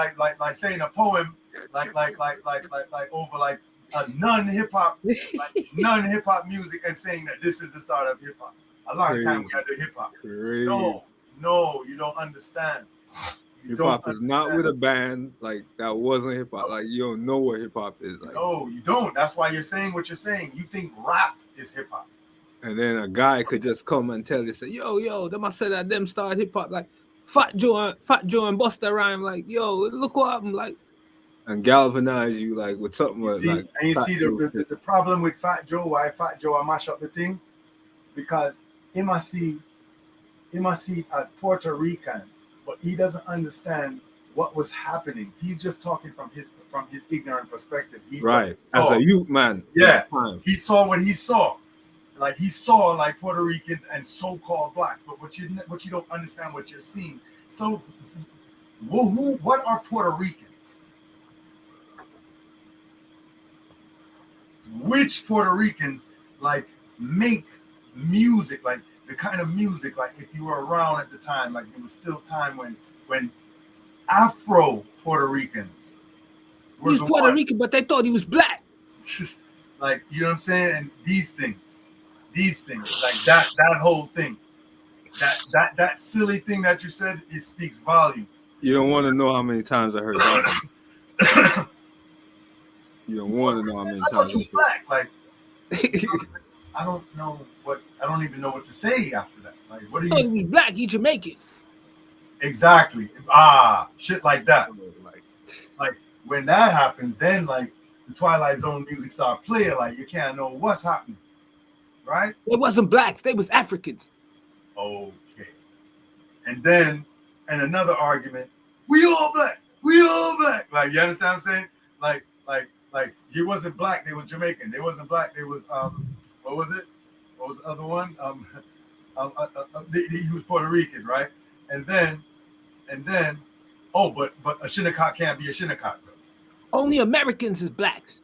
saying a poem like over like a non-hip hop music and saying that this is the start of hip hop. A long time we had the hip hop. No, you don't understand. Hip hop is not with a band like that wasn't hip hop. Like you don't know what hip hop is. Like, no, you don't. That's why you're saying what you're saying. You think rap is hip hop. And then a guy could just come and tell you, say, yo, them I said that them start hip hop like Fat Joe and Busta Rhyme, like, yo, look what happened, like, and galvanize you like with something like. And you see the problem with Fat Joe, why Fat Joe I mash up the thing, because he must see as Puerto Ricans, but he doesn't understand what was happening. He's just talking from his ignorant perspective. As a youth man. Yeah, he saw what he saw. Like he saw like Puerto Ricans and so-called blacks, but what you don't understand what you're seeing. So, what are Puerto Ricans? Which Puerto Ricans like make music, like the kind of music, like if you were around at the time, like it was still time when Afro Puerto Ricans. He was Puerto Rican, but they thought he was black. Like you know what I'm saying, and these things, like that whole thing, that silly thing that you said, it speaks volumes. You don't want to know how many times I heard that. You don't want to know how many times. I thought you was black. Like, I don't even know what to say after that. Like, what are you? You black, you Jamaican. Exactly. Shit like that. Like when that happens, then like the Twilight Zone music start playing, like you can't know what's happening, right? It wasn't blacks, they was Africans. Okay. And then, and another argument, we all black. Like, you understand what I'm saying? Like, he wasn't black, they was Jamaican. They wasn't black, they was, what was it? What was the other one? He was Puerto Rican, right? And then, oh, but a Shinnecock can't be a Shinnecock, though. Only Americans is blacks.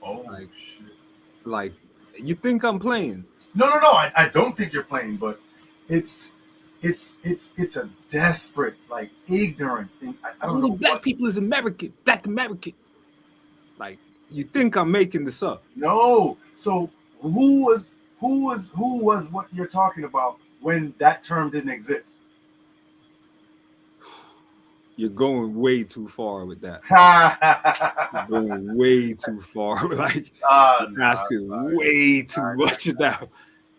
Oh, Like, shit. Like, you think I'm playing? No, I don't think you're playing, but it's a desperate, like, ignorant thing. I don't Only know black what, people is American, black American. Like, you think I'm making this up? no. So who was what you're talking about when that term didn't exist? You're going way too far with that. You're going way too far. Like, you're asking way too much of that.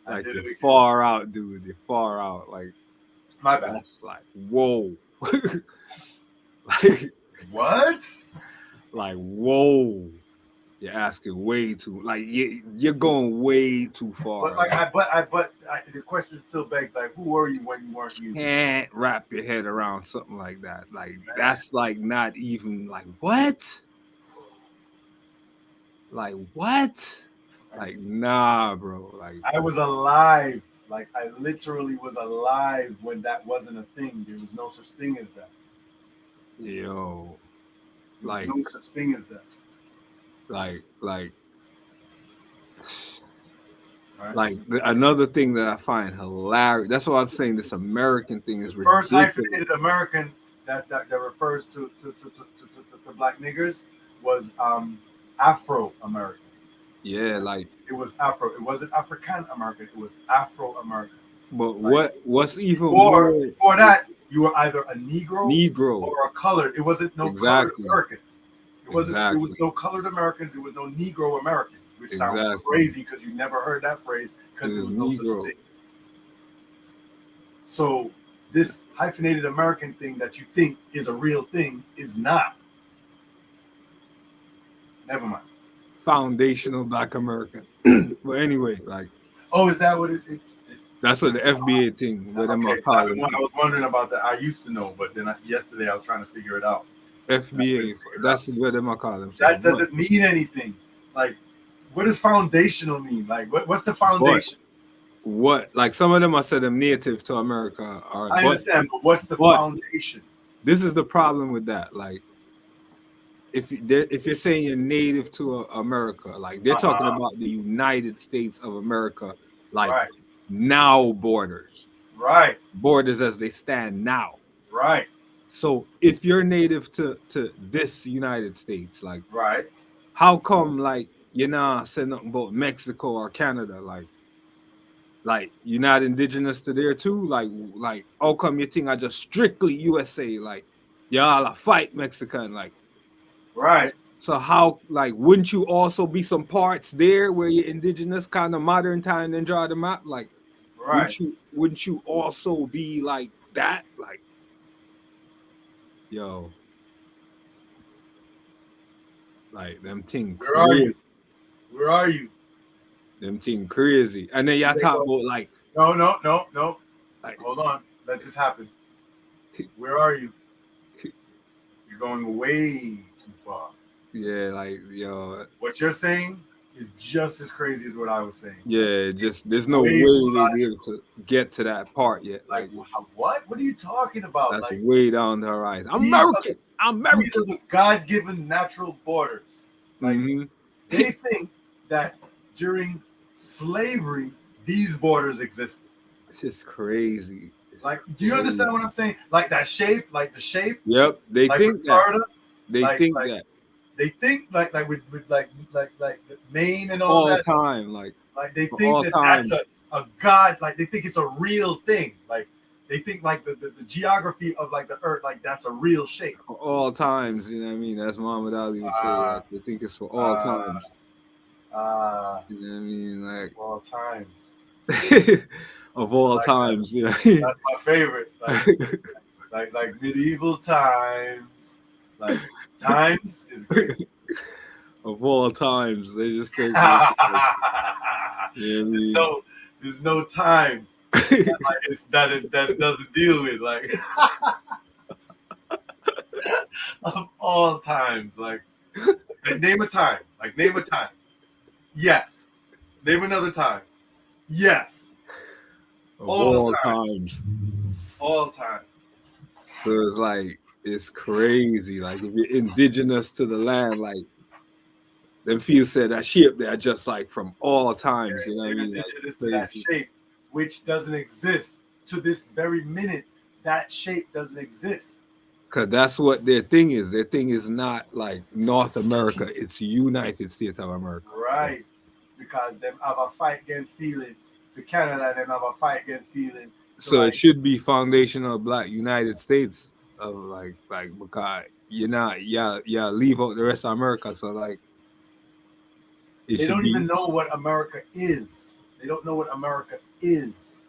Like, you're far out, dude. You're far out. Like, My bad. that's like, whoa. Like, What? like, whoa. You're asking way too, like, you're going way too far. But the question still begs, like, who were you when you weren't you? Can't wrap your head around something like that. Like, that's like not even like what? Like what? Like, nah, bro. Like, I was alive. Like, I literally was alive when that wasn't a thing. There was no such thing as that. yo, There was like, no such thing as that. like, Right? another thing that I find hilarious. That's why I'm saying this American thing is The first ridiculous. hyphenated American that refers to black niggers was Afro-American. Yeah, like, It was Afro. It wasn't African American. It was Afro-American. but Like, what's even more before that, you were either a Negro or a colored. It wasn't no colored Exactly. Americans. It wasn't. There was Exactly. no colored Americans. There was no Negro Americans, which sounds Exactly. crazy because you never heard that phrase because It there was was no Negro. such thing. So this hyphenated American thing that you think is a real thing is not. Never mind. Foundational Black American. But anyway, like, Oh, is that what it? that's what the FBA thing. What am I Okay, I calling was wondering about that. I used to know, but then yesterday I was trying to figure it out. FBA? That's what am I calling? That doesn't mean anything. Like, what does foundational mean? Like, what's the foundation? What? Like, some of them I said I'm native to America. Or, I understand, but what's the foundation? This is the problem with that. Like, if you're saying you're native to America, like they're talking about the United States of America, like Right. now borders as they stand now. Right. So if you're native to this United States, like, Right. how come like you're not saying nothing about Mexico or Canada? Like you're not indigenous to there too? Like how come you think I just strictly USA? Like y'all a fight Mexican? Like, Right. so how, like, wouldn't you also be some parts there where you're indigenous, kind of modern time, and draw the map? Like, Right. wouldn't you also be like that? Like, yo, like them thing Where are crazy. you? Where are you? Them thing crazy. And then y'all talk about like, No. like, Hold on. Let this happen. Where are you? You're going way too far. yeah, like, yo, What you're saying is just as crazy as what I was saying. yeah, just there's no way way too they be able to get to that part yet. Like, Like, what? What are you talking about? that's Like, way down the horizon. these American. these are the God-given natural borders. Like, Mhm. they think that during slavery, these borders existed. It's just crazy. It's Like, do you understand crazy. what I'm saying? Like that shape, like the shape, Yep, they like think with that. Florida, They like- think like that they think like with Maine and all all that. time. Like, Like they for think all that time. that's a god. Like they think it's a real thing. Like they think like the geography of like the earth, like that's a real shape. for all times, you know what I mean? That's Muhammad Ali would say. Like, they think it's for all times. You know what I mean? Like, All times. of all Like times, yeah. That's my favorite. Like medieval times. Like times is great. of all times. They just think, like, you know what I mean? There's no time that it doesn't deal with, like, of all times. Like name a time. Like, name a time. Yes. Name another time. Yes. Of All all times. times. All times. So it's like, it's crazy. Like, if you're indigenous to the land, like, them few said that shape there just like from all times, you know what I They're mean? Like, indigenous to that crazy. shape, which doesn't exist to this very minute. That shape doesn't exist. Cause that's what their thing is. Their thing is not like North America, it's United States of America. Right. Because them have a fight against feeling. For Canada, them have a fight against feeling. So it should be foundational Black United States of like because you're not leave out the rest of America. So like it they should don't be. even know what America is. They don't know what America is.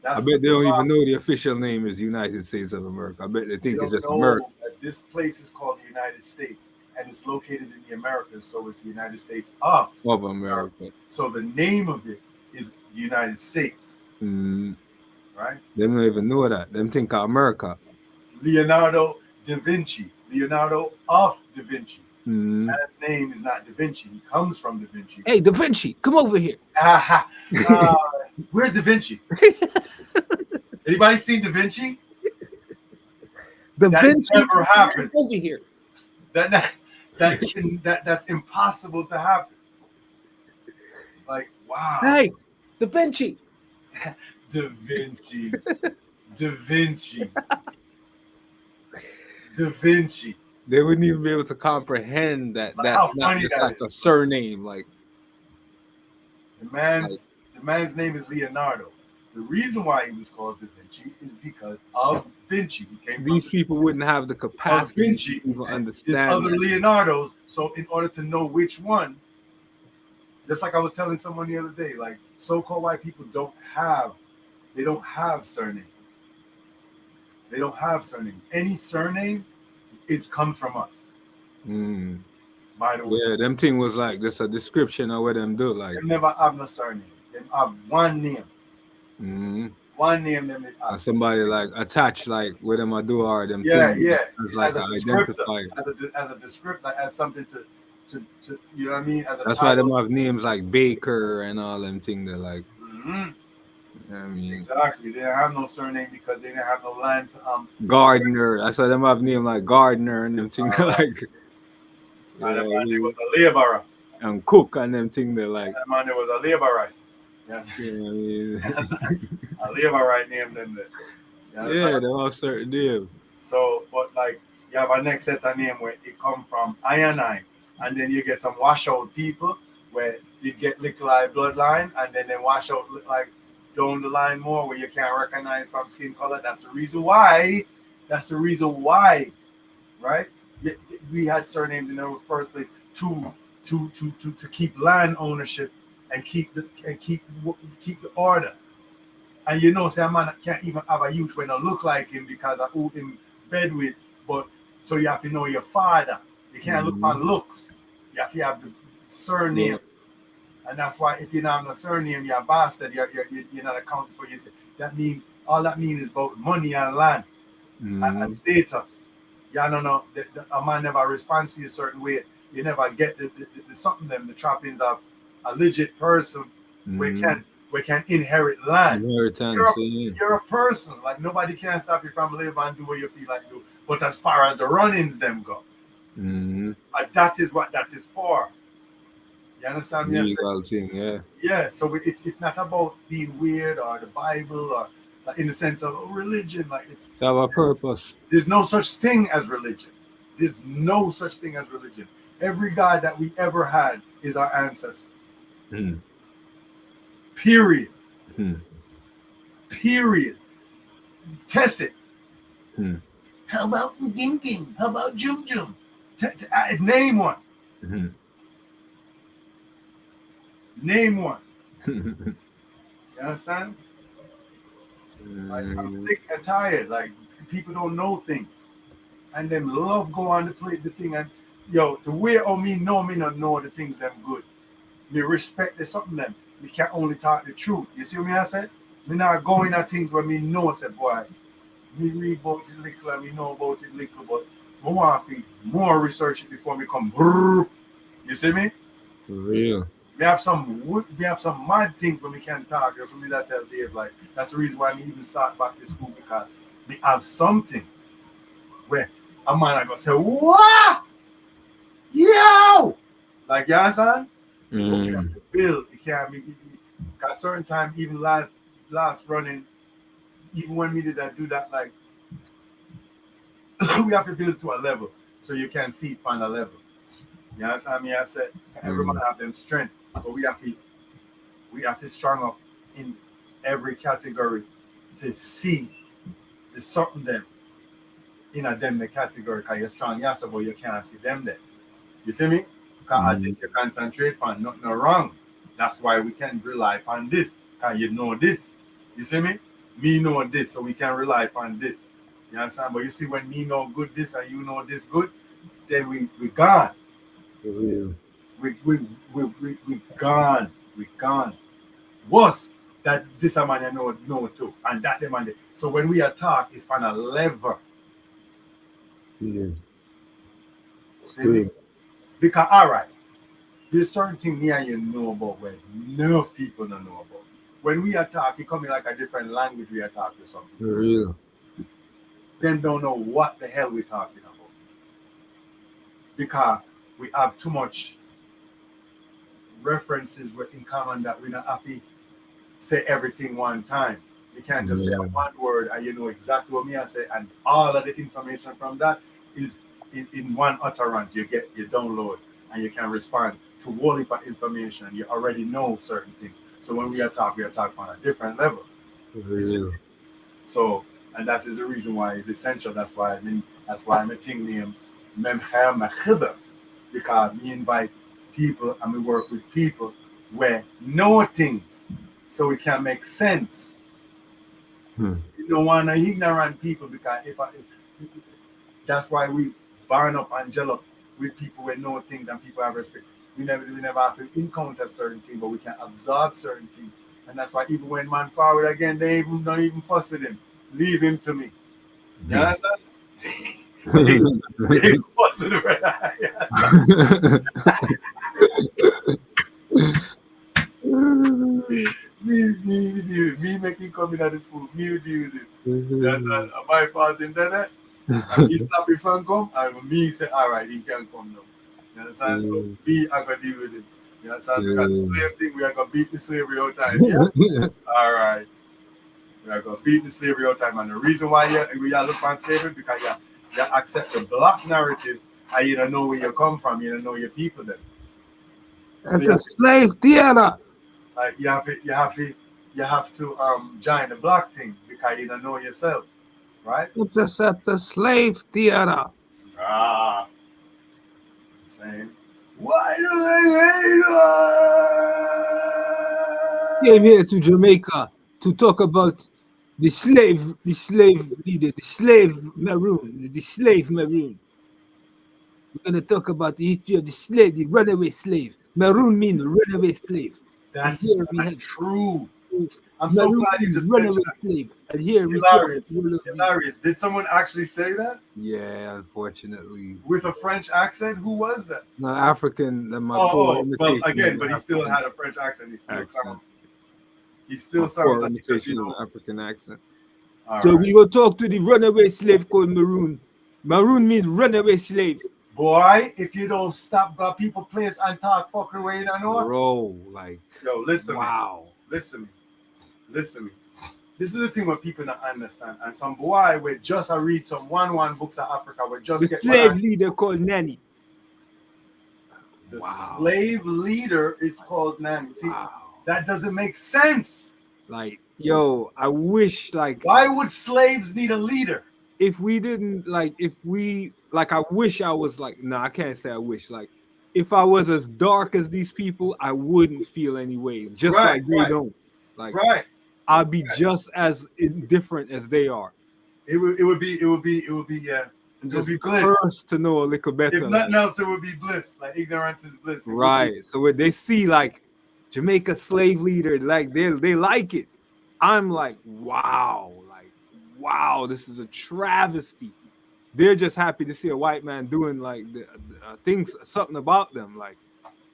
I That's bet they the don't even problem. know the official name is United States of America. I bet they They think it's don't just know America. that this place is called the United States and it's located in the Americas, so it's the United States of America. So the name of it is the United States, Mm, right? they don't even know that. Them think of America. Leonardo da Vinci, Leonardo of Da Vinci. Mm. Man's name is not Da Vinci. He comes from Da Vinci. Hey, Da Vinci, come over here. Where's Da Vinci? Anybody seen Da Vinci? Da That Vinci never happened. over here. That's impossible to happen. Like, wow. Hey, Da Vinci. Da Vinci. Da Vinci. Da Vinci. They wouldn't even be able to comprehend that Like, how that's not funny just that like a surname. Like The man's name is Leonardo. The reason why he was called Da Vinci is because of Vinci. He came these from people Vinci. wouldn't have the Of capacity Vinci. to even There's understand other that. Leonardos. So in order to know which one, just like I was telling someone the other day, like so-called white people don't have surnames. They don't have surnames. Any surname is come from us. Mm. By the way. Yeah, them thing was like just a description of what them do. Like They never have no surname. They have one name. One name them it and has. somebody like attach like what them I do or them Yeah, thing yeah. as like As a an descriptor. identifier. As a descriptor, as something to you know what I mean? As a That's why title. them have names like Baker and all them things. They're like, Mm-hmm. you know what I mean, Exactly. They didn't have no surname because they didn't have no land to Gardner. That's why them have name like Gardner and them things like. And the man, there was a laborer. And Cook and them thing. They're like. And the man, there was a laborer. Yes. You know what I mean? A laborer named them. Yeah, they have certain names. So, but like you have a next set of name where it come from I, and then you get some washout people where you get little like bloodline, and then they wash out like down the line more where you can't recognize from skin color. That's the reason why. Right? We had surnames in the first place to keep land ownership and keep the order. And you know, say a man can't even have a youth when I look like him because I who in bed with. But so you have to know your father. You can't look on looks. You have to have the surname. Yeah. And that's why if you don't have a surname, you're a bastard. You're not accounted for. That mean all that means is about money and land and status. Yeah, no. A man never responds to you a certain way. You never get the something them the trappings of a legit person we can inherit land. You're a person. Like nobody can stop you from living and do what you feel like do. But as far as the run-ins them go, that is what that is for. You understand me? Legal thing, yeah. Yeah. So it's not about being weird or the Bible or like in the sense of religion. Like it's have a purpose. There's no such thing as religion. There's no such thing as religion. Every God that we ever had is our ancestor. Period. Period. Test it. How about Ginking? How about Jum Jum? Name one. Name one. You understand? Like, I'm sick and tired. Like people don't know things, and them love go on to play the thing. And yo, the way of me not know the things them good. Me respect the something them. Me can only talk the truth. You see what me I said? Me not going at things where me know say boy. Me read about it little and me know about it little, but I want to more research it before me come. Brrr. You see me? For real. We have some mad things when we can talk. For me that tell Dave like that's the reason why we even start back to school because we have something where a man I gonna say, what? Yo! Like you understand? But we have to build. It can't be at a certain time, even last running, even when we did that do that, like we have to build to a level so you can see it on a level. You understand me? I said every man have them strength, but we have to strong up in every category to see the something them in a them the category because you're strong, yes, but you can't see them there. You see me? Because at this you concentrate on nothing wrong. That's why we can rely on this. Because you know this. You see me? Me know this, so we can rely on this. You understand? But you see when me know good this and you know this good, then we gone. For real. We gone. We gone. Worse that this a man you know too. And that the man. So when we attack, it's on a level. Yeah. See me? Because all right, there's certain thing me and you know about where enough people don't know about. When we attack, it come in like a different language we attack or something. For real. Then don't know what the hell we're talking about. Because we have too much references in common that we don't have to say everything one time. You can't just say one word and you know exactly what me I say, and all of the information from that is in one utterance. You download and you can respond to a whole heap of information. You already know certain things. So when we attack on a different level. Real. So, and that is the reason why it's essential. That's why I'm a thing named Memcher Mechiber, because me invite people and we work with people where know things so it can make sense. You don't want to ignorant people because that's why we burn up and gel up with people who know things and people have respect. We never have to encounter certain things, but we can absorb certain things. And that's why even when man forward again, they don't even fuss with him. Leave him to me. You understand? They fuss with him right me make him come in at the school. Me will deal with it. That's my fault in that. And he stop if he come, and me say, all right, he can come now. You understand? So me, I gotta deal with it. You understand? Because the slave thing, we are gonna beat the slavery all time. Yeah? All right. We are gonna beat the slavery all time. And the reason why we are look on slavery because you accept the black narrative and you don't know where you come from, you don't know your people then. That's a slave theater. You have to join the black thing because you don't know yourself, right? It's just at the slave theater. Saying, why do they hate us? Came here to Jamaica to talk about the slave leader, the slave maroon. We're gonna talk about the history of the slave, the runaway slave. Maroon means runaway slave. That's true. I'm Maroon so glad you just mentioned that. slave. And here Hilarious. Did someone actually say that? Yeah, unfortunately. With a French accent? Who was that? No, African. But again, he still had a French accent. He still sounds like an African accent. So we will talk to the runaway slave called Maroon. Maroon means runaway slave. Boy, if you don't stop the people place and talk fucking way, you know. Bro, like. Yo, listen. Wow. Listen. This is the thing what people don't understand. And some boy we just read some one books of Africa. We just the slave leader called Nanny. The slave leader is called Nanny. See, that doesn't make sense. Like, yo, I wish why would slaves need a leader? If we didn't I wish I was I can't say I wish. If I was as dark as these people, I wouldn't feel any way. Just like they don't. I'd be just as indifferent as they are. It would be It'll just be bliss. cursed to know a little better. If nothing else, it would be bliss. Like ignorance is bliss. It would be- Right. So when they see like Jamaica slave leader, like they like it. I'm like, wow, this is a travesty. They're just happy to see a white man doing like the things, something about them. Like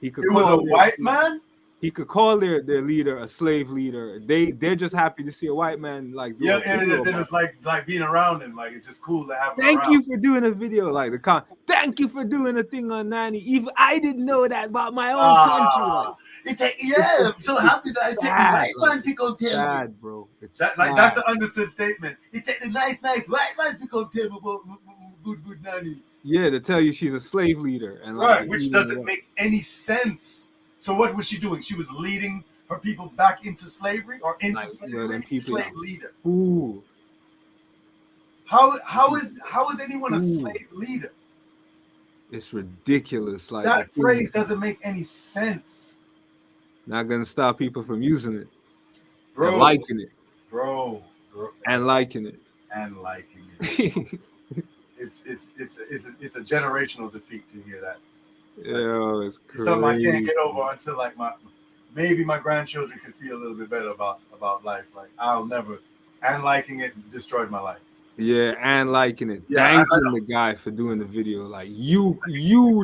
he could It was a call white man. he could call their leader a slave leader. They're just happy to see a white man like do Yeah, a and video then about it's like being around him. Like it's just cool to have him Thank around. you for doing a video like thank you for doing a thing on 90. Even I didn't know that about my own country. Like, I'm so happy that I take the white man to go tell me. sad, bro. It's That, like that's the understood statement. He take the nice white man to go tell me about good nanny. Yeah, to tell you she's a slave leader and like, Right, which doesn't make any sense. So what was she doing? She was leading her people back into slavery or into Like, slavery. them people- Slave leader. Ooh, How is anyone a Ooh. slave leader? it's ridiculous. Like That the phrase thing- doesn't make any sense, not gonna stop people from using it, bro. and liking it, bro, and liking it. and liking it. It's a generational defeat to hear that. Yo, it's It's something I can't crazy. get over until like maybe my grandchildren can feel a little bit better about life. Like I'll never, and liking it destroyed my life. Yeah, and liking it. Yeah, Thanking the guy for doing the video. Like you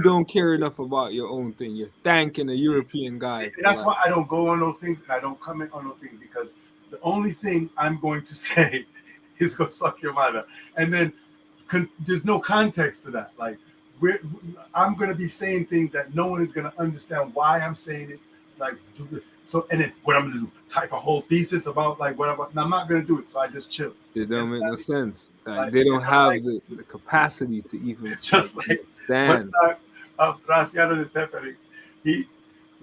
don't care enough about your own thing. You're thanking a European guy. See, for, and that's like, why I don't go on those things and I don't comment on those things, because the only thing I'm going to say is go suck your mother, and then there's no context to that. Like I'm going to be saying things that no one is going to understand why I'm saying it. Like so, and then what I'm going to do? Type a whole thesis about like whatever. And I'm not going to do it. So I just chill. it don't make no sense. Like, they don't it's have like- the capacity to even It's just like understand. one time, Graciano and Stephanie, he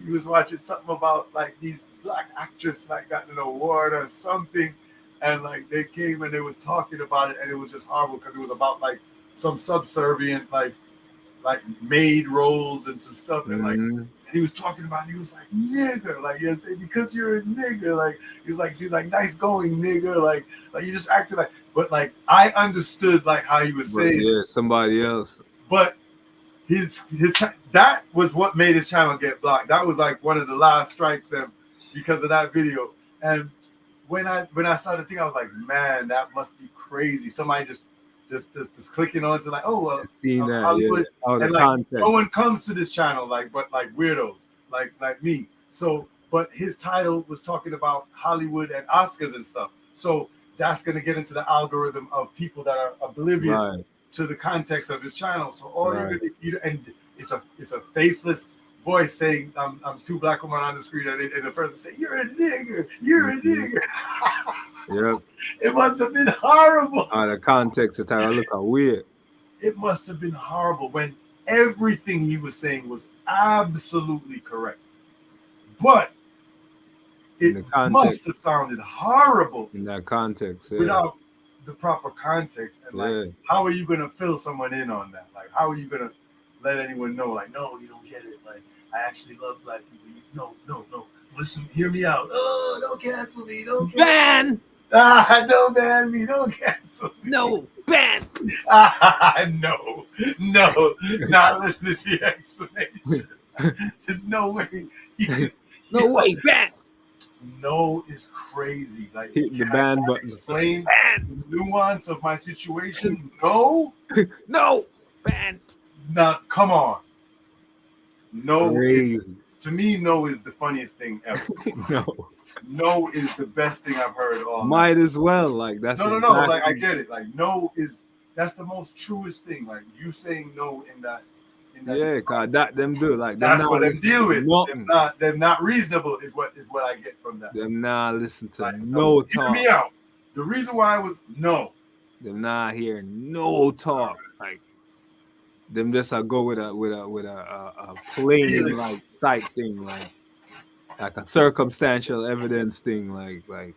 was watching something about like these black actresses like got an award or something, and like they came and they was talking about it, and it was just horrible because it was about like some subservient like maid roles and some stuff, and like Mhm. he was talking about it, he was like nigger, like you know, say because you're a nigger, like he was like, see, like nice going nigger, like you just acted like, but like I understood like how he was But saying. yeah, somebody else. But his that was what made his channel get blocked. That was like one of the last strikes them because of that video. And when I saw the thing, I was like, man, that must be crazy. Somebody just clicking on to like, oh well, Seen that, Hollywood. yeah. Oh, the And like context. no one comes to this channel but weirdos like me. So but his title was talking about Hollywood and Oscars and stuff. So that's gonna get into the algorithm of people that are oblivious Right. to the context of his channel. So all Right. you're gonna and it's a faceless voice saying I'm two black women on the screen, and the person say you're a nigger, you're a nigger. Yep. It must have been horrible. The context of time. Look how weird. It must have been horrible when everything he was saying was absolutely correct, but In the it context. must have sounded horrible In that context, yeah. without the proper context. And like, Yeah. how are you gonna fill someone in on that? Like, how are you gonna let anyone know? Like, no, you don't get it. Like, I actually love black people. No. Listen, hear me out. Oh, don't cancel me. Don't cancel me. Ban! Don't ban me. Don't cancel me. No, ban! No, not listening to your explanation. There's no way. No way, ban! No is crazy. Like, Hit the can I ban not button. explain the nuance of my situation? No. No! Ban! Now, come on. No. Crazy. To me, no is the funniest thing ever. No. No is the best thing I've heard all night. Might as well. Like, that's No. exactly- Like, I get it. Like, no is that's the most truest thing. Like, you saying no in that. Yeah, cause that them do like them That's not what they listen deal to with. nothing. They're not reasonable. Is what I get from that. Them not listen to Like, no hear talk. me out. The reason why I was no. Them not hear no talk. Like them just go with a plain Feeling. like sight thing, like a circumstantial evidence thing, like I'm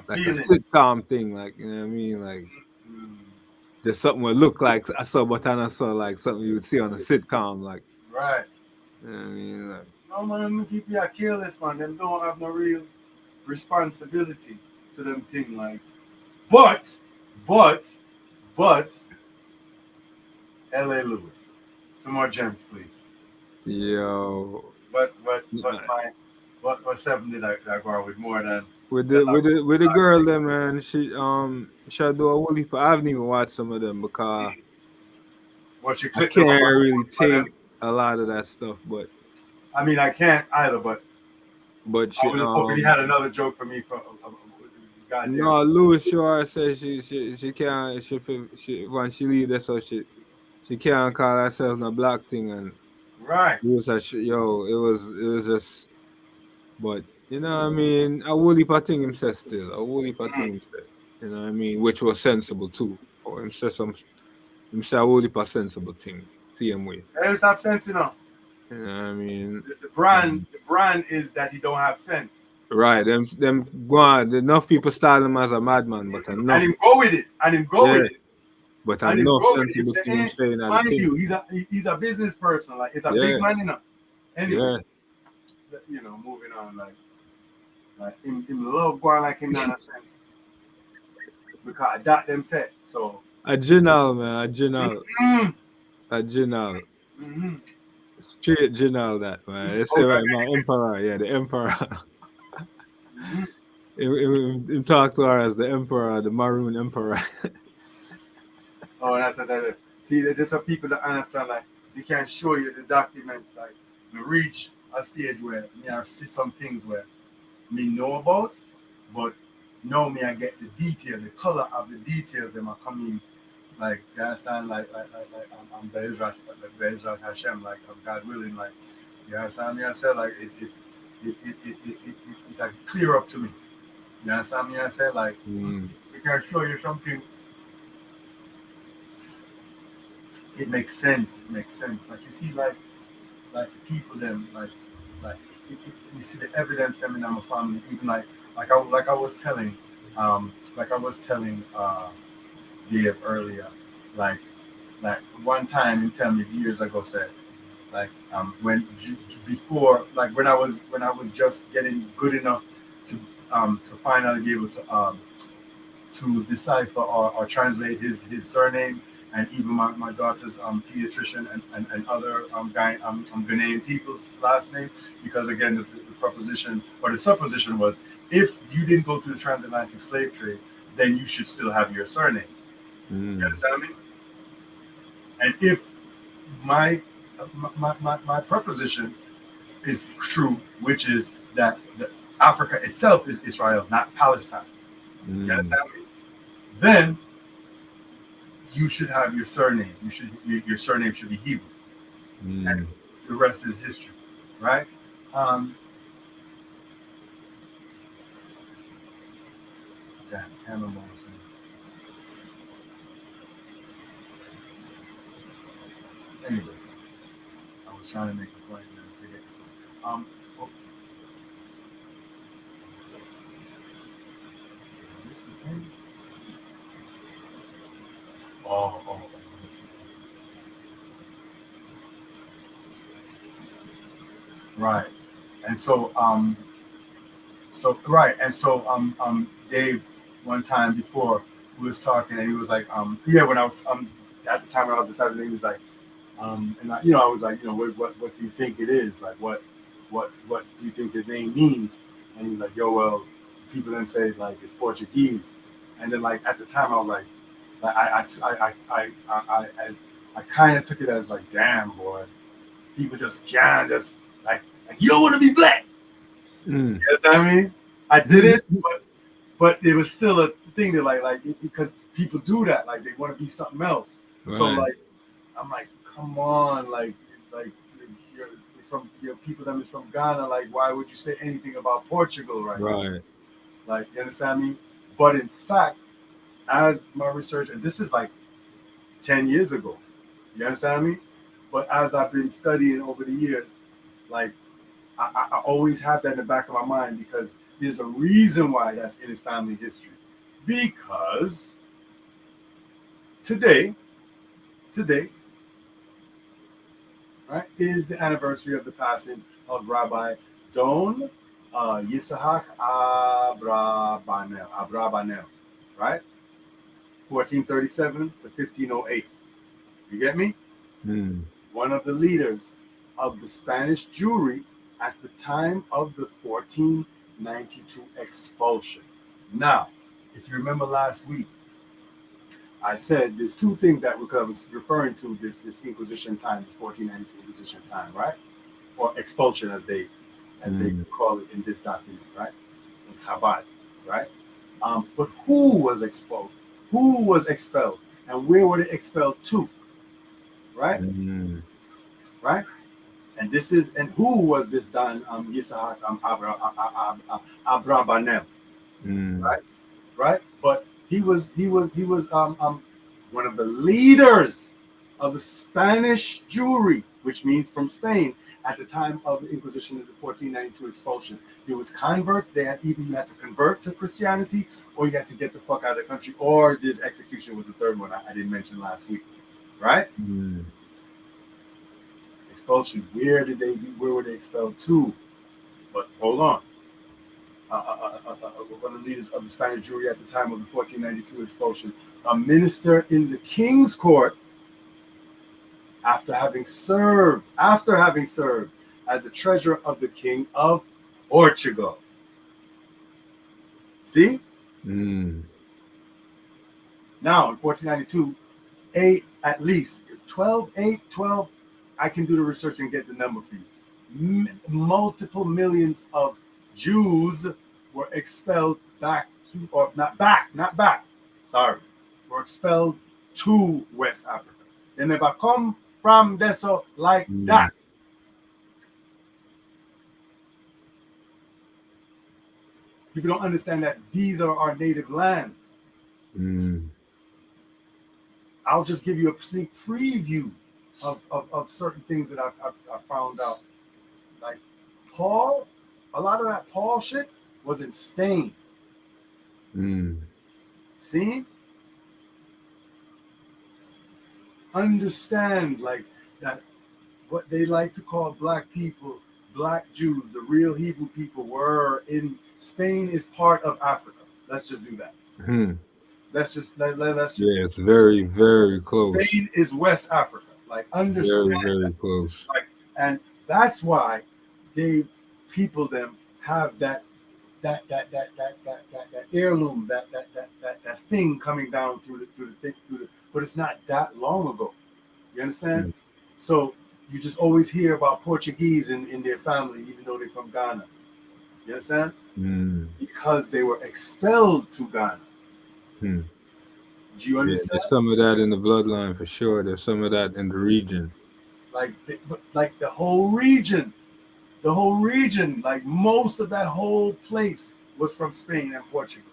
a feeling. sitcom thing, like you know what I mean, like just something would look like I saw, but I saw like something you would see on a sitcom, like Right. you know what I mean, like No man, them people are careless, man. Them don't have no real responsibility to them thing. Like, but L.A. Lewis. Some more gems, please. Yo, What seven did I go out with more than with the girl then, man, she do a whole heap. I haven't even watched some of them because what she I clicked can't them up really on them? take a lot of that stuff, but I mean, I can't either, but she I was just hoping he had another joke for me from goddamn. no, Louis Shore says she can't she when she leave there, so she can't call herself no black thing, and Right. it was it was just, but you know what I mean, a whole heap of thing himself still, a whole heap of thing himself, you know what I mean, which was sensible too, or himself a whole heap of sensible thing, same way, They just have sense, you know. you know what I mean. The brand is that he don't have sense. Right, them go on. Enough people style him as a madman, but And enough, him go with it. And him go yeah, with it. but And him enough go with it. Him sensible say, thing him saying at the mind thing. you, he's a business person. Like, he's a Yeah, big man, you know. Anyway, yeah. you know, moving on. Like him love going like him not a sense. Because that them said. So, A Jinal, man, a Jinal, mm, a Jinal. mm, Straight Jinal, that, man. They say, okay. right, my emperor, yeah, the emperor. Mhm. He talk to her as the emperor, the maroon emperor. Oh, that's another. See, there's some people that understand, like, they can show you the documents, like, we reach a stage where me I see some things where me know about, but now me I get the detail, the color of the details them are coming, like, you understand, like I'm Bereishit Hashem, like, God willing, like, you understand me? I said, like, it like clear up to me. You understand me? I said, like, Mm, we can show you something. It makes sense. It makes sense. Like, you see, like the people them, like you see the evidence them in our family. Even like I was telling, Dave earlier, like like one time he tell me years ago said, like, when before, like when I was just getting good enough to finally be able to decipher or translate his surname, and even my daughter's pediatrician and other Ghanaian people's last name, because again the proposition or the supposition was, if you didn't go through the transatlantic slave trade, then you should still have your surname. You mm, understand me? And if my my proposition is true, which is that Africa itself is Israel, not Palestine. You mm, understand me? Then you should have your surname. Your surname should be Hebrew, and mm. the rest is history, right? Um, yeah, can't remember what I was saying. Anyway, I was trying to make a point and I forget. Oh, is this the thing? Oh, let's see. Right, and Dave, one time before, we was talking and he was like, yeah, when I was at the time when I was deciding, he was like, and I was like, what do you think it is? Like, what do you think the name means? And he's like, yo, well, people then say like it's Portuguese, and then like at the time I was like I kind of took it as like, damn boy, people just can't just like you don't want to be black. Mm. You know what I mean? I did it, but it was still a thing that because people do that, like they want to be something else. So Right, like I'm like, come on, like you're from your people that is from Ghana. Like, why would you say anything about Portugal right now? right. Like, you understand me? But in fact, as my research, and this is like 10 years ago, you understand me? But as I've been studying over the years, like I always have that in the back of my mind, because there's a reason why that's in his family history. Because today, right, is the anniversary of the passing of Rabbi Don Yisahak Abrabanel, right? 1437 to 1508. You get me? one of the leaders of the Spanish Jewry at the time of the 1492 expulsion. Now, if you remember last week, I said there's two things that I was referring to this Inquisition time, this 1492 Inquisition time, right? Or expulsion as they call it in this document, right? In Chabad, right? But who was exposed? Who was expelled? And where were they expelled to? Right? Right? And this is, and who was this Don Yisahak Abrabanel? Right? Right? But he was one of the leaders of the Spanish Jewry, which means from Spain, at the time of the Inquisition of the 1492 expulsion. There was converts. They had either you had to convert to Christianity or you had to get the fuck out of the country, or this execution was the third one I didn't mention last week. Right? Expulsion. Where were they expelled to? But hold on. One of the leaders of the Spanish Jewry at the time of the 1492 expulsion, a minister in the king's court, after having served as a treasurer of the king of Portugal. See? Now, in 1492, at least 12, I can do the research and get the number for you. Multiple millions of Jews were expelled back to, or not back, were expelled to West Africa. They never come from there so like that. People don't understand that these are our native lands. I'll just give you a sneak preview of certain things that I've found out. Like Paul, a lot of that Paul shit was in Spain. See? Understand like that what they like to call black people, black Jews, the real Hebrew people were in Spain is part of Africa. Let's just do that. Let's just yeah, it's very, very close. Spain is West Africa. Like understand very, very that. Close. Like, and that's why people them have that heirloom, that thing coming down through the but it's not that long ago. You understand? So you just always hear about Portuguese in their family, even though they're from Ghana. You understand? Because they were expelled to Ghana. Do you understand? There's some of that in the bloodline for sure. There's some of that in the region. Like the whole region, like most of that whole place was from Spain and Portugal.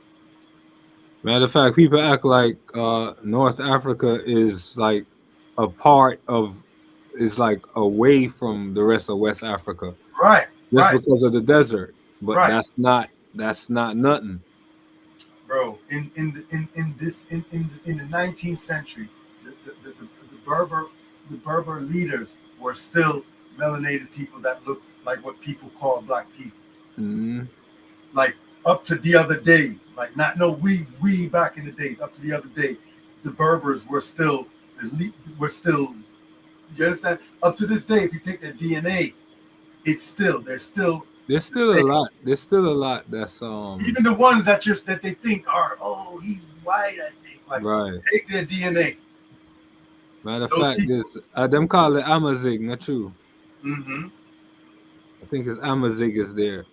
Matter of fact, people act like North Africa is like a part of, is like away from the rest of West Africa. Right. Just because of the desert. But that's not nothing. Bro, in the 19th century, the Berber leaders were still melanated people that looked like what people call black people. Like up to the other day, like not no we back in the days, up to the other day, the Berbers were still you understand? Up to this day, if you take their DNA, there's still a lot. There's still a lot that's even the ones that they think are, oh, he's white, I think. Like take their DNA. Matter of fact, them call it Amazigh, not true. I think it's Amazigh is their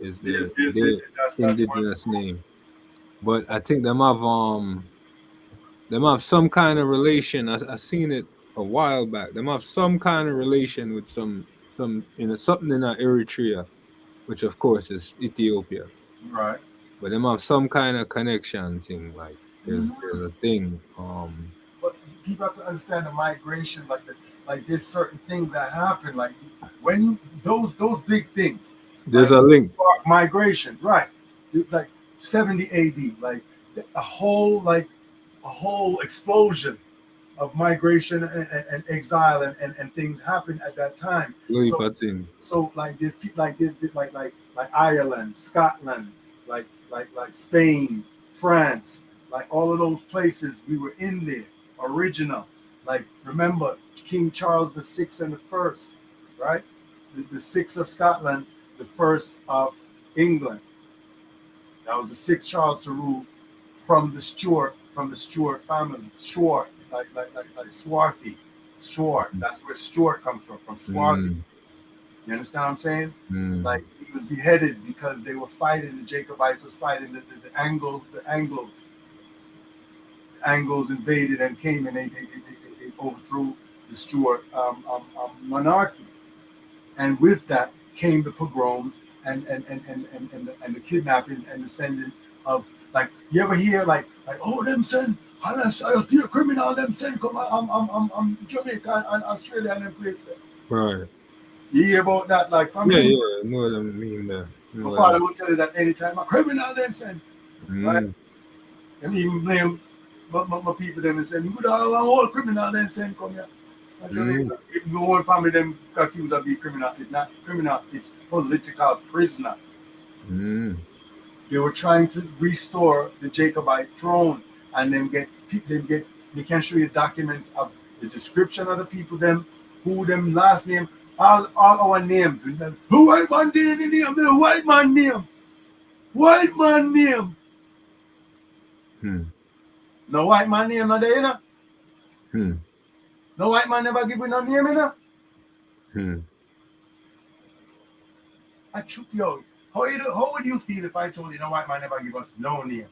indigenous name. But I think them have some kind of relation. I seen it a while back. Them have some kind of relation with something in Eritrea, which of course is Ethiopia. Right. But them have some kind of connection thing. Like there's a thing. But people have to understand the migration, like there's certain things that happen, like when you those big things. There's a link. Migration, right? Like 70 AD, like a whole explosion of migration and exile and things happen at that time. So like Ireland, Scotland, like Spain, France, like all of those places we were in there, original. Like, remember, King Charles the Sixth and the First, right? The sixth of Scotland, the first of England. That was the sixth Charles to rule from the Stuart family. Stuart, like Swarthy. Stuart. That's where Stuart comes from Swarthy. You understand what I'm saying? Like, he was beheaded because they were fighting, the Jacobites was fighting the Anglos. The Anglos invaded and came and they overthrew the Stuart monarchy. And with that came the pogroms and the kidnapping and the sending of, like, you ever hear like oh, them send, I be a criminal, them send come Jamaica and Australia and them place there. Right. You hear about that, like, from Yeah, know what I mean there. My father would tell you that anytime a criminal then send, right? And even blame my people them and say, we could have a whole criminal then send come here. Even the whole family them accused of being criminal, it's not criminal, it's political prisoner. They were trying to restore the Jacobite throne, and then they can show you documents of the description of the people, them, who them last name, all our names. Who white man name in name? The white man name. White man name. No white man name not there, you know? No white man never give you no name, you know? I shoot you. How would you feel if I told you no white man never give us no name?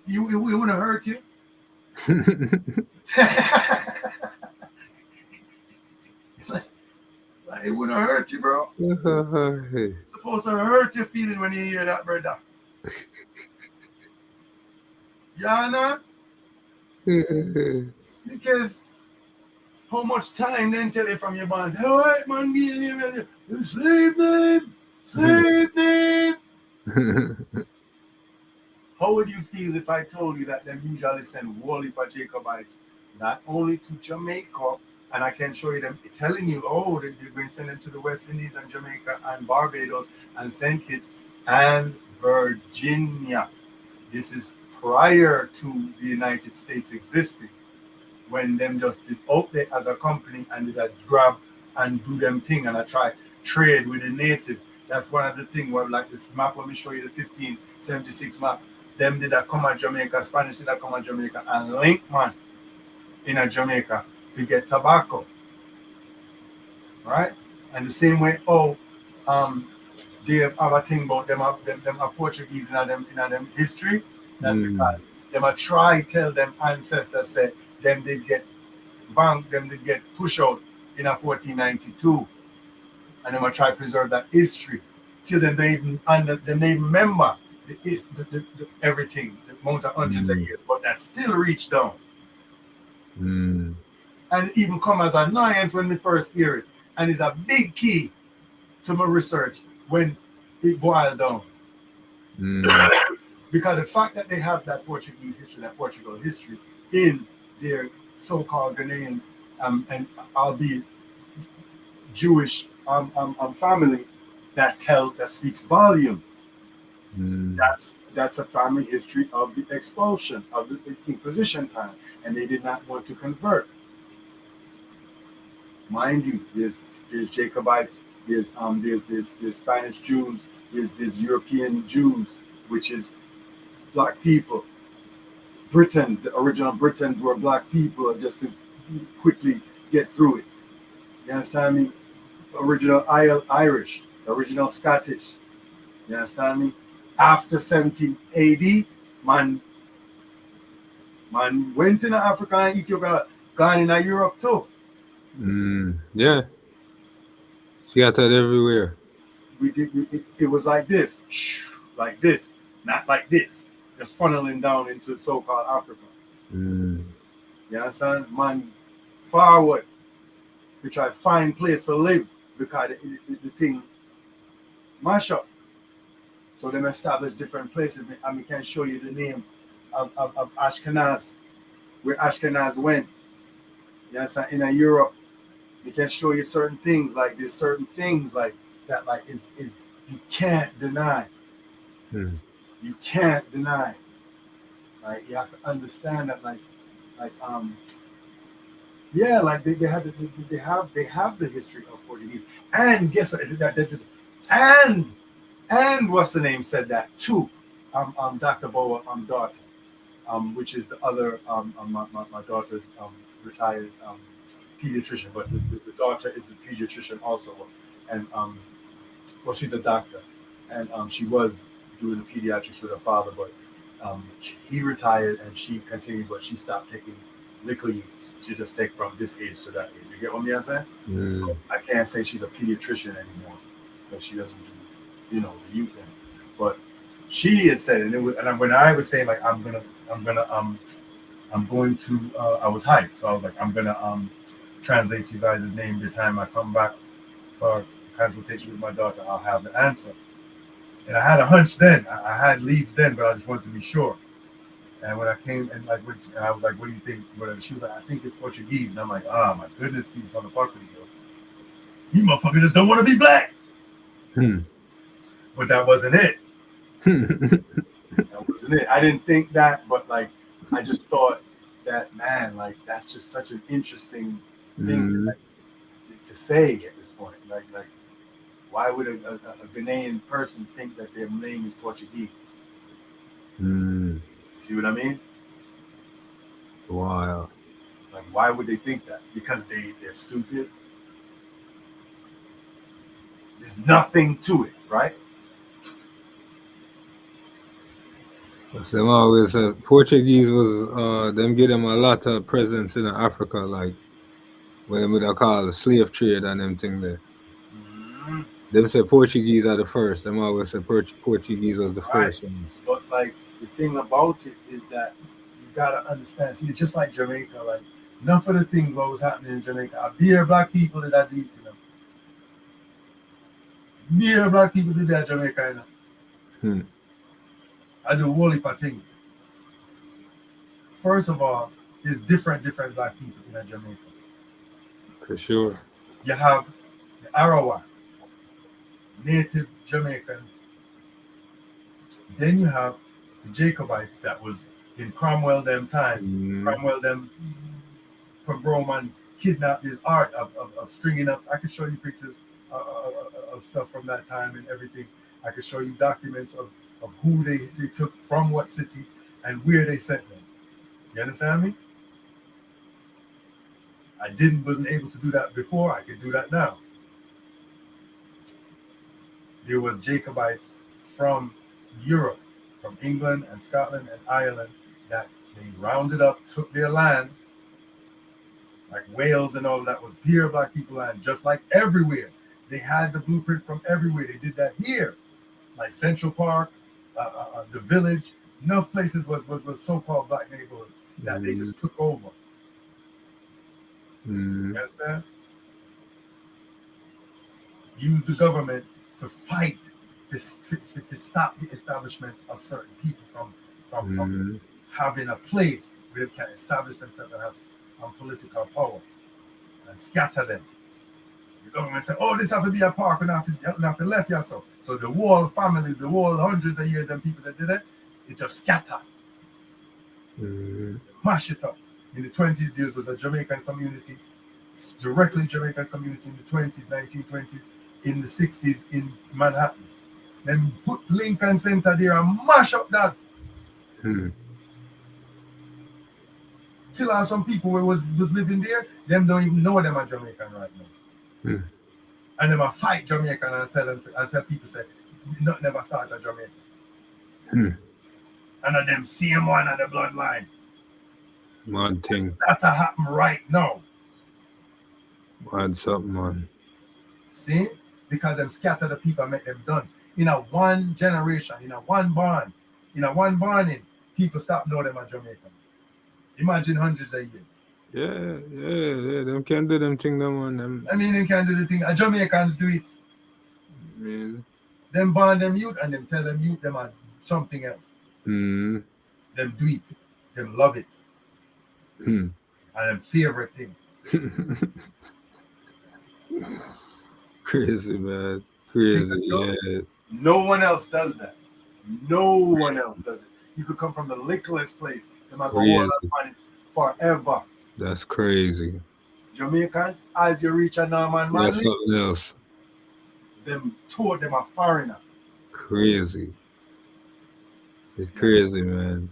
It wouldn't hurt you. It wouldn't hurt you, bro. It's supposed to hurt your feeling when you hear that, brother. Yeah, know? Because how much time then tell you from your bonds? Hey, white man, you slave name, slave name. How would you feel if I told you that them usually send whole heap of Jacobites not only to Jamaica, and I can show you them telling you, oh, they're going to send them to the West Indies and Jamaica and Barbados and St. Kitts and Virginia. This is prior to the United States existing, when them just did out there as a company and did a grab and do them thing and I try trade with the natives. That's one of the things where, like this map, when we show you the 1576 map, them did that come at Jamaica, Spanish did that come at Jamaica and link man in a Jamaica to get tobacco. Right? And the same way, they have a thing about them are Portuguese in them history. That's because them a try tell them ancestors say them did get pushed out in a 1492, and them a try preserve that history till them they even remember the everything, the amount of hundreds of years, but that still reached down. And it even come as an annoyance when we first hear it, and it's a big key to my research when it boiled down. Because the fact that they have that Portuguese history, that Portugal history in their so-called Ghanaian and albeit Jewish family, that speaks volumes. That's a family history of the expulsion of the Inquisition time, and they did not want to convert. Mind you, there's Jacobites, there's Spanish Jews, there's European Jews, which is black people. Britons, the original Britons were black people, just to quickly get through it. You understand me? Original Irish, original Scottish. You understand me? After 17 AD, man went into Africa and Ethiopia, gone in Europe too. Yeah. Scattered everywhere. It was like this, not like this, just funneling down into so-called Africa. You understand? Man, forward. We try to find place to live because the thing mash up. So them establish different places, and we can show you the name of Ashkenaz, where Ashkenaz went. You understand? In Europe, we can show you certain things, like there's certain things like that, like is you can't deny. You can't deny. Like, you have to understand that, like Yeah, like they have the history of Portuguese. And guess what? And what's the name said that too? Dr. Boa, daughter, which is the other my daughter's retired pediatrician, but the daughter is the pediatrician also, and well, she's a doctor, and she was doing the pediatrics with her father, but he retired and she continued, but she stopped taking liquor use. She just take from this age to that age. You get what I'm saying? So I can't say she's a pediatrician anymore because she doesn't do, the youth thing. But she had said, and it was, and when I was saying like I'm going to, I was hyped, so I was like, I'm gonna translate you guys' name the time I come back for consultation with my daughter. I'll have the answer. And I had a hunch then. I had leads then, but I just wanted to be sure. And when I came and I was like, "What do you think?" Whatever. She was like, "I think it's Portuguese." And I'm like, "Oh my goodness, these motherfuckers, yo! You motherfuckers just don't want to be black." But that wasn't it. That wasn't it. I didn't think that, but like, I just thought that, man, like that's just such an interesting thing like, to say at this point. Like, why would a Ghanaian person think that their name is Portuguese? See what I mean? Wow. Like, why would they think that? Because they're stupid. There's nothing to it, right? Them always Portuguese was them give them a lot of presence in Africa, like when they would call the slave trade and them thing there. Them say Portuguese are the first. Them always say Portuguese was the first ones. But like the thing about it is that you gotta understand. See, it's just like Jamaica. Like enough of the things what was happening in Jamaica. I beer black people did that deed to them. Beer black people did that in Jamaica. I do a whole heap of things. First of all, there's different black people in Jamaica. For sure. You have the Arawak, native Jamaicans. Then you have the Jacobites that was in Cromwell them time. Cromwell them pogrom and kidnapped his art of stringing up. I could show you pictures of stuff from that time and everything. I could show you documents of who they took from what city and where they sent them. You understand me? I wasn't able to do that before. I could do that now. There was Jacobites from Europe, from England and Scotland and Ireland that they rounded up, took their land, like Wales and all that was pure black people land, just like everywhere. They had the blueprint from everywhere. They did that here, like Central Park, the Village. Enough places was so-called black neighborhoods that they just took over. You understand? Use the government to fight to stop the establishment of certain people from having a place where they can establish themselves and have political power and scatter them. The government said, "Oh, this have to be a park and have to left here." So the whole families, the whole hundreds of years, them people that did it just scatter, mash it up. In the 20s, there was a Jamaican community, directly Jamaican community in the 20s, 1920s, in the 60s in Manhattan. Then put Lincoln Center there and mash up that. Till some people who was living there, them don't even know them are Jamaican right now. And them a fight Jamaican and tell people say, not never start a Jamaican. And them same one of the bloodline. Mad thing. That's a happen right now. Mad something, man. See? Because them scatter the people and make them done. In a one generation, in a one born, people stop knowing them are Jamaican. Imagine hundreds of years. Yeah. Them can do them thing, them on them. I mean, they can do the thing. Jamaicans do it. Man. Them born them youth and them tell them youth them are something else. Them do it. Them love it. And them favorite thing. Crazy, man. Crazy, yeah. No one else does that. No one else does it. You could come from the littleness place. Them are going on forever. That's crazy. Jamaicans, as you reach a Norman Yeah, Manley, something else. them two of them are foreigner. Crazy. It's Yes. crazy, man.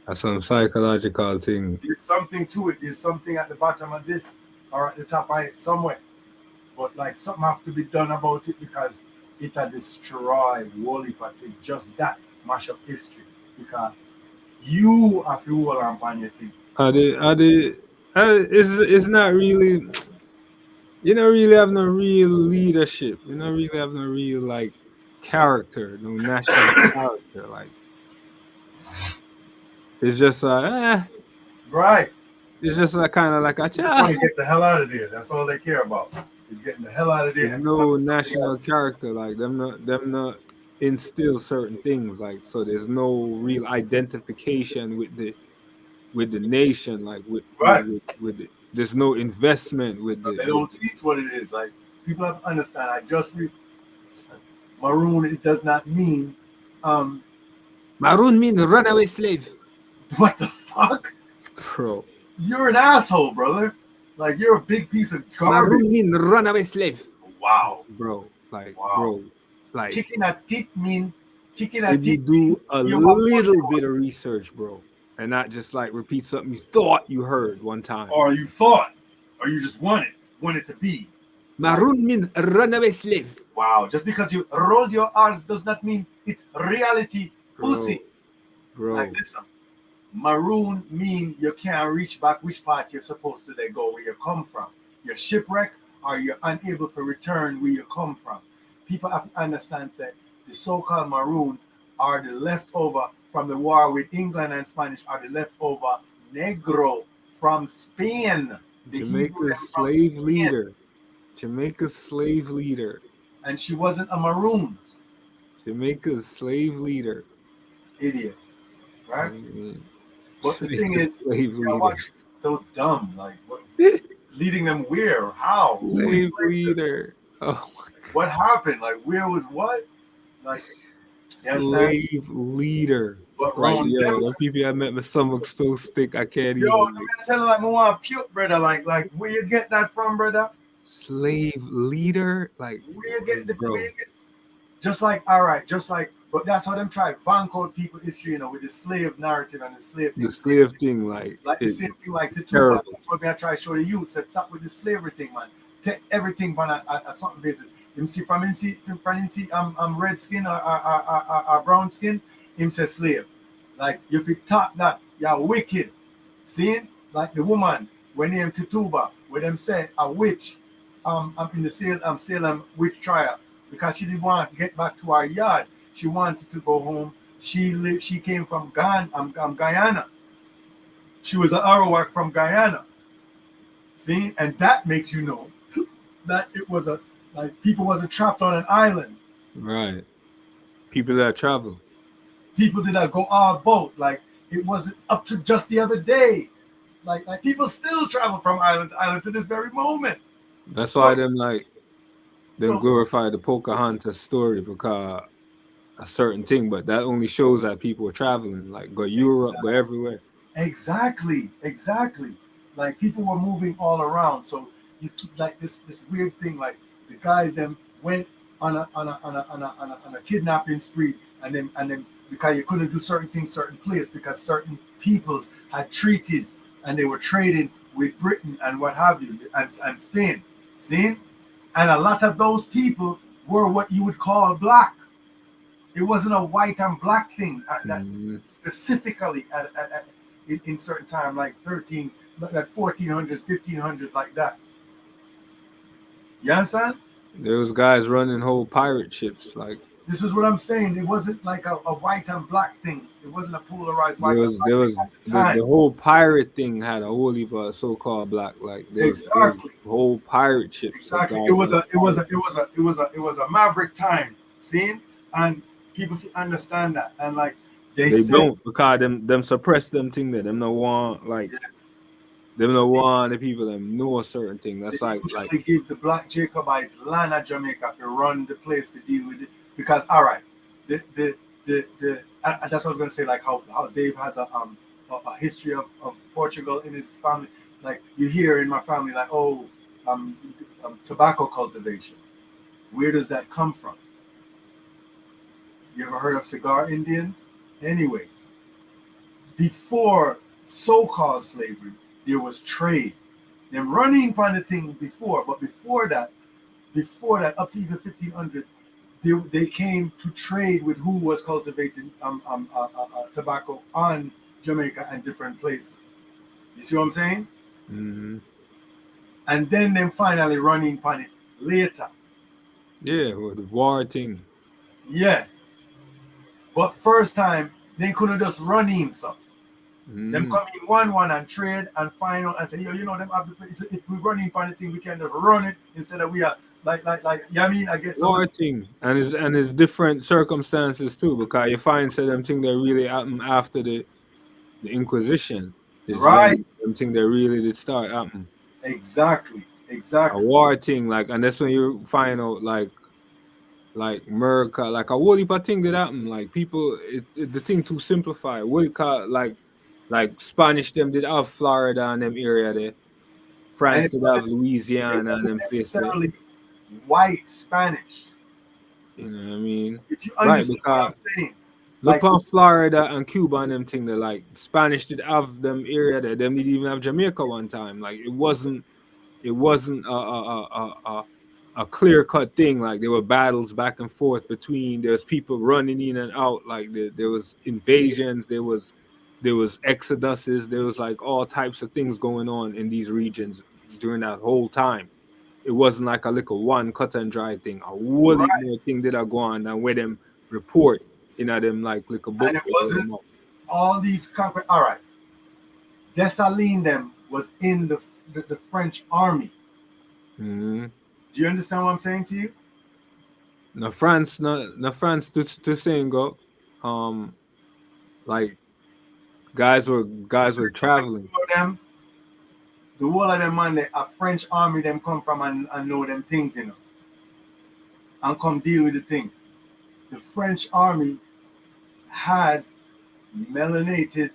That's some psychological thing. There's something to it. There's something at the bottom of this or at the top of it somewhere. But like something have to be done about it because it'll destroy whole heap of things. Just that mash up history. Because you have to hold on your thing. It's not really, you don't really have no real leadership. You don't really have no real like character, no national character. Like it's just Right. it's just like kind of like a They just want to get the hell out of there. That's all they care about. Is getting the hell out of there. There's And no becoming somebody national else. character. Like them not instill certain things. Like so, there's no real identification with the nation. Like Right. there's no investment with But they the. don't teach what it is. Like people have to understand. I just read maroon. It does not mean Maroon mean runaway slave, what the fuck? bro. You're an asshole, brother. Like you're a big piece of garbage. Maroon mean runaway slave, Wow. bro. Like Wow. bro, like Kicking a tip mean kicking a if you tip. do a you want little bit of research, bro, and not just like repeat something you thought you heard one time. Or you thought, or you just want it to be. Maroon mean runaway slave. Wow. Just because you rolled your R's does not mean it's reality. Pussy. Bro. Like listen. Maroon mean you can't reach back which part you're supposed to let go where you come from. You're shipwrecked or you're unable to return where you come from. People have to understand that the so-called Maroons are the leftover from the war with England and Spanish, are the leftover Negro from Spain. The Jamaica's slave leader. Jamaica's slave leader. And she wasn't a Maroons. Jamaica's slave leader. Idiot. Right? Mm-hmm. But the thing is, slave leader. So dumb. Like, what, leading them where? How? Slave leader. Oh my God. What happened? Like, where was what? Like, slave leader. But right, yo, the people I met, my stomach so thick I can't even. Yo, I'm telling like, I want to puke, brother. Like, where you get that from, brother? Slave leader, like where you get the bro? Just like, all right, just like, but that's how them try vancode people history, you know, with the slave narrative and the slave thing. The slave thing, like the same thing, like the two. That's what I try to show the youth. Said stop with the slavery thing, man. Take everything on a something basis. You see, from red skin or brown skin, him say slave. Like if you talk that, you're wicked. See, like the woman when named Tituba, where them say a witch. I'm in the Salem witch trial because she didn't want to get back to her yard. She wanted to go home. She came from Guyana. She was an Arawak from Guyana. See, and that makes you know that it was people wasn't trapped on an island. Right. People that travel. People did not go all boat. Like it wasn't up to just the other day. Like people still travel from island to island to this very moment. That's why them glorify the Pocahontas story because a certain thing, but that only shows that people are traveling, like go Europe, go everywhere. Exactly. Like people were moving all around. So you keep like this weird thing. Like the guys them went on a kidnapping spree, and then because you couldn't do certain things, certain places because certain peoples had treaties and they were trading with Britain and what have you and Spain. See? And a lot of those people were what you would call black. It wasn't a white and black thing specifically in certain time, like 1400s, 1500s, like that. You understand? There was guys running whole pirate ships. Like this is what I'm saying. It wasn't like a white and black thing. It wasn't a polarized white. There was the whole pirate thing had a whole heap of so-called black. Like there was whole pirate ships. Exactly. It was a maverick time. See, and people understand that, and like they don't because them suppress them thing that them no want like. Yeah. Them no want the people that know a certain thing. That's they give the black Jacobites land at Jamaica to run the place to deal with it. Because all right, that's what I was gonna say. Like how Dave has a history of Portugal in his family. like you hear in my family, like, oh, tobacco cultivation. Where does that come from? You ever heard of cigar Indians? Anyway, before so-called slavery, there was trade. Them running kind of thing before, but before that, up to even 1500s, they came to trade with who was cultivating tobacco on Jamaica and different places. You see what I'm saying? Mm-hmm. And then them finally running upon it later. Yeah, well, the war thing. Yeah. But first time, they couldn't just run in some. Them Mm. come in one and trade and find out and say, yo, you know, them have the place. If we run in upon the thing, we can just run it instead of we are you know what I mean? I get some. War thing. And it's different circumstances too, because you find so them thing that really happened after the Inquisition is Right. when them thing that really did start happening. Exactly. A war thing, like, and that's when you find out like America, like a whole heap of thing that happen. Like people, the thing too simplified. Like Spanish them did have Florida and them area there. And France it did have wasn't, Louisiana and them place there. necessarily white Spanish. You know what I mean? If you Right, understand what I'm because saying. look Like, on Florida and Cuba and them thing that like Spanish did have them area there. Them did even have Jamaica one time. Like it wasn't a clear cut thing. Like there were battles back and forth between. There's people running in and out. Like there was invasions. There was exoduses. There was like all types of things going on in these regions during that whole time. It wasn't like a little one cut and dry thing. A whole right. heap more thing did I go on than where them report in them like little book. And it wasn't all these conquer. All right. Dessalines them was in the French army. Mm-hmm. Do you understand what I'm saying to you? No France to saying go. Like guys were traveling. The whole of them man, a French army them come from and know them things, you know, and come deal with the thing. The French army had melanated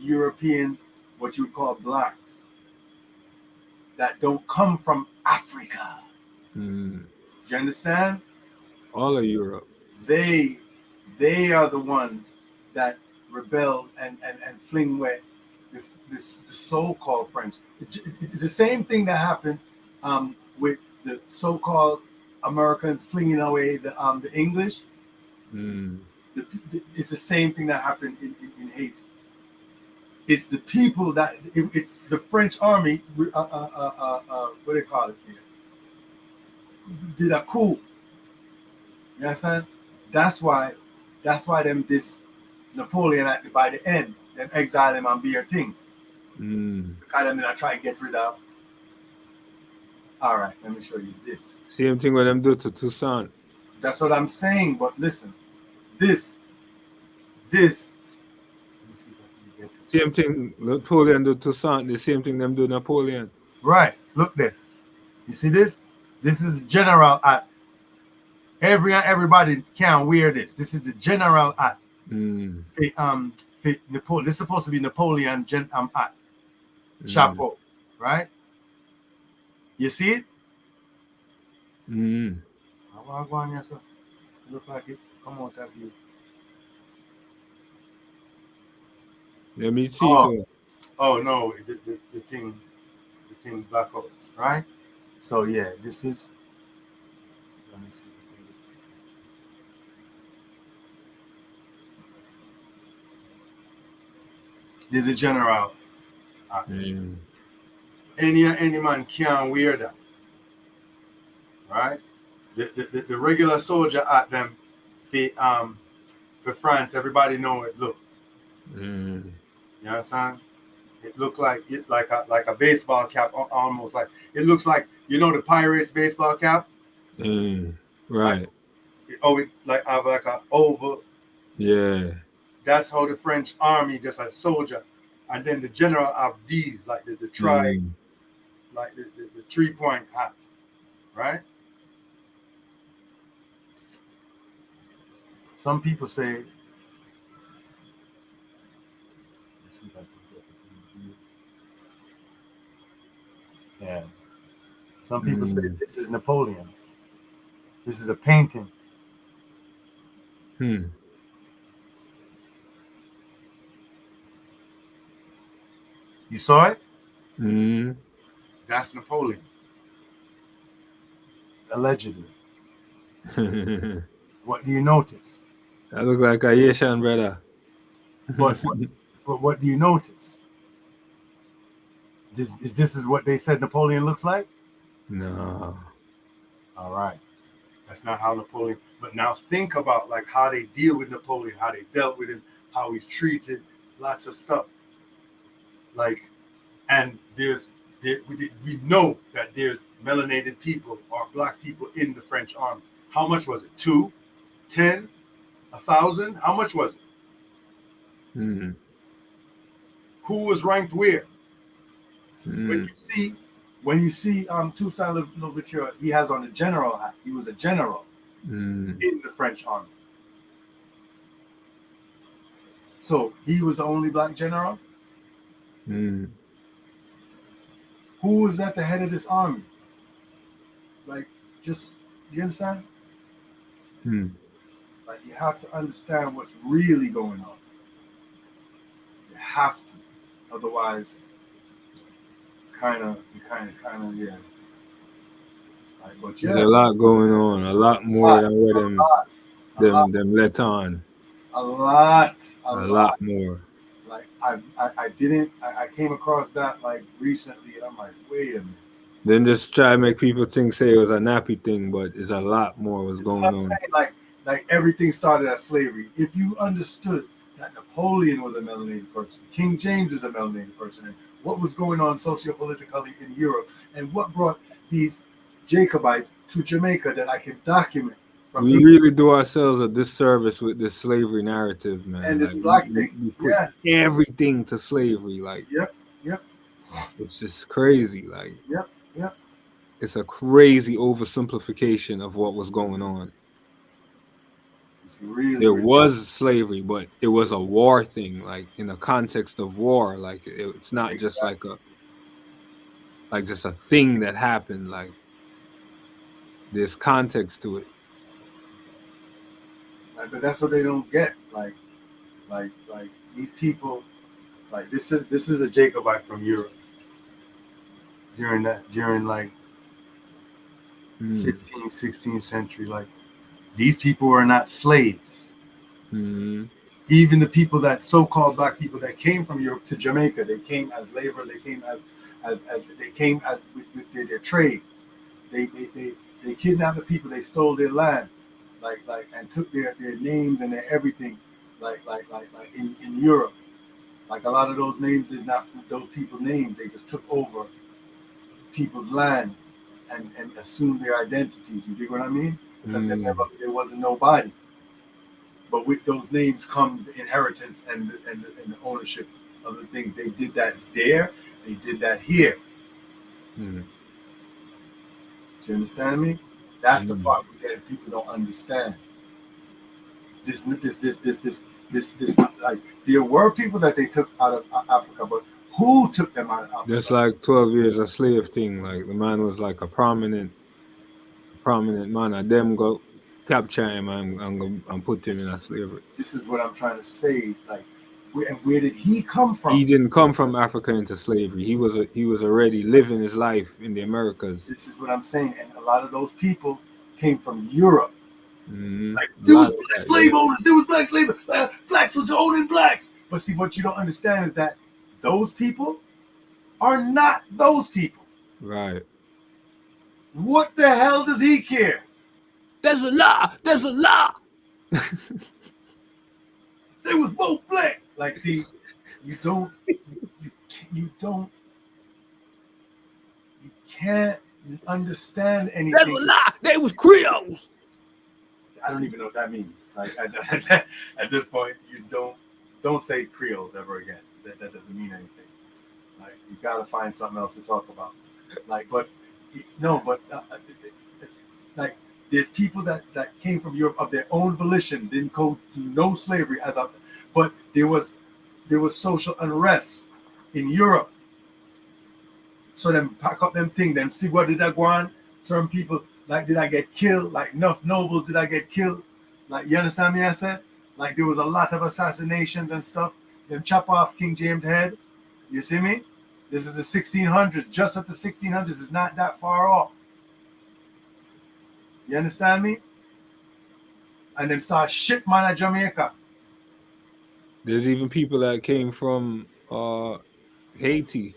European, what you would call blacks, that don't come from Africa. Mm. Do you understand? All of Europe. They are the ones that rebelled and fling away the so-called French. The same thing that happened with the so-called Americans flinging away the English. Mm. It's the same thing that happened in Haiti. It's the people that it's the French army. What do they call it here? Did a coup. You understand? That's why them this Napoleon by the end, them exile them and bear things. Mm. Because them I try to get rid of. All right, let me show you this. Same thing what them do to Toussaint. That's what I'm saying. But listen, this. Let me see if I can get it. Same thing Napoleon do to Toussaint. The same thing them do Napoleon. Right. Look this. You see this? This is the general hat. Everybody can wear this. This is the general hat. Mm. This is supposed to be Napoleon hat. Chapeau, right? You see it? Mm. How go on here, sir? Look like it. Come out of you. Let me see. Oh no, the thing black out, right? So yeah, this is. Let me see. This is a general act. Mm. Any man can wear that, right? The regular soldier at them for France, everybody know it look. Mm. You understand? It looked like a baseball cap, almost like it looks like the Pirates baseball cap. Mm. Right. Like have like a oval. Yeah. That's how the French army, just a soldier, and then the general have these like the like the 3-point hat, right? Some people say. Let's see if I can get it in view. Yeah. Some people say Mm. this is Napoleon. This is a painting. Hmm. You saw it? Mm. That's Napoleon. Allegedly. That What do you notice? look like a Asian brother. But what do you notice? This is what they said Napoleon looks like? No. All right. That's not how Napoleon. But now think about like how they deal with Napoleon, how they dealt with him, how he's treated, lots of stuff. Like, and we know that there's melanated people or black people in the French army. How much was it? 2, 10, 1,000? How much was it? Mm. Who was ranked where? When Mm. you see Toussaint Louverture, he has on a general hat. He was a general Mm. in the French army. So he was the only black general. Mm. Who was at the head of this army? Like, just you understand? Mm. Like, you have to understand what's really going on. You have to, otherwise, it's kind of yeah. Like, but There's yeah, a lot going on, a lot more than what a lot, them let on. a lot, a A lot. lot more. Like I came across that like recently, and I'm like, wait a minute. Then just try to make people say it was a nappy thing, but it's a lot more was It's what going I'm on. saying. Like everything started as slavery. If you understood that Napoleon was a melanated person, King James is a melanated person, and what was going on sociopolitically in Europe, and what brought these Jacobites to Jamaica that I can document from We England really do ourselves a disservice with this slavery narrative, man. and Like this black thing. we put Yeah. everything to slavery. Like Yep. Yep. it's just crazy. Like Yep. Yep. it's a crazy oversimplification of what was going on. It's really, There really. was slavery, but it was a war thing, like in the context of war. Like it's not just Exactly. like just a thing that happened. Like there's context to it. Like, but that's what they don't get. Like these people. Like this is a Jacobite from Europe during like 15th, 16th century. Like these people were not slaves. Mm. Even the people that so-called black people that came from Europe to Jamaica, they came as labor. They came as they came as with their trade. They kidnapped the people. They stole their land, like and took their names and their everything, like in Europe. Like a lot of those names is not those people's names. They just took over people's land and assumed their identities. You dig what I mean? Because there wasn't nobody. But with those names comes the inheritance and the ownership of the things. They did that there. They did that here. Mm. Do you understand me? That's the part that people don't understand. This like there were people that they took out of Africa, but who took them out of Africa? Just like 12 years a slave thing. Like the man was like a prominent man. And them go capture him and put him in a slavery. This is what I'm trying to say. Like, where did he come from? He didn't come from Africa into slavery. He was already living his life in the Americas. This is what I'm saying. And a lot of those people came from Europe. Mm-hmm. Like there was black slave owners. There was black labor. Blacks was owning blacks. But see, what you don't understand is that those people are not those people. Right. What the hell does he care? There's a law. There's a law. They was both black. Like, see, you can't understand anything. There's a law. They was Creoles. I don't even know what that means. Like at this point, you don't say Creoles ever again. That doesn't mean anything. Like you gotta find something else to talk about. Like, but like there's people that came from Europe of their own volition, didn't go through no slavery but there was social unrest in Europe. So them pack up them thing, them see what did I go on. Certain people, like, did I get killed? Like, enough nobles did I get killed? Like, you understand me? I said, like, there was a lot of assassinations and stuff. Them chop off King James' head. You see me? This is the 1600s. Just at the 1600s. It's not that far off. You understand me? And them start shit man at Jamaica. There's even people that came from Haiti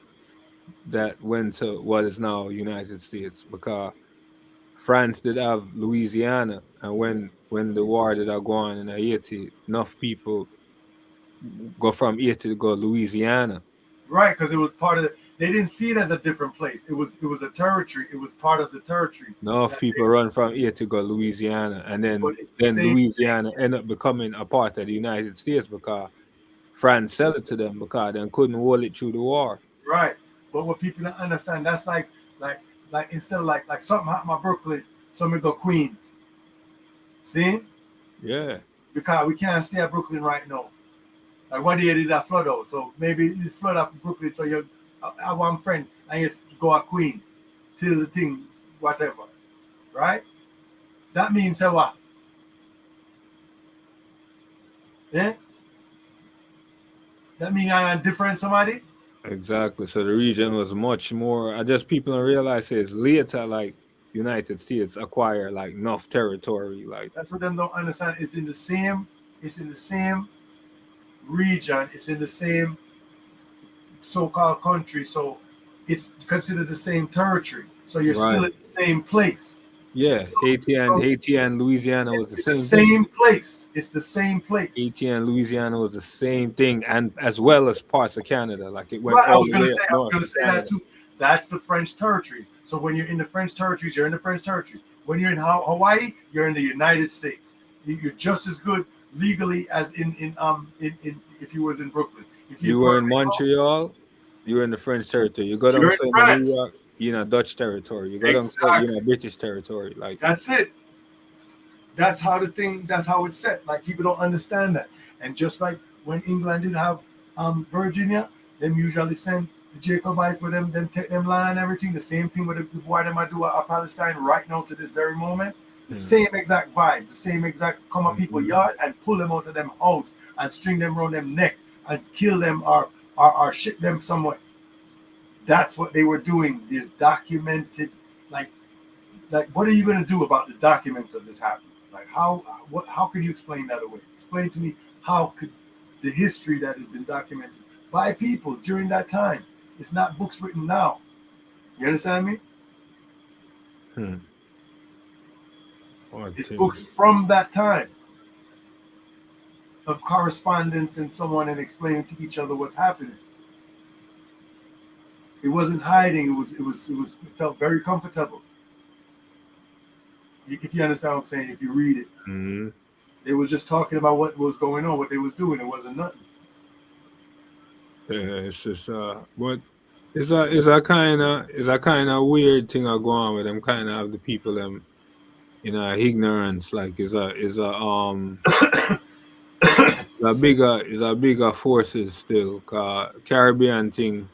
that went to what is now United States because France did have Louisiana, and when the war did go on in Haiti, enough people go from Haiti to go Louisiana. Right, because it was part of they didn't see it as a different place. It was a territory. It was part of the territory. Enough people run from Haiti to go Louisiana, and then Louisiana end up becoming a part of the United States because France sell it to them because they couldn't hold it through the war. Right. But what people don't understand, that's like instead of like something happened in Brooklyn, so we go Queens. See? Yeah. Because we can't stay at Brooklyn right now. Like one day it did a flood out. So maybe it flood out Brooklyn, so you have one friend and you go at Queens till the thing, whatever. Right? That means say what? Yeah? That means I'm different somebody? Exactly. So the region was much more. I just people don't realize is later, like United States acquire like enough territory. Like that's what them don't understand. It's in the same region. It's in the same so-called country. So it's considered the same territory. So you're still at the same place. Yeah, so, Haiti and Louisiana was the same place. It's the same place. Haiti and Louisiana was the same thing, and as well as parts of Canada. Like it went right, all the way I was going to say that too. That's the French territories. So when you're in the French territories, you're in the French territories. When you're in Hawaii, you're in the United States. You're just as good legally as in if you was in Brooklyn. If you were in Montreal, you were in the French territory. You go down to New York, you're in a Dutch territory. You go down to you're in a British territory. Like that's it. That's how it's set. Like people don't understand that. And just like when England didn't have Virginia, them usually send the Jacobites with them take them land and everything. The same thing with the boy them I do at Palestine right now to this very moment. The same exact vibes, the same exact come up people yard and pull them out of them house and string them around them neck and kill them or ship them somewhere. That's what they were doing. This documented, like what are you going to do about the documents of this happening? Like how can you explain that away? Explain to me how could the history that has been documented by people during that time. It's not books written now. You understand me? It's books from that time of correspondence and someone and explaining to each other what's happening. It wasn't hiding. It felt very comfortable. If you understand what I'm saying, if you read it, they was just talking about what was going on, what they was doing. It wasn't nothing. Yeah, it's just but it's a kind of weird thing I go on with them kind of the people them ignorance like is a bigger forces still Caribbean thing.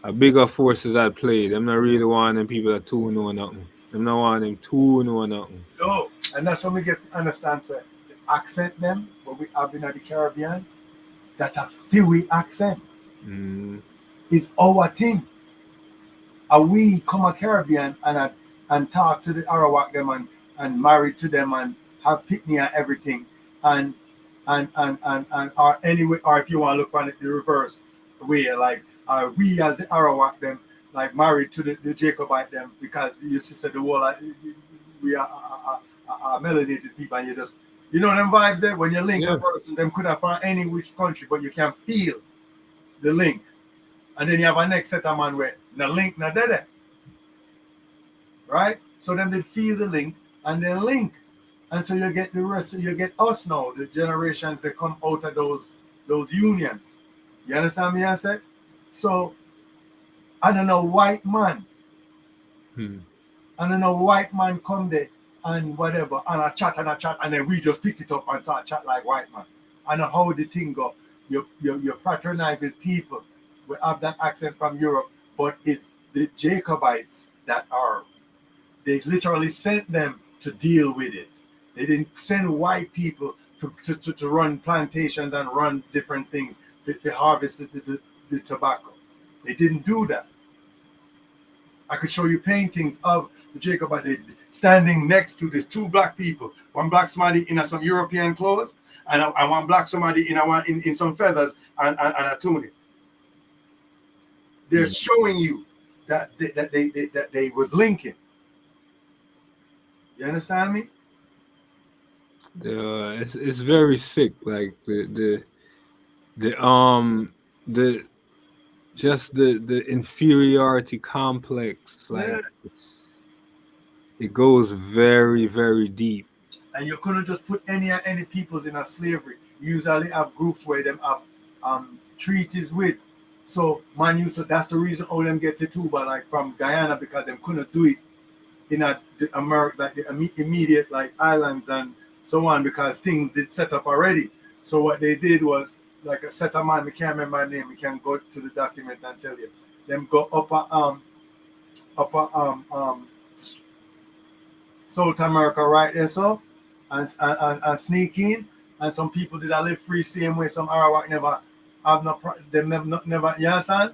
A bigger forces at play. Them not really want them people that too know nothing. Them not want them too know nothing. No, and that's when we get to understand sir, the accent them what we have in the Caribbean. That a Philly accent is our thing. And we come a Caribbean and talk to the Arawak them and marry to them and have picnic and everything and or anyway or if you want to look on it the reverse way like we as the Arawak them like married to the Jacobite them because you said the whole we are melanated people and you just you know them vibes there when you link a person, them could have found any which country, but you can feel the link. And then you have a next set of man where the link not there. Right? So then they feel the link and then link. And so you get the rest, you get us now, the generations that come out of those unions. You understand me I said? So I don't know white man. I don't know white man come there. And whatever, and a chat, and then we just pick it up and start chat like white man. I know how the thing go. You fraternize with people. We have that accent from Europe, but it's the Jacobites that are. They literally sent them to deal with it. They didn't send white people to run plantations and run different things to harvest the tobacco. They didn't do that. I could show you paintings of the Jacobites standing next to these two black people. One black somebody in some European clothes, and one black somebody in some feathers and a tunic. They're showing you that they was linking. You understand me? It's very sick. Like the just the inferiority complex. Like it goes very, very deep. And you couldn't just put any peoples in a slavery. You usually have groups where them have treaties with. So man, that's the reason all them get Tituba like from Guyana, because them couldn't do it in the America, like the immediate like islands and so on, because things did set up already. So what they did was like a set of man, we can't remember my name, we can go to the document and tell you. Them go upper South America right there, so and sneak in, and some people did live free same way. Some Arawak never have never you understand?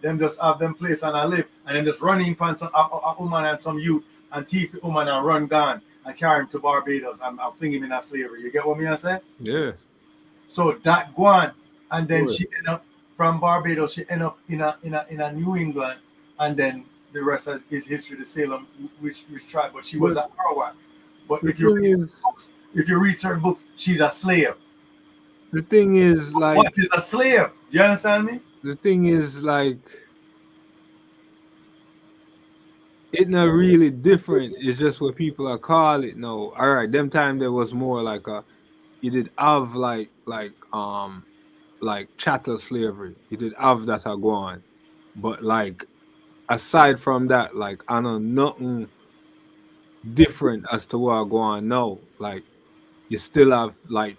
Them just have them place and I live, and then just running past a woman and some youth and thief the woman and run gone and carry him to Barbados and fling him in a slavery. You get what I say? Yeah. So that go on, and then she end up from Barbados. She end up in a New England, and then the rest is history. The Salem, which tribe, but she was an Arawak. But if you read certain books, she's a slave. The thing is, like, what is a slave? Do you understand me? The thing is, like, it's not really different. It's just what people are calling it now. All right, them time there was more like you did have like chattel slavery. You did have that go on, but like aside from that, like I know nothing different as to what go on now. Like you still have like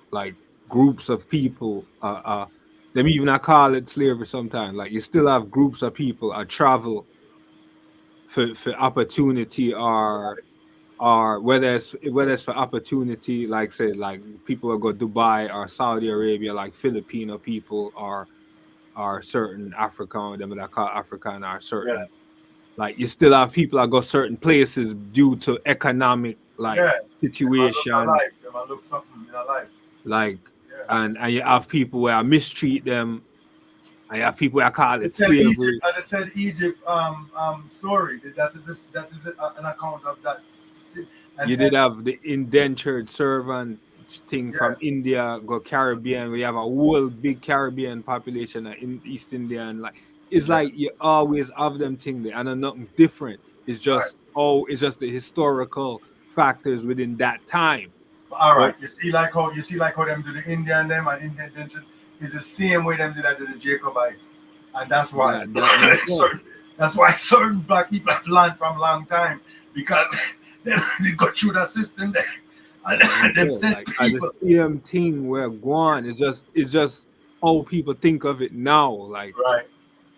groups of people. Them even I call it slavery sometimes. Like you still have groups of people travel for opportunity or whether it's for opportunity, like say like people will go Dubai or Saudi Arabia, like Filipino people or certain African, them that I call African or certain like you still have people that go certain places due to economic situation. Look something in their life. Like and you have people where I mistreat them. I have people where I call it slavery. I just said Egypt story. That is an account of that. And, you did have the indentured servant thing from India, go Caribbean. We have a whole big Caribbean population in East India, and like it's like you always have them thing there, and nothing different. It's just it's just the historical factors within that time. All right, you see like how them do the Indian them and Indian indentured is the same way them do that to the Jacobites, and that's why that's why certain black people have learned from a long time, because they go through that system there. And them sent people. The same thing where Guan it's just how people think of it now, like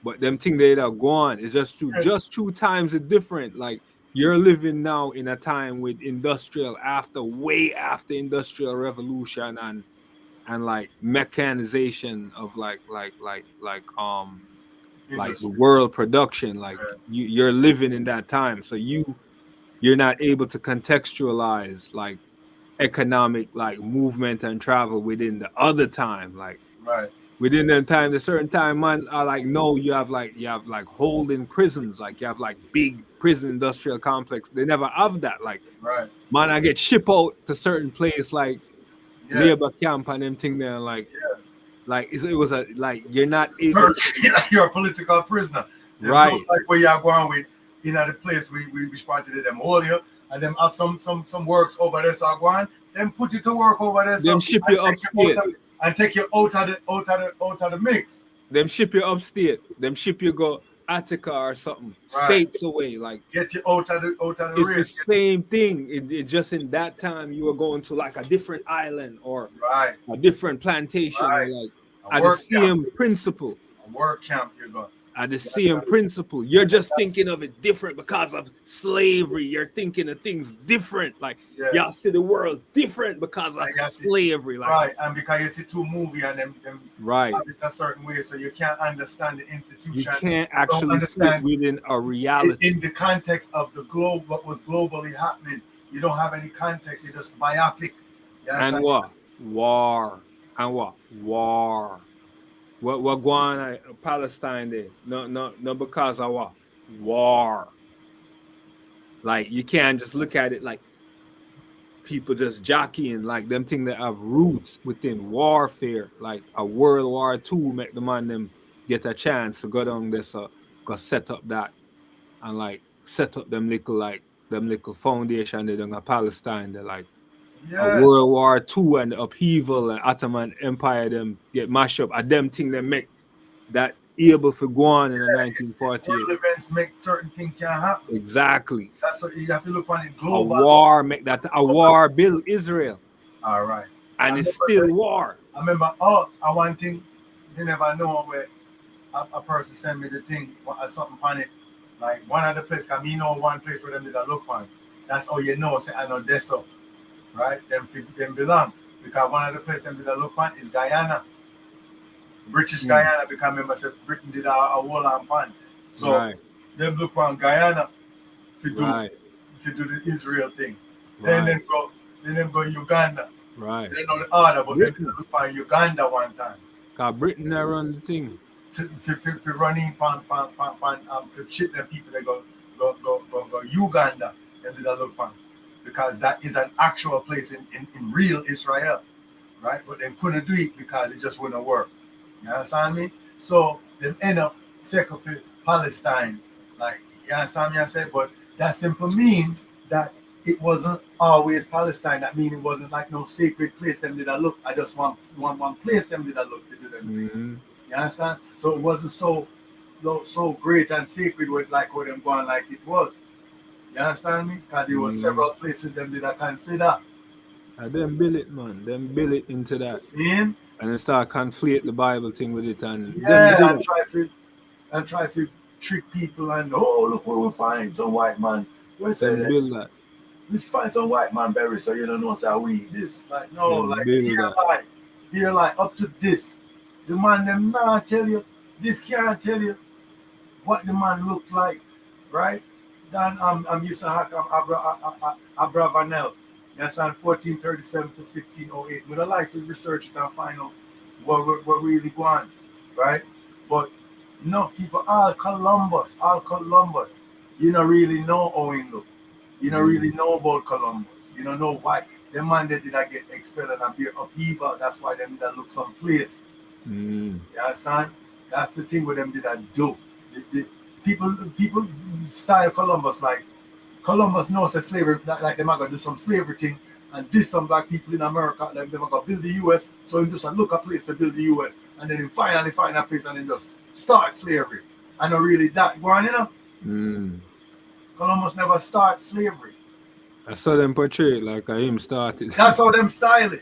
but them thing they that Guan is just two times it different. Like you're living now in a time with way after industrial revolution and like mechanization of like the world production. Like you're living in that time, so you're not able to contextualize like economic like movement and travel within the other time, like within them time, the certain time, man, are like no, you have like holding prisons, like you have like big prison industrial complex. They never have that. Like man, I get shipped out to certain place like labor camp and them thing there, like it was a like you're not able you're a political prisoner, right? Like where you're going with the place we spotted them hold you, and them have some works over there, so go on, then put you to work over there, them ship you upstate and take you out of the mix. Them ship you upstate, them ship you go Attica or something, states away, like get you out of the it's race. The same thing. It just in that time you were going to like a different island or a different plantation, or like at the same principle. A work camp you're going. are the same principle. You're just thinking of it different because of slavery. You're thinking of things different. Like Yeah. y'all see the world different because of Like I see- slavery. Like Right, and because you see two movie and them right. have it a certain way, so you can't understand the You institution. can't Don't actually see it understand within a reality. in the context of the globe, what was globally happening. You don't have any context. You're just myopic. You And understand? what? War. And what? War. What going on Palestine there? No, because of what? War. Like you can't just look at it like people just jockeying, like them things that have roots within warfare, like a World War II make the man them get a chance to go down there, so go set up that and like set up them little foundation they done in Palestine. They're like a Yeah. World War II and the upheaval and Ottoman Empire them get mashed up. And them thing they make that able for go on in the It's 1948. world events make certain things can happen. Exactly. That's what you have to look on it A global. war make that a war build Israel. All right. And I it's remember still saying- war. I remember, one thing, you never know where a person send me the thing, something on it. Like one of the places, because me know one place where them did a look on. That's how you know, say, I know this so. Right? Them belong. Because one of the places them did a look on is Guyana. British Guyana, because I remember said Britain did a wall on pan. So Right. them look on Guyana to do Right. the Israel thing. Right. Then them go Uganda. Right. They know the order, but Britain. they look on Uganda one time. Cause Britain they run the thing. To running to ship them people they go Uganda and did a look on. Because that is an actual place in real Israel. Right? But they couldn't do it because it just wouldn't work. You understand me? So they end up second for Palestine. Like, you understand me? I said, but that simply means that it wasn't always Palestine. That means it wasn't like no sacred place them did I look. I just want one place them did I look to do them. Mm-hmm. You understand? So it wasn't so great and sacred with like what them going like it was. You understand me? Because there were several places them did I consider. And them build it, man. Them build it into that. See? And then start conflate the Bible thing with it and Yeah, them and try to trick people and look where we find some white man. We say that build that. we find some white man buried, so you don't know how we eat this. Like no, Them like build here like up to this. The man them not tell you. This can't tell you what the man looked like, right? Then I'm Isaac Abravanel. Yes, on 1437 to 1508. With a life of research and find out what really going on, right? But enough people, all Columbus. You don't really know how he look. You don't really know about Columbus. You don't know why. The man that did not get expelled and be upheaval. That's why them did not look someplace. You understand? That's the thing with them did not do. The people style Columbus like Columbus knows that slavery, like they're gonna do some slavery thing, and this some black people in America, like they're gonna build the US, so he just look a place to build the US, and then he finally find a place and then just start slavery. And not really that going, you know? Columbus never start slavery. I saw them portray it like him started. That's how them style it.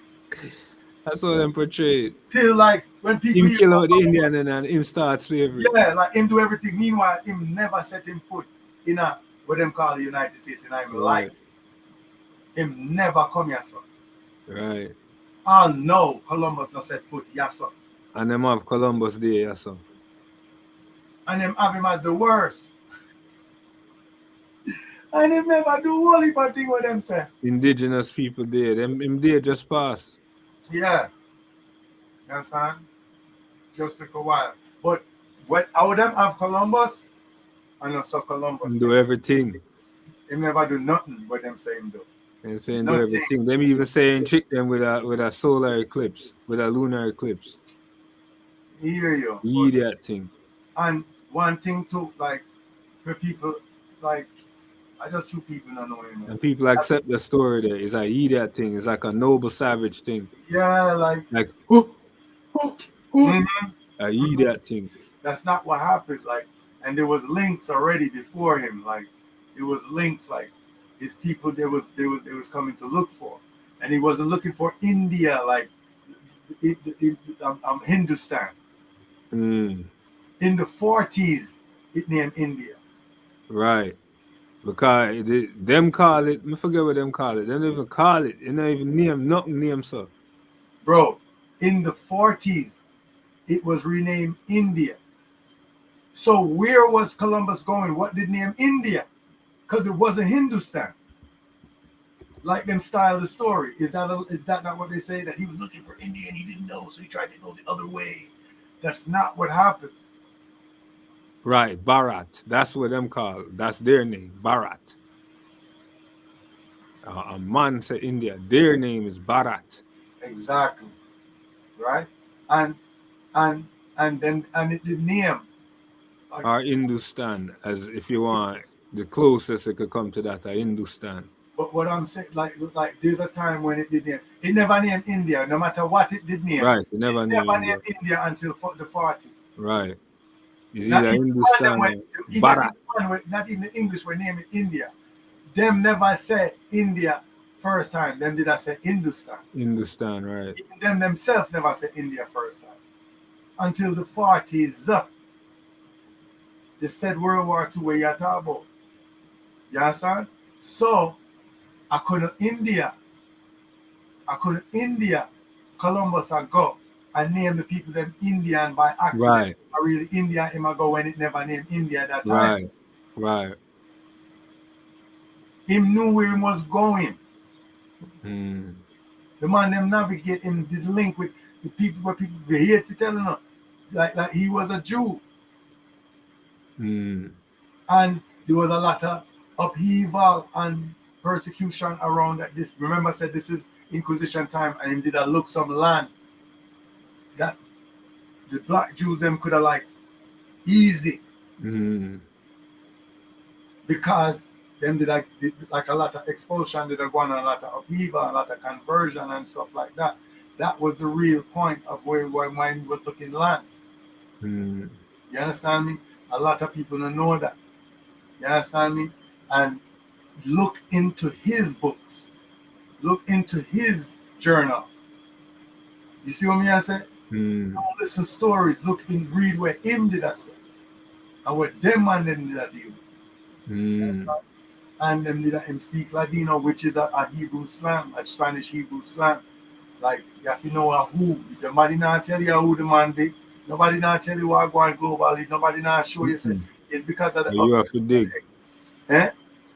That's how them portray it. Till like when people Him kill out the Indian and him start slavery. Yeah, like him do everything. Meanwhile, him never set him foot in a what them call the United States in his life. Him never come here, son. Right. Oh no, Columbus not set foot, yes, sir. And them have Columbus there, yes, sir. And them have him as the worst. And him never do one heap of thing with them, say. Indigenous people there. Him there just pass. Yeah. You understand? Just took a while. But when all them have Columbus, and also Columbus. Him do everything. Him never do nothing what them say him do. Them saying do everything. Them even saying trick them with a solar eclipse, with a lunar eclipse. Hear you. Eat that thing. And one thing too, like for people, like I just two people don't know him. And people accept the story there. It's like eat that thing. It's like a noble savage thing. Yeah, like whoop. I eat that thing. That's not what happened. Like, and there was links already before him. Like, it was links. Like, his people they was coming to look for, and he wasn't looking for India. Like, Hindustan. In the 40s, it named India. Right. Because them call it, I forget what them call it. They don't even call it. They don't even name nothing name so. Bro, in the 40s, it was renamed India. So where was Columbus going? What did name India? Because it wasn't Hindustan. Like them style the story. Is that not what they say? That he was looking for India and he didn't know, so he tried to go the other way. That's not what happened. Right, Bharat. That's what them call. That's their name, Bharat. A man say India. Their name is Bharat. Exactly. Right? And and and it did name. Or Hindustan, as if you want the closest it could come to that, Hindustan. But what I'm saying, like there's a time when it did name. It never named India, no matter what it did name. Right, it never named named India until the 40s. Right. It's Not either even Hindustan or Bharat. not even the English were naming India. Them never said India first time. Them did I say Hindustan. Hindustan, right. Even them themselves never said India first time. Until the 40s. They said World War II where you're talking about. You understand? So I couldn't India, Columbus I go and name the people them Indian by accident. Right. I really India him I go when it never named India at that time. Right. Him knew where he was going. Mm. The man them navigate him did link with the people where people were here to telling him like he was a Jew. Mm. And there was a lot of upheaval and persecution around that. This remember I said this is Inquisition time, and he did a look some land that the black Jews them could have like easy because them did like a lot of expulsion, did a one, a lot of upheaval, a lot of conversion and stuff like that. That was the real point of where mine was looking land. You understand me? A lot of people don't know that. You understand me? And look into his books. Look into his journal. You see what I say? Don't listen stories. Look and read where him did that say. And what them and them did that deal with. And them did that him speak Ladino, which is a Hebrew slang, a Spanish Hebrew slang. Like you have to know who. Nobody not tell you who the man did. Nobody not tell you what going globally. Nobody not show you. It's because of the. You have to dig. Eh?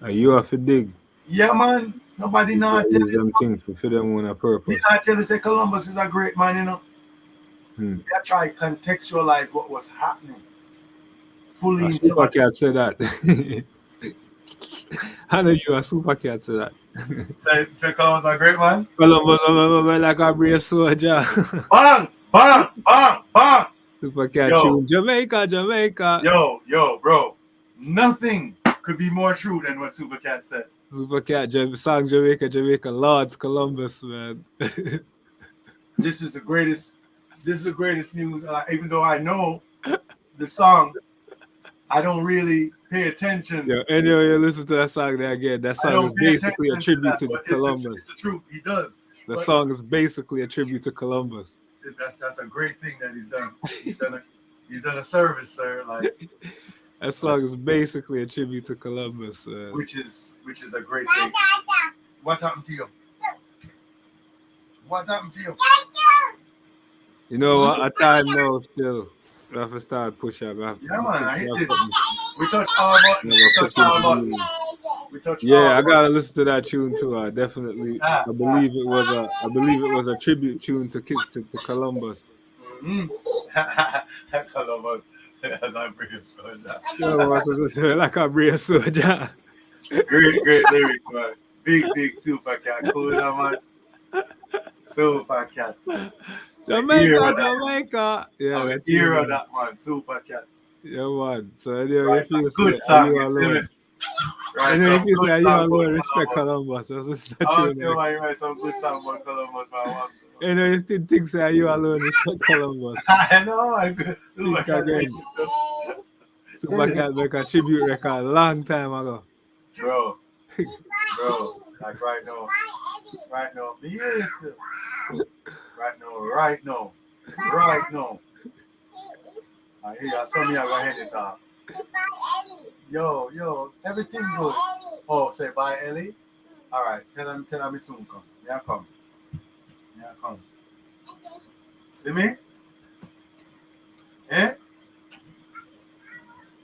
You have to dig. Yeah, man. Nobody not tell you them things for them on a purpose. We not tell you say Columbus is a great man, you know. They try to contextualize what was happening. Fully in Super Cat said that. I know you a Super Cat said that. Say Columbus a great man? Columbus like a brave soldier. Bang! Bang! Bang! Bang! Super Cat tune. Jamaica. Yo, bro. Nothing could be more true than what Super Cat said. Super Cat song Jamaica, Lords, Columbus, man. This is the greatest news. Even though I know the song, I don't really pay attention. Yeah, anyway, you listen to that song there again. That song is basically a tribute to Columbus. It's the truth. He does. The song is basically a tribute to Columbus. That's a great thing that he's done. He's done a service, sir. Like that song is basically a tribute to Columbus, which is a great thing. What happened to you? What happened to you? You know what? A time now still. I have to start push up. Yeah, man, I hit this. We touched all buttons. I gotta listen to that tune too. Definitely. I believe it was a tribute tune to Columbus. Columbus, as I bring him soldier. Like a brave soldier. Great lyrics, man. Big Super Cat. Cool, man. Super Cat. Jamaica. Yeah, I'm hear of that, man. Super Cat. Yeah, man. So anyway, if you good say, song, alone, right? And if you say you alone, respect Columbus. That's not I'll true. tell you write some good song about Columbus, man. You know, if you think say you alone, respect Columbus. I know. I'm good. Think again. Super Cat make a tribute record a long time ago. Bro, like right now, be here still. Right now. I hear I saw me I go ahead it off. Yo, everything good. Oh, say bye, Ellie. All right, tell me soon come. Yeah, come. Yeah, come. See me? Eh?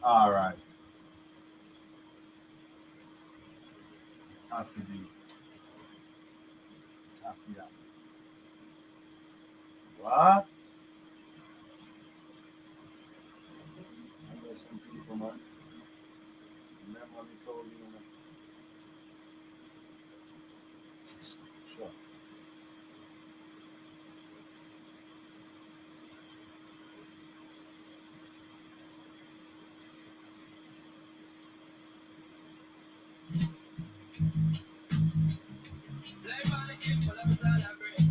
All right. Happy day. Happy day. What? I know some people, man. Remember me told you, man. Sure.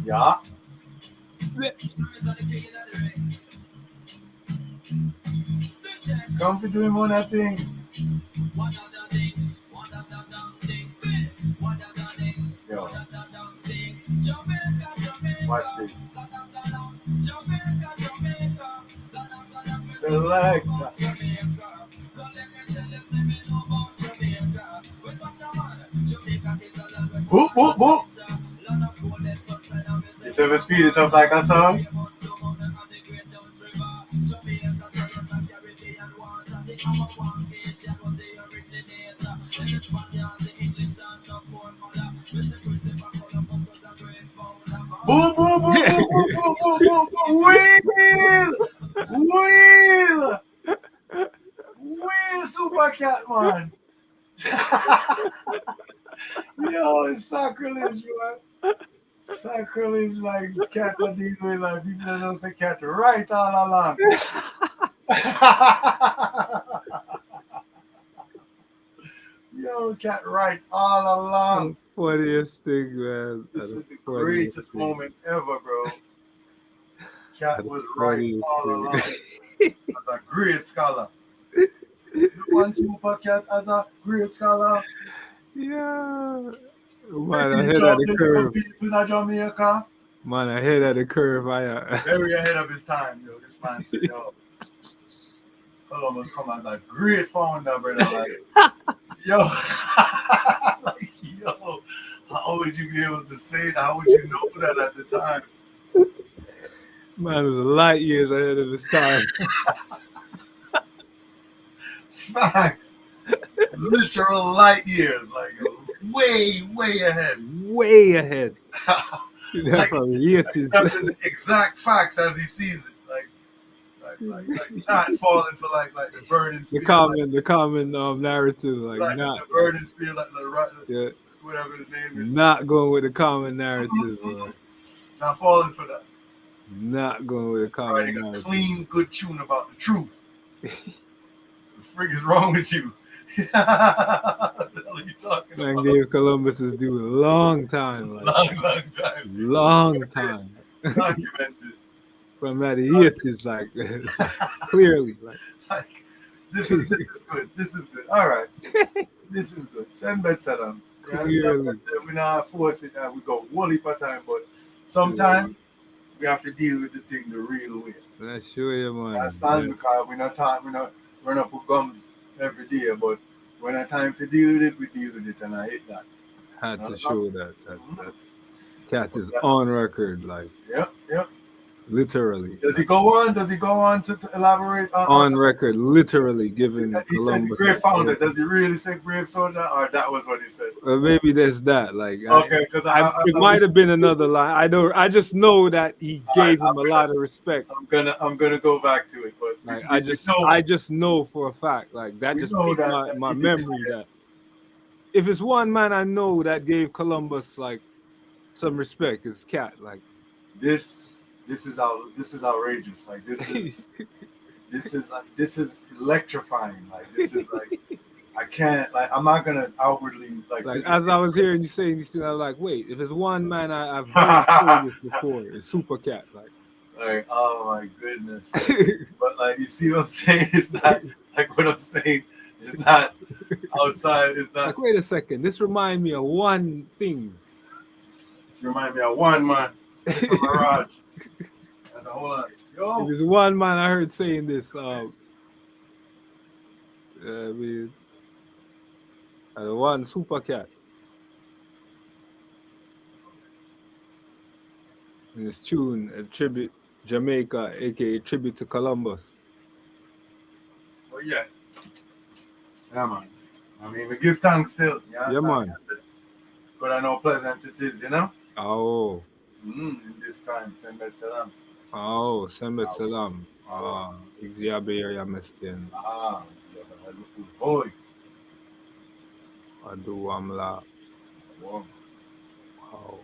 Yeah. Come for doing one of things. Yo. Watch this. Select. Whoop, whoop, whoop. You ever speed it up like a song? Boom, boom, boom, boom, boom, boom, boom, boom, boom. Wheel, Super Cat, man. Yo, it's sacrilege, man. Sacrilege, like cat are dealing like people don't say cat right all along. Yo, cat right all along. Funniest thing, man. This is the greatest moment ever, bro. Cat was right all along. As a great scholar. You want Super Cat as a great scholar? Yeah. Man, ahead of the curve. People in Jamaica. Man, ahead of the curve. Very ahead of his time, yo. This man said, yo, Columbus come as a great founder, brother. Like, yo, like, yo, how would you be able to say that? How would you know that at the time? Man was light years ahead of his time. Facts. Literal light years. Like, way ahead. Way ahead. Like, from years. Accepting the exact facts as he sees it. Like not falling for like the burning spear. The common narrative. Like not the burning spear, like yeah. Whatever his name is. Not going with the common narrative, bro. Not falling for that. Not going with the common Writing narrative. A clean, good tune about the truth. The frig is wrong with you? What the hell are you talking Man about? gave Columbus his due a long time. Like, long time. Long time. Documented. From that he hit is like clearly. Like this is good. This is good. All right. This is good. Send bed salam. We're not forcing that we go one heap of time, but sometimes we have to deal with the thing the real way. That's sure, yeah, man. Understand? Because we're not run up with gums every day, but when I time to deal with it, we deal with it, and I hate that. Had to show that cat is on record, like. Yep. Literally. Does he go on to elaborate on record, literally giving he Columbus said brave founder. Does he really say brave soldier, or that was what he said? Maybe there's that. Like, okay, because it might have been another line. I just know that he gave him a lot of respect. I'm gonna go back to it, but like, I just know for a fact, like that just piqued my memory that if it's one man I know that gave Columbus like some respect, it's Cat. Like This is outrageous. Like this is electrifying. Like this is like I can't like I'm not gonna outwardly like as I was hearing you saying these things, I was like, wait, if it's one man I've heard this before, it's Super Cat. Like oh my goodness. But like you see what I'm saying? It's not like what I'm saying. It's not outside. It's not. Like wait a second. This reminds me of one thing. This reminds me of one man. It's a mirage. hold on. There Yo. was one man I heard saying this. One super cat. In his tune, a tribute Jamaica, aka tribute to Columbus. But yeah. Yeah, man. I mean, we give thanks still. Yeah, Yeah, man. But I know pleasant it is, you know? Oh. In this time, send that salam. Oh, Sembet Salam. Igziabe ya meskin. Yeah, but I look good. Boy. Adu Amla. Wow. Wow.